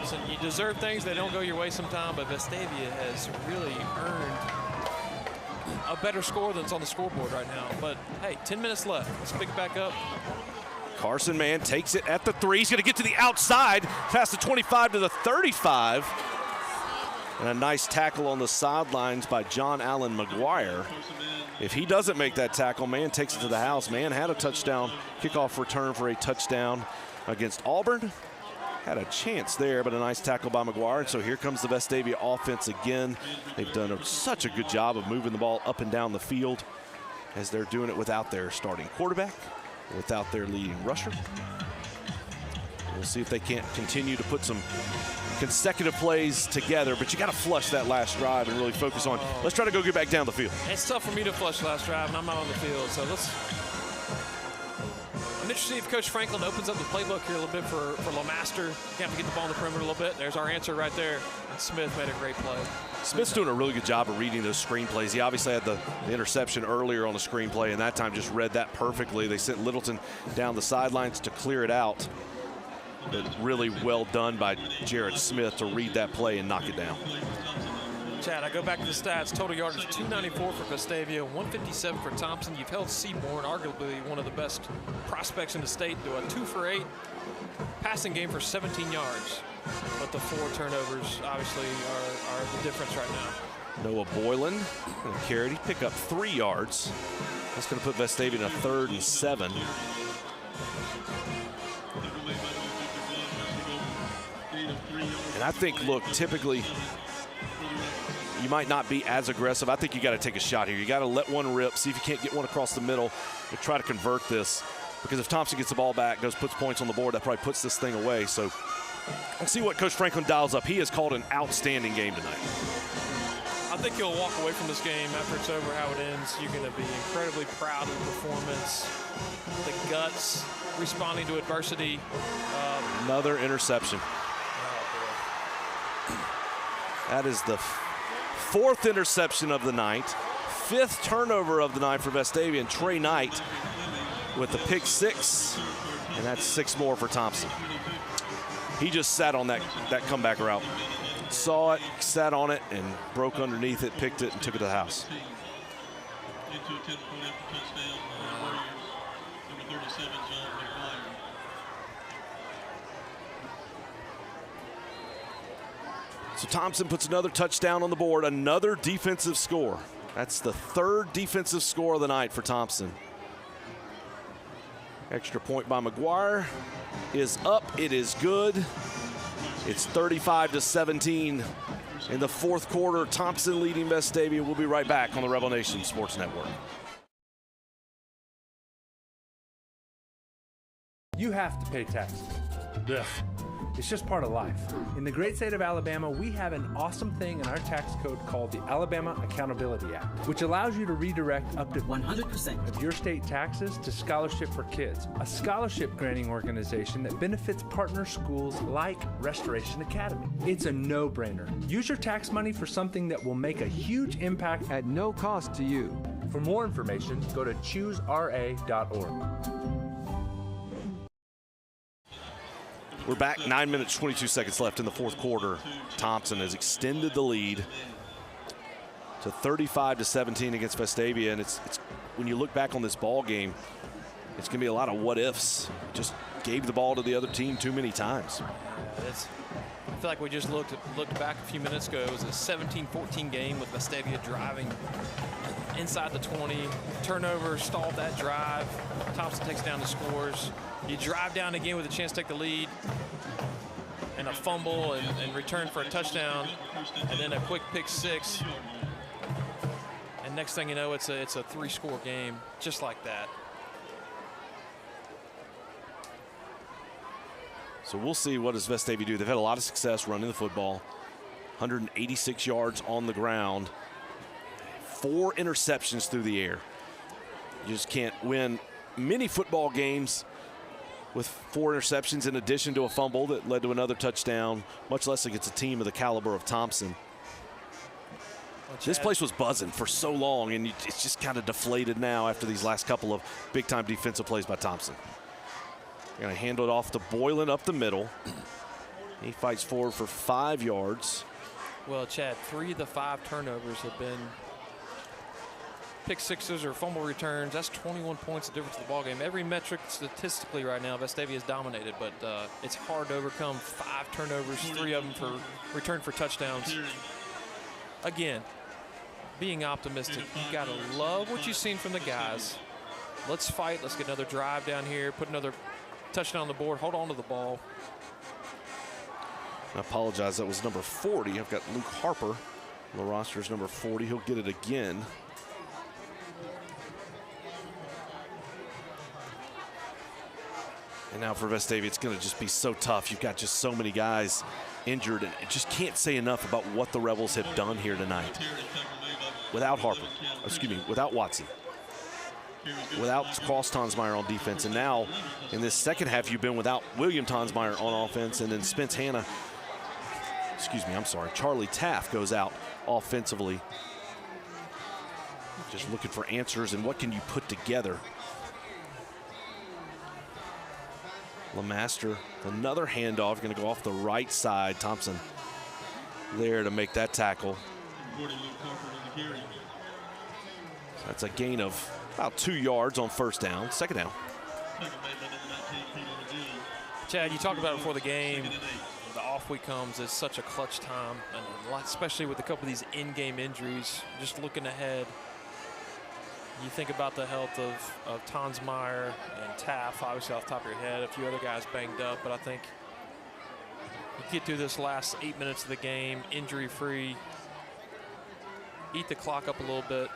Listen, you deserve things that don't go your way sometime, but Vestavia has really earned a better score than's on the scoreboard right now. But hey, 10 minutes left. Let's pick it back up. Carson Mann takes it at the 3. He's going to get to the outside, past the 25 to the 35. And a nice tackle on the sidelines by John Allen McGuire. If he doesn't make that tackle, Mann takes it to the house. Mann had a touchdown, kickoff return for a touchdown against Auburn. Had a chance there, but a nice tackle by McGuire. And so here comes the Vestavia offense again. They've done such a good job of moving the ball up and down the field, as they're doing it without their starting quarterback, without their leading rusher. We'll see if they can't continue to put some consecutive plays together, but you got to flush that last drive and really focus on, let's try to go get back down the field. It's tough for me to flush last drive, and I'm not on the field, so I'm interested if Coach Franklin opens up the playbook here a little bit for LeMaster. You have to get the ball in the perimeter a little bit. There's our answer right there. And Smith made a great play. Smith's doing a really good job of reading those screenplays. He obviously had the interception earlier on the screenplay, and that time just read that perfectly. They sent Littleton down the sidelines to clear it out. But really well done by Jared Smith to read that play and knock it down. Chad, I go back to the stats. Total yardage 294 for Vestavia, 157 for Thompson. You've held Seaborn, arguably one of the best prospects in the state, to a 2-for-8 passing game for 17 yards. But the 4 turnovers obviously are the difference right now. Noah Boylan going to carry it. He pick up 3 yards. That's going to put Vestavia in a 3rd and 7. And I think, look, typically you might not be as aggressive. I think you got to take a shot here. You got to let one rip, see if you can't get one across the middle and try to convert this. Because if Thompson gets the ball back, puts points on the board, that probably puts this thing away. So let's see what Coach Franklin dials up. He has called an outstanding game tonight. I think you'll walk away from this game after it's over, how it ends. You're going to be incredibly proud of the performance, the guts, responding to adversity. Another interception. That is the 4th interception of the night, 5th turnover of the night for Vestavia, and Trey Knight with the pick 6, and that's 6 more for Thompson. He just sat on that comeback route. Saw it, sat on it, and broke underneath it, picked it, and took it to the house. So Thompson puts another touchdown on the board, another defensive score. That's the 3rd defensive score of the night for Thompson. Extra point by McGuire is up. It is good. It's 35-17 in the 4th quarter. Thompson leading Vestavia. We'll be right back on the Rebel Nation Sports Network. You have to pay taxes. Ugh. It's just part of life. In the great state of Alabama, we have an awesome thing in our tax code called the Alabama Accountability Act, which allows you to redirect up to 100% of your state taxes to Scholarship for Kids, a scholarship granting organization that benefits partner schools like Restoration Academy. It's a no-brainer. Use your tax money for something that will make a huge impact at no cost to you. For more information, go to choosera.org. We're back, 9 minutes, 22 seconds left in the 4th quarter. Thompson has extended the lead to 35-17 against Vestavia, and it's when you look back on this ball game, it's going to be a lot of what ifs. Just gave the ball to the other team too many times. I feel like we just looked back a few minutes ago. It was a 17-14 game with Vestavia driving inside the 20. Turnover stalled that drive. Thompson takes down the scores. You drive down again with a chance to take the lead, and a fumble and return for a touchdown, and then a quick pick 6. And next thing you know, it's a 3-score game, just like that. So we'll see what does Vestavia do. They've had a lot of success running the football. 186 yards on the ground. 4 interceptions through the air. You just can't win many football games with 4 interceptions in addition to a fumble that led to another touchdown, much less against a team of the caliber of Thompson. This place was buzzing for so long, and it's just kind of deflated now after these last couple of big-time defensive plays by Thompson. Going to hand it off to Boylan up the middle. He fights forward for 5 yards. Well, Chad, 3 of the 5 turnovers have been pick sixes or fumble returns. That's 21 points of difference in the ballgame. Every metric statistically right now, Vestavia is dominated, but it's hard to overcome 5 turnovers, 3 of them for return for touchdowns. Again, being optimistic, you got to love what you've seen from the guys. Let's fight. Let's get another drive down here, put another touchdown on the board, hold on to the ball. I apologize, that was number 40. I've got Luke Harper. The roster's number 40. He'll get it again. And now for Vestavia, it's going to just be so tough. You've got just so many guys injured, and just can't say enough about what the Rebels have done here tonight. Without Harper, excuse me, without Watson, without Cross Tonsmeyer on defense, and now in this second half, you've been without William Tonsmeyer on offense, and then Spence Hanna, Charlie Taft goes out offensively. Just looking for answers and what can you put together. LeMaster, another handoff, going to go off the right side. Thompson there to make that tackle. That's a gain of about 2 yards on first down, second down. Chad, you talked about it before the game. The off week comes is such a clutch time, and especially with a couple of these in-game injuries. Just looking ahead, you think about the health of Tonsmeyer and Taft, obviously off the top of your head, a few other guys banged up, but I think you get through this last 8 minutes of the game, injury-free, eat the clock up a little bit.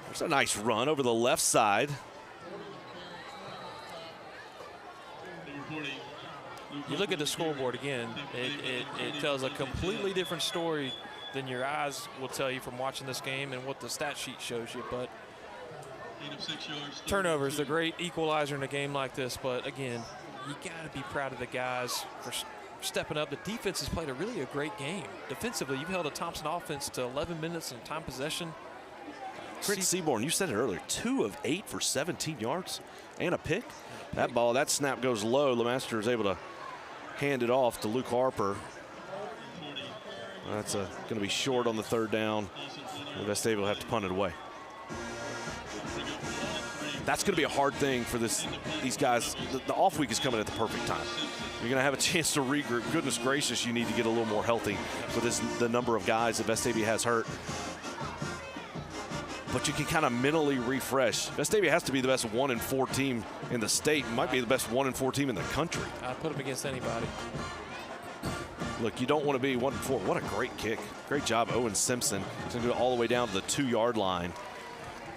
There's a nice run over the left side. You look at the scoreboard again, it tells a completely different story than your eyes will tell you from watching this game and what the stat sheet shows you. But turnovers, the great equalizer in a game like this. But again, you got to be proud of the guys for stepping up. The defense has played a great game. Defensively, you've held a Thompson offense to 11 minutes in time possession. Chris Seaborn, you said it earlier, 2 of 8 for 17 yards and a pick. That snap goes low. LeMaster is able to hand it off to Luke Harper. That's going to be short on the third down. Vestavia will have to punt it away. That's going to be a hard thing for these guys. The off week is coming at the perfect time. You're going to have a chance to regroup. Goodness gracious, you need to get a little more healthy with the number of guys that Vestavia has hurt. But you can kind of mentally refresh. Vestavia has to be the best 1-4 team in the state. Might be the best 1-4 team in the country. I'd put them against anybody. Look, you don't want to be 1-4. What a great kick. Great job, Owen Simpson. He's going to do it all the way down to the 2-yard line.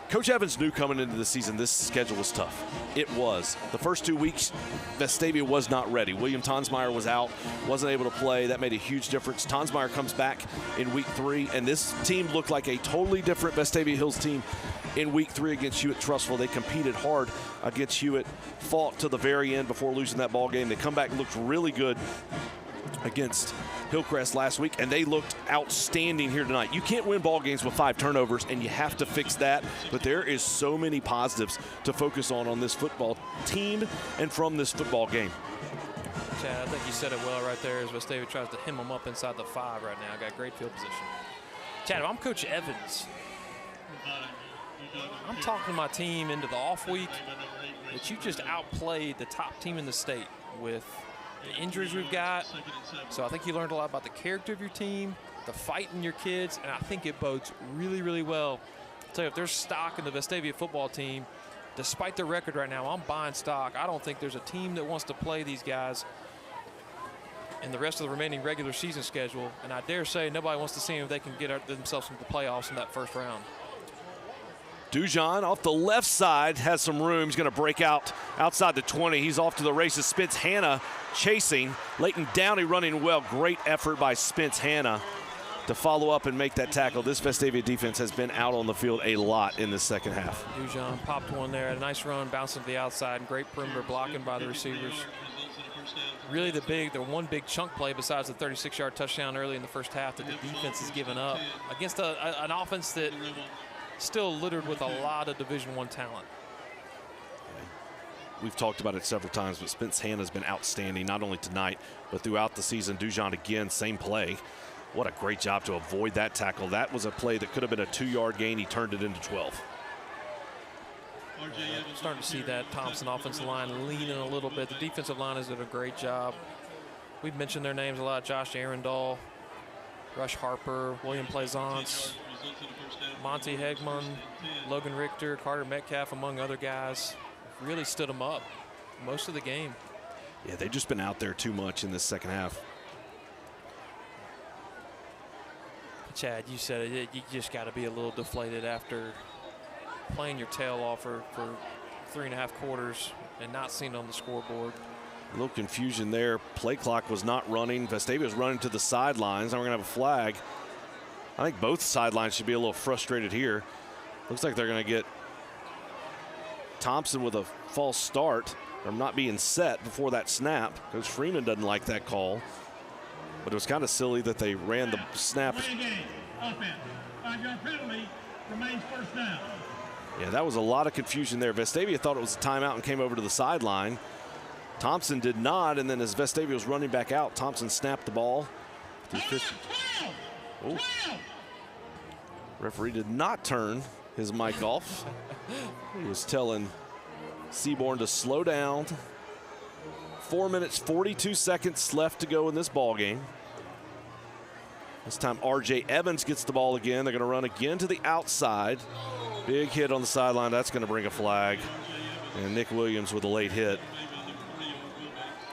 Coach Evans knew coming into the season this schedule was tough. It was. The first 2 weeks, Vestavia was not ready. William Tonsmeyer was out, wasn't able to play. That made a huge difference. Tonsmeyer comes back in week 3, and this team looked like a totally different Vestavia Hills team in week 3 against Hewitt-Trussville. They competed hard against Hewitt, fought to the very end before losing that ball game. They come back and looked really good against Hillcrest last week, and they looked outstanding here tonight. You can't win ball games with 5 turnovers, and you have to fix that, but there is so many positives to focus on this football team and from this football game. Chad, I think you said it well right there as Vestavia tries to hem them up inside the 5 right now. Got great field position. Chad, if I'm Coach Evans, I'm talking my team into the off week that you just outplayed the top team in the state with the injuries we've got. So I think you learned a lot about the character of your team, the fight in your kids, and I think it bodes really, really well. I'll tell you, if there's stock in the Vestavia football team, despite their record right now, I'm buying stock. I don't think there's a team that wants to play these guys in the rest of the remaining regular season schedule, and I dare say nobody wants to see if they can get themselves into the playoffs in that first round. Dujon off the left side has some room. He's going to break out outside the 20. He's off to the races. Spence Hanna chasing. Leighton Downey running well. Great effort by Spence Hanna to follow up and make that tackle. This Vestavia defense has been out on the field a lot in the second half. Dujon popped one there. A nice run, bouncing to the outside. Great perimeter blocking by the receivers. Really the one big chunk play besides the 36-yard touchdown early in the first half that the defense has given up against an offense that still littered with a lot of Division I talent. We've talked about it several times, but Spence Hanna has been outstanding, not only tonight, but throughout the season. Dujon again, same play. What a great job to avoid that tackle. That was a play that could have been a 2-yard gain. He turned it into 12. Starting to see that Thompson offensive line leaning a little bit. The defensive line has done a great job. We've mentioned their names a lot. Josh Arundel, Rush Harper, William Plaisance, Monty Hegman, Logan Richter, Carter Metcalf, among other guys. Really stood them up most of the game. Yeah, they've just been out there too much in this second half. Chad, you said it. You just got to be a little deflated after playing your tail off for 3.5 quarters and not seeing it on the scoreboard. A little confusion there. Play clock was not running. Vestavia was running to the sidelines. Now we're going to have a flag. I think both sidelines should be a little frustrated here. Looks like they're going to get Thompson with a false start or not being set before that snap. Coach Freeman doesn't like that call. But it was kind of silly that they ran the snap. Yeah, that was a lot of confusion there. Vestavia thought it was a timeout and came over to the sideline. Thompson did not, and then as Vestavia was running back out, Thompson snapped the ball. Oh. Referee did not turn his mic off. He was telling Seaborn to slow down. 4 minutes, 42 seconds left to go in this ball game. This time R.J. Evans gets the ball again. They're going to run again to the outside. Big hit on the sideline. That's going to bring a flag. And Nick Williams with a late hit.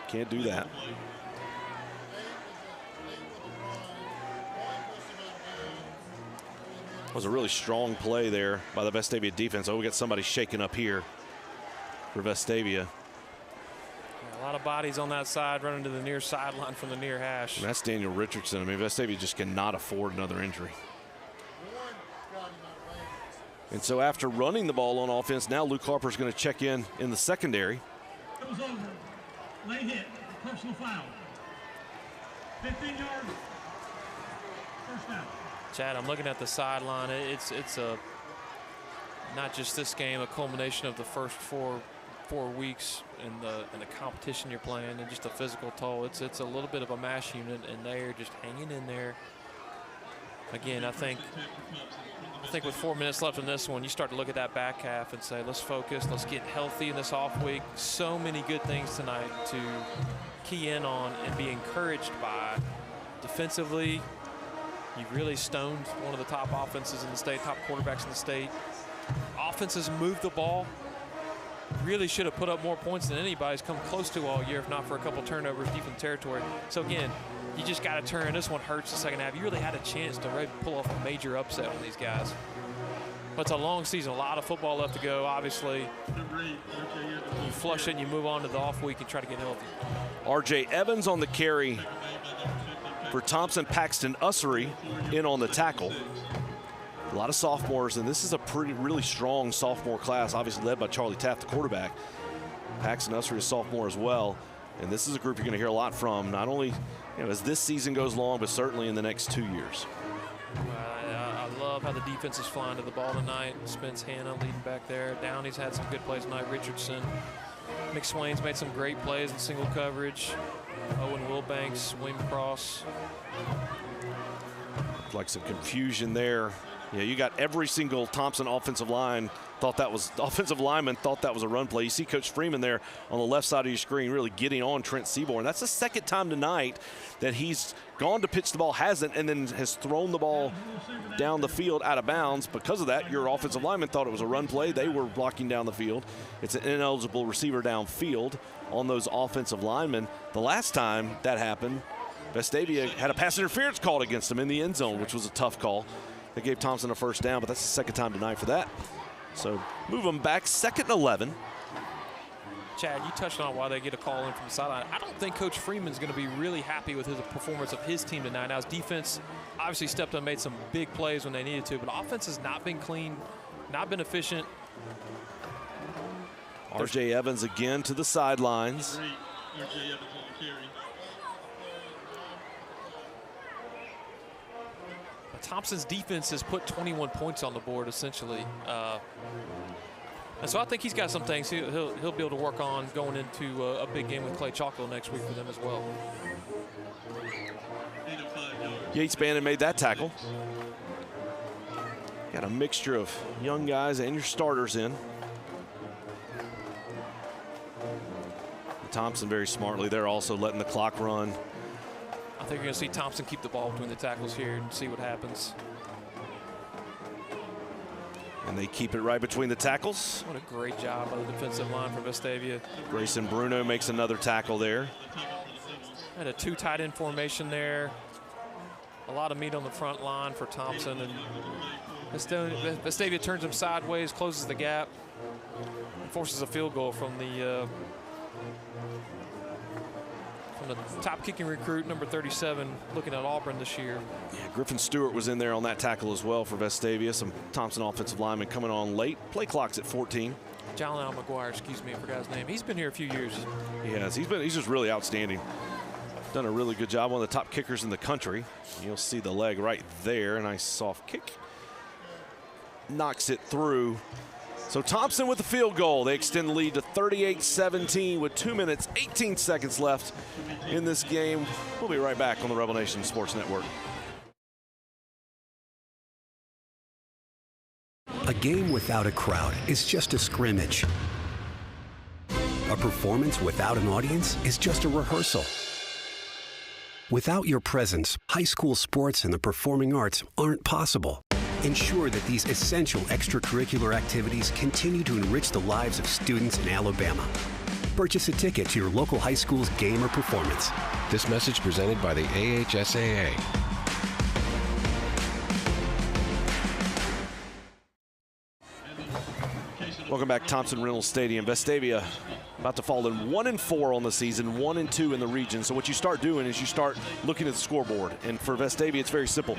Can't do that. It was a really strong play there by the Vestavia defense. Oh, we got somebody shaking up here for Vestavia. A lot of bodies on that side running to the near sideline from the near hash. And that's Daniel Richardson. I mean, Vestavia just cannot afford another injury. And so after running the ball on offense, now Luke Harper's going to check in the secondary. It was over. Late hit. Personal foul. 15 yards. First down. Chad, I'm looking at the sideline. It's a not just this game, a culmination of the first four weeks in the competition you're playing and just a physical toll. It's a little bit of a mash unit, and they're just hanging in there. Again, I think with 4 minutes left in this one, you start to look at that back half and say, let's focus, let's get healthy in this off week. So many good things tonight to key in on and be encouraged by. Defensively, you really stoned one of the top offenses in the state, top quarterbacks in the state. Offenses moved the ball. Really should have put up more points than anybody's come close to all year, if not for a couple turnovers deep in the territory. So again, you just got to turn. This one hurts the second half. You really had a chance to really pull off a major upset on these guys. But it's a long season, a lot of football left to go. Obviously, you flush it and you move on to the off week and try to get healthy. R.J. Evans on the carry for Thompson. Paxton Ussery in on the tackle. A lot of sophomores, and this is a really strong sophomore class, obviously led by Charlie Taft, the quarterback. Paxton Ussery is a sophomore as well, and this is a group you're going to hear a lot from, not only as this season goes along, but certainly in the next 2 years. I love how the defense is flying to the ball tonight. Spence Hanna leading back there. Downey's had some good plays tonight. Richardson. McSwain's made some great plays in single coverage. Owen Wilbanks, William Cross. Like some confusion there. Yeah, you got every single Thompson offensive lineman thought that was a run play. You see Coach Freeman there on the left side of your screen really getting on Trent Seaborn. That's the second time tonight that he's gone to pitch the ball, hasn't, and then has thrown the ball down the field out of bounds. Because of that, your offensive lineman thought it was a run play. They were blocking down the field. It's an ineligible receiver downfield on those offensive linemen. The last time that happened, Vestavia had a pass interference called against them in the end zone, which was a tough call. They gave Thompson a first down, but that's the second time tonight for that. So move them back, 2nd and 11. Chad, you touched on why they get a call in from the sideline. I don't think Coach Freeman's going to be really happy with his performance of his team tonight. Now, his defense obviously stepped up and made some big plays when they needed to, but offense has not been clean, not been efficient. R.J. Evans again to the sidelines. Thompson's defense has put 21 points on the board, essentially. And so I think he's got some things he'll be able to work on going into a big game with Clay Chalkville next week for them as well. Yates Bannon made that tackle. Got a mixture of young guys and your starters in. Thompson very smartly there, also letting the clock run. I think you're going to see Thompson keep the ball between the tackles here and see what happens. And they keep it right between the tackles. What a great job by the defensive line for Vestavia. Grayson Bruno makes another tackle there. Had a 2 tight end formation there. A lot of meat on the front line for Thompson. And Vestavia turns him sideways, closes the gap, and forces a field goal from the top kicking recruit, number 37, looking at Auburn this year. Yeah, Griffin Stewart was in there on that tackle as well for Vestavia. Some Thompson offensive linemen coming on late. Play clock's at 14. Jalen McGuire, excuse me, I forgot his name. He's been here a few years. He has. He's just really outstanding. Done a really good job. One of the top kickers in the country. You'll see the leg right there. A nice soft kick. Knocks it through. So Thompson with the field goal. They extend the lead to 38-17 with 2 minutes, 18 seconds left in this game. We'll be right back on the Rebel Nation Sports Network. A game without a crowd is just a scrimmage. A performance without an audience is just a rehearsal. Without your presence, high school sports and the performing arts aren't possible. Ensure that these essential extracurricular activities continue to enrich the lives of students in Alabama. Purchase a ticket to your local high school's game or performance. This message presented by the AHSAA. Welcome back, Thompson Reynolds Stadium. Vestavia about to fall in 1-4 on the season, 1-2 in the region. So what you start doing is you start looking at the scoreboard. And for Vestavia, it's very simple.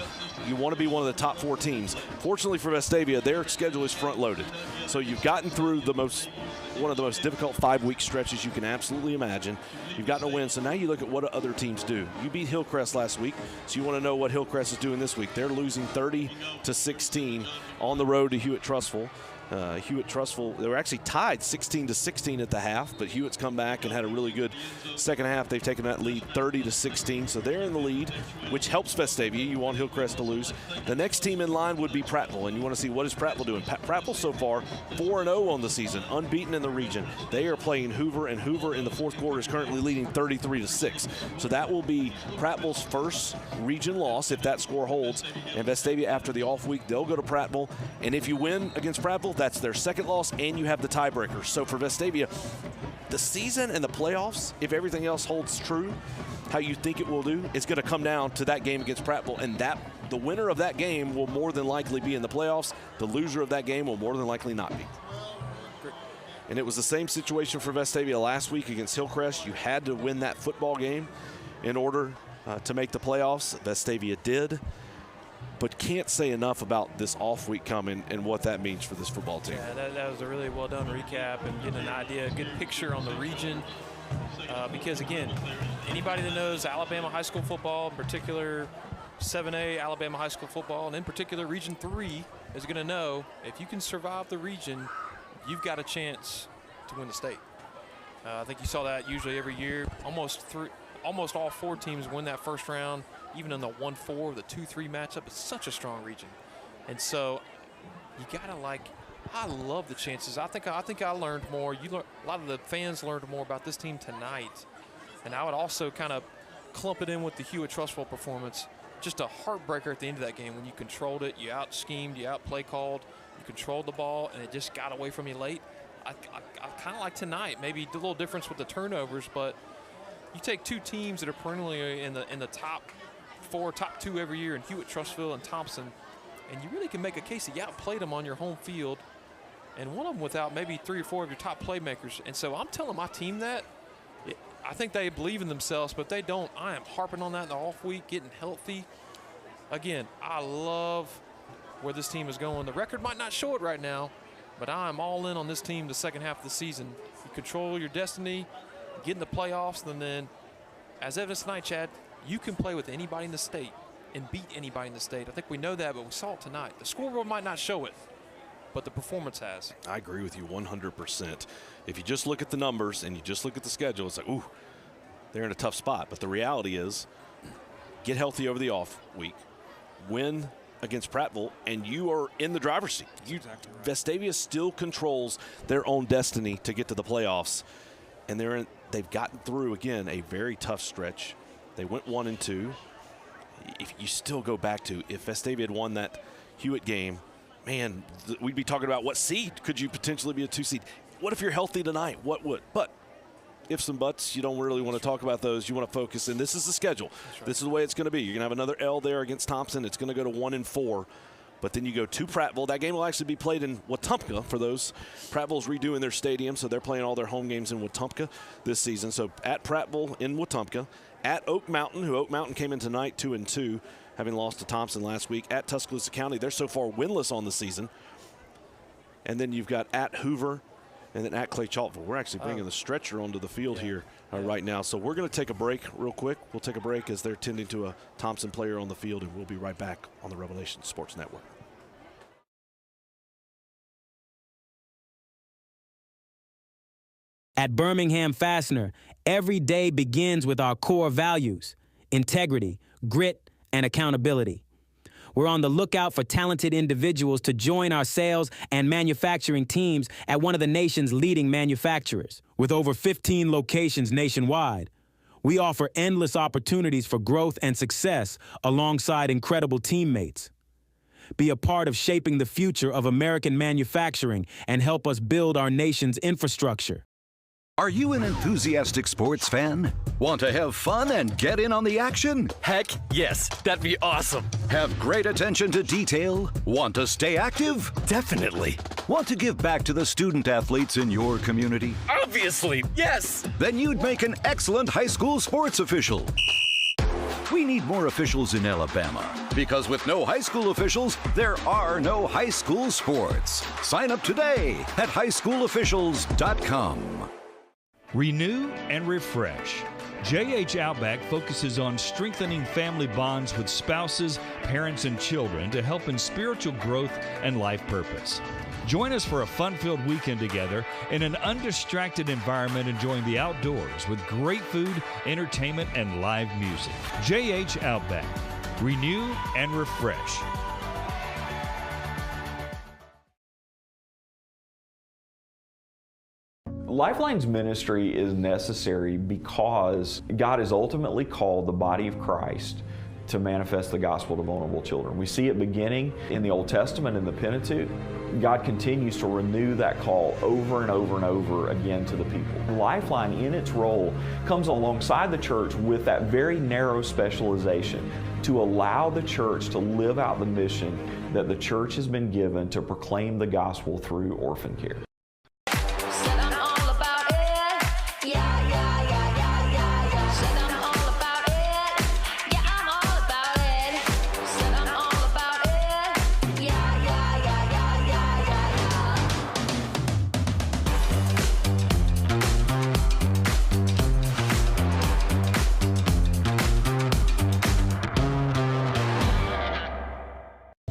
You want to be one of the top 4 teams. Fortunately for Vestavia, their schedule is front-loaded. So you've gotten through one of the most difficult 5-week stretches you can absolutely imagine. You've gotten a win, so now you look at what other teams do. You beat Hillcrest last week, so you want to know what Hillcrest is doing this week. They're losing 30-16 on the road to Hewitt-Trussville. Hewitt-Trussville, they were actually tied 16-16 at the half, but Hewitt's come back and had a really good second half. They've taken that lead 30-16, so they're in the lead, which helps Vestavia. You want Hillcrest to lose. The next team in line would be Prattville, and you want to see what is Prattville doing. Prattville so far 4-0 on the season, unbeaten in the region. They are playing Hoover, and Hoover in the fourth quarter is currently leading 33-6. So that will be Prattville's first region loss if that score holds. And Vestavia, after the off week, they'll go to Prattville, and if you win against Prattville, that's their second loss, and you have the tiebreaker. So for Vestavia, the season and the playoffs, if everything else holds true, how you think it will do, is going to come down to that game against Prattville, and the winner of that game will more than likely be in the playoffs. The loser of that game will more than likely not be. And it was the same situation for Vestavia last week against Hillcrest. You had to win that football game in order to make the playoffs. Vestavia did. But can't say enough about this off week coming and what that means for this football team. Yeah, that was a really well done recap and getting an idea, a good picture on the region. Because again, anybody that knows Alabama high school football, in particular 7A Alabama high school football, and in particular Region 3, is going to know if you can survive the region, you've got a chance to win the state. I think you saw that usually every year. Almost all 4 teams win that first round. Even in the 1-4, the 2-3 matchup, it's such a strong region. And so you gotta I love the chances. I think I learned more. A lot of the fans learned more about this team tonight. And I would also kind of clump it in with the Hewitt-Trussville performance. Just a heartbreaker at the end of that game when you controlled it, you out-schemed, you out-play called, you controlled the ball, and it just got away from you late. I kind of like tonight. Maybe a little difference with the turnovers, but you take 2 teams that are perennially in the top 4, top 2 every year in Hewitt-Trussville and Thompson, and you really can make a case that you outplayed them on your home field, and one of them without maybe 3 or 4 of your top playmakers. And so I'm telling my team that. I think they believe in themselves, but they don't. I am harping on that in the off week, getting healthy. Again, I love where this team is going. The record might not show it right now, but I am all in on this team the second half of the season. You control your destiny, get in the playoffs, and then, as evidenced tonight, Chad, you can play with anybody in the state and beat anybody in the state. I think we know that, but we saw it tonight. The scoreboard might not show it, but the performance has. I agree with you 100%. If you just look at the numbers and you just look at the schedule, it's like, ooh, they're in a tough spot. But the reality is, get healthy over the off week, win against Prattville, and you are in the driver's seat. Exactly right. Vestavia still controls their own destiny to get to the playoffs, and they've gotten through, again, a very tough stretch. They went 1-2. If you still go back to, if Vestavia had won that Hewitt game, man, we'd be talking about what seed could you potentially be a 2 seed. What if you're healthy tonight? What would? But ifs and buts, you don't really want to talk about those. You want to focus, and this is the schedule. Right. This is the way it's going to be. You're going to have another L there against Thompson. It's going to go to 1-4. But then you go to Prattville. That game will actually be played in Wetumpka for those. Prattville's redoing their stadium, so they're playing all their home games in Wetumpka this season. So at Prattville in Wetumpka, at Oak Mountain, who Oak Mountain came in tonight 2-2, having lost to Thompson last week. At Tuscaloosa County, they're so far winless on the season. And then you've got at Hoover, and then at Clay Chalkville. We're actually bringing the stretcher onto the field here right now. So we're going to take a break real quick. We'll take a break as they're tending to a Thompson player on the field, and we'll be right back on the Revelation Sports Network. At Birmingham Fastener, every day begins with our core values: integrity, grit, and accountability. We're on the lookout for talented individuals to join our sales and manufacturing teams at one of the nation's leading manufacturers. With over 15 locations nationwide, we offer endless opportunities for growth and success alongside incredible teammates. Be a part of shaping the future of American manufacturing and help us build our nation's infrastructure. Are you an enthusiastic sports fan? Want to have fun and get in on the action? Heck, yes. That'd be awesome. Have great attention to detail? Want to stay active? Definitely. Want to give back to the student athletes in your community? Obviously, yes. Then you'd make an excellent high school sports official. We need more officials in Alabama, because with no high school officials, there are no high school sports. Sign up today at highschoolofficials.com. Renew and refresh. JH Outback focuses on strengthening family bonds with spouses, parents, and children to help in spiritual growth and life purpose. Join us for a fun-filled weekend together in an undistracted environment, enjoying the outdoors with great food, entertainment, and live music. JH Outback. Renew and refresh. Lifeline's ministry is necessary because God has ultimately called the body of Christ to manifest the gospel to vulnerable children. We see it beginning in the Old Testament in the Pentateuch. God continues to renew that call over and over and over again to the people. Lifeline, in its role, comes alongside the church with that very narrow specialization to allow the church to live out the mission that the church has been given to proclaim the gospel through orphan care.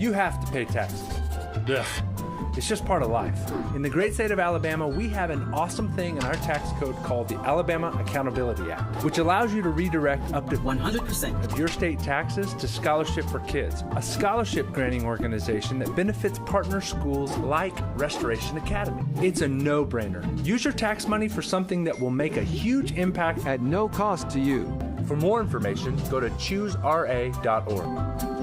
You have to pay taxes. Ugh. It's just part of life. In the great state of Alabama, we have an awesome thing in our tax code called the Alabama Accountability Act, which allows you to redirect up to 100% of your state taxes to Scholarship for Kids, a scholarship granting organization that benefits partner schools like Restoration Academy. It's a no-brainer. Use your tax money for something that will make a huge impact at no cost to you. For more information, go to choosera.org.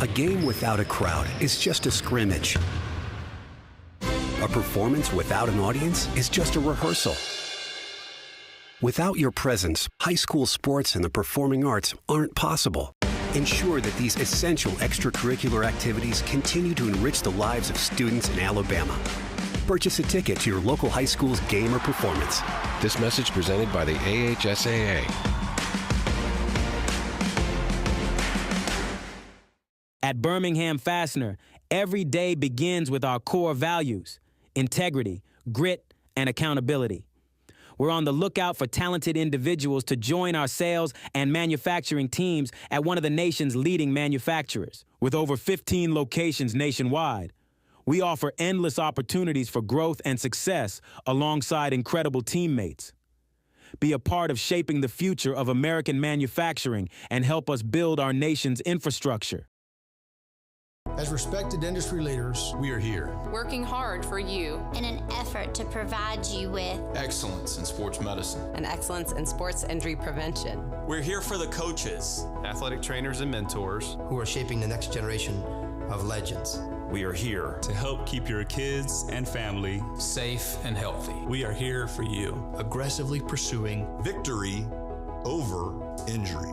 A game without a crowd is just a scrimmage. A performance without an audience is just a rehearsal. Without your presence, high school sports and the performing arts aren't possible. Ensure that these essential extracurricular activities continue to enrich the lives of students in Alabama. Purchase a ticket to your local high school's game or performance. This message presented by the AHSAA. At Birmingham Fastener, every day begins with our core values: integrity, grit, and accountability. We're on the lookout for talented individuals to join our sales and manufacturing teams at one of the nation's leading manufacturers. With over 15 locations nationwide, we offer endless opportunities for growth and success alongside incredible teammates. Be a part of shaping the future of American manufacturing and help us build our nation's infrastructure. As respected industry leaders, we are here, working hard for you in an effort to provide you with excellence in sports medicine and excellence in sports injury prevention. We're here for the coaches, athletic trainers and mentors who are shaping the next generation of legends. We are here to help keep your kids and family safe and healthy. We are here for you, aggressively pursuing victory over injury.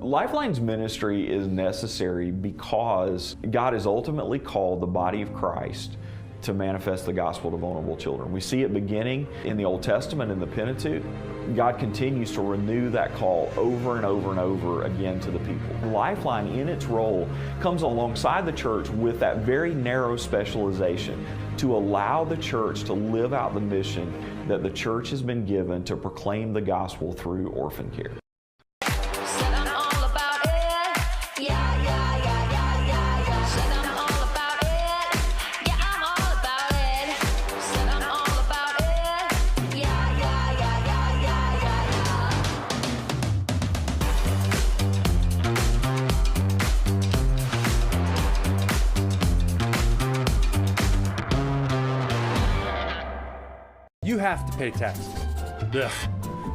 Lifeline's ministry is necessary because God has ultimately called the body of Christ to manifest the gospel to vulnerable children. We see it beginning in the Old Testament in the Pentateuch. God continues to renew that call over and over and over again to the people. Lifeline, in its role, comes alongside the church with that very narrow specialization to allow the church to live out the mission that the church has been given to proclaim the gospel through orphan care. You have to pay taxes. Ugh.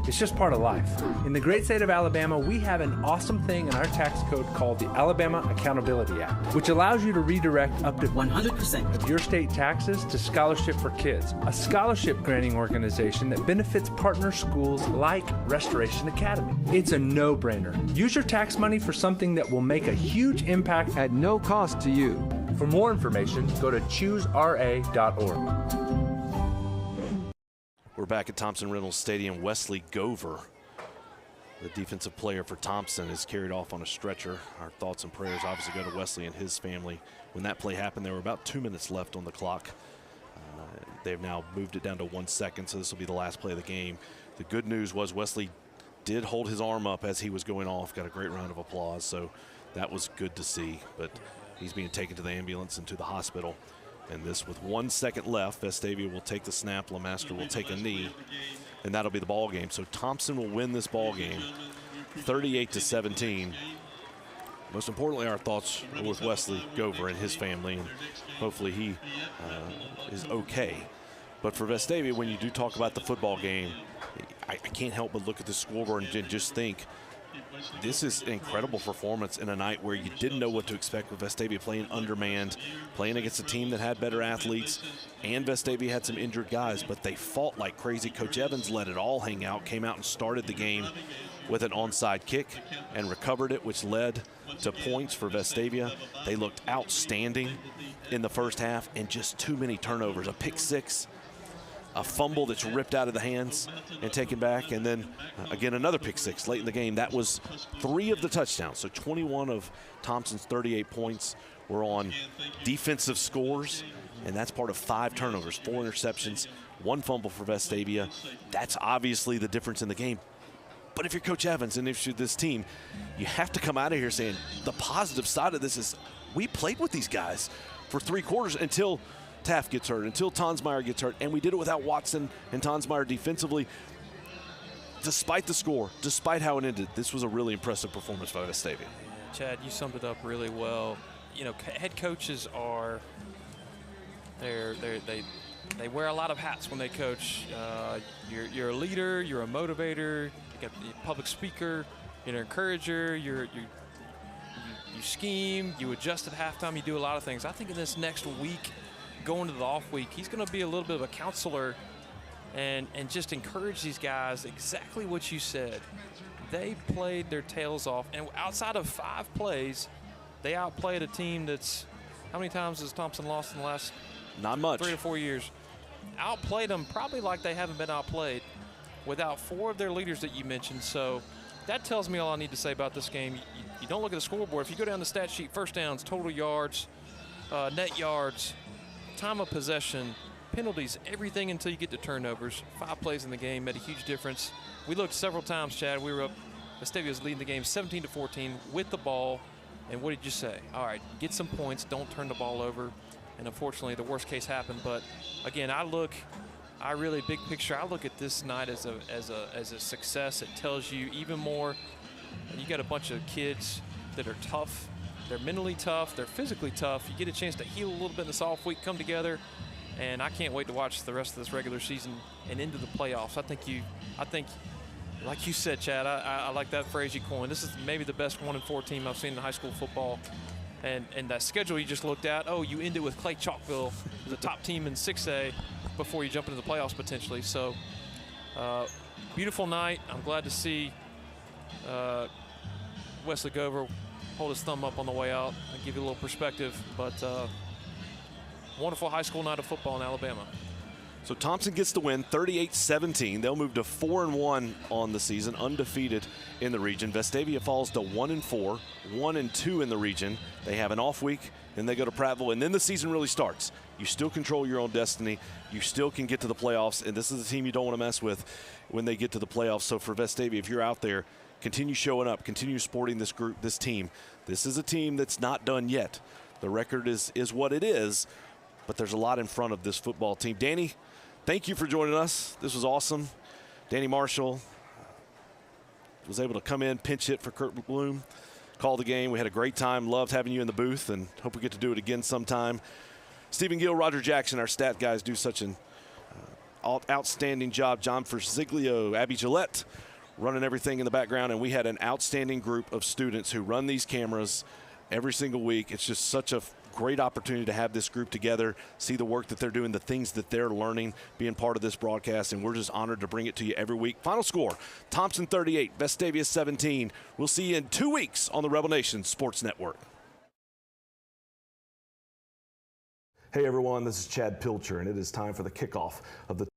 It's just part of life. In the great state of Alabama, we have an awesome thing in our tax code called the Alabama Accountability Act, which allows you to redirect up to 100% of your state taxes to Scholarship for Kids, a scholarship granting organization that benefits partner schools like Restoration Academy. It's a no-brainer. Use your tax money for something that will make a huge impact at no cost to you. For more information, go to choosera.org. We're back at Thompson Reynolds Stadium. Wesley Gover, the defensive player for Thompson, is carried off on a stretcher. Our thoughts and prayers obviously go to Wesley and his family. When that play happened, there were about 2 minutes left on the clock. They've now moved it down to 1 second, so this will be the last play of the game. The good news was Wesley did hold his arm up as he was going off, got a great round of applause, so that was good to see. But he's being taken to the ambulance and to the hospital. And this, with 1 second left, Vestavia will take the snap, LeMaster will take a knee, and that'll be the ball game. So Thompson will win this ball game, 38-17. Most importantly, our thoughts are with Wesley Gover and his family, and hopefully he is okay. But for Vestavia, when you do talk about the football game, I can't help but look at the scoreboard and just think, this is an incredible performance in a night where you didn't know what to expect with Vestavia playing undermanned, playing against a team that had better athletes, and Vestavia had some injured guys, but they fought like crazy. Coach Evans let it all hang out, came out and started the game with an onside kick and recovered it, which led to points for Vestavia. They looked outstanding in the first half, and just too many turnovers. A pick six, a fumble that's ripped out of the hands and taken back, and then again another pick six late in the game. That was 3 of the touchdowns. So 21 of Thompson's 38 points were on defensive scores, and that's part of 5 turnovers, 4 interceptions, 1 fumble for Vestavia. That's obviously the difference in the game. But if you're Coach Evans and if you're this team, you have to come out of here saying the positive side of this is we played with these guys for 3 quarters until Taft gets hurt, until Tonsmeyer gets hurt, and we did it without Watson and Tonsmeyer defensively. Despite the score, despite how it ended, this was a really impressive performance by Vestavia. Yeah, Chad, you summed it up really well. You know, head coaches are they they wear a lot of hats when they coach. You're a leader, you're a motivator, you got the public speaker, you're an encourager, you scheme, you adjust at halftime, you do a lot of things. I think in this next week, going to the off week, he's going to be a little bit of a counselor and just encourage these guys exactly what you said. They played their tails off, and outside of 5 plays, they outplayed a team that's, how many times has Thompson lost in the last not much 3 or 4 years? Outplayed them probably like they haven't been outplayed without 4 of their leaders that you mentioned. So that tells me all I need to say about this game. You don't look at the scoreboard. If you go down the stat sheet, first downs, total yards, net yards, time of possession, penalties, everything until you get to turnovers. 5 plays in the game made a huge difference. We looked several times, Chad. We were up, Vestavia was leading the game 17-14 with the ball. And what did you say? All right, get some points, don't turn the ball over. And unfortunately, the worst case happened. But again, I really, big picture, I look at this night as a success. It tells you even more. You got a bunch of kids that are tough. They're mentally tough. They're physically tough. You get a chance to heal a little bit in this off week, come together. And I can't wait to watch the rest of this regular season and into the playoffs. I think, like you said, Chad, I like that phrase you coined. This is maybe the best 1-4 team I've seen in high school football. And that schedule you just looked at, you end it with Clay Chalkville, the top team in 6A, before you jump into the playoffs potentially. So, beautiful night. I'm glad to see Wesley Gover hold his thumb up on the way out and give you a little perspective. But wonderful high school night of football in Alabama. So Thompson gets the win, 38-17. They'll move to 4-1 on the season, undefeated in the region. Vestavia falls to 1-4, 1-2 in the region. They have an off week, and they go to Prattville, and then the season really starts. You still control your own destiny. You still can get to the playoffs, and this is a team you don't want to mess with when they get to the playoffs. So for Vestavia, if you're out there, continue showing up, continue supporting this group, this team. This is a team that's not done yet. The record is what it is, but there's a lot in front of this football team. Danny, thank you for joining us. This was awesome. Danny Marshall was able to come in, pinch hit for Kurt Bloom, call the game. We had a great time. Loved having you in the booth, and hope we get to do it again sometime. Stephen Gill, Roger Jackson, our stat guys do such an outstanding job. John Forziglio, Abby Gillette running everything in the background, and we had an outstanding group of students who run these cameras every single week. It's just such a great opportunity to have this group together, see the work that they're doing, the things that they're learning, being part of this broadcast, and we're just honored to bring it to you every week. Final score, Thompson 38, Vestavia 17. We'll see you in 2 weeks on the Rebel Nation Sports Network. Hey everyone, this is Chad Pilcher, and it is time for the kickoff of the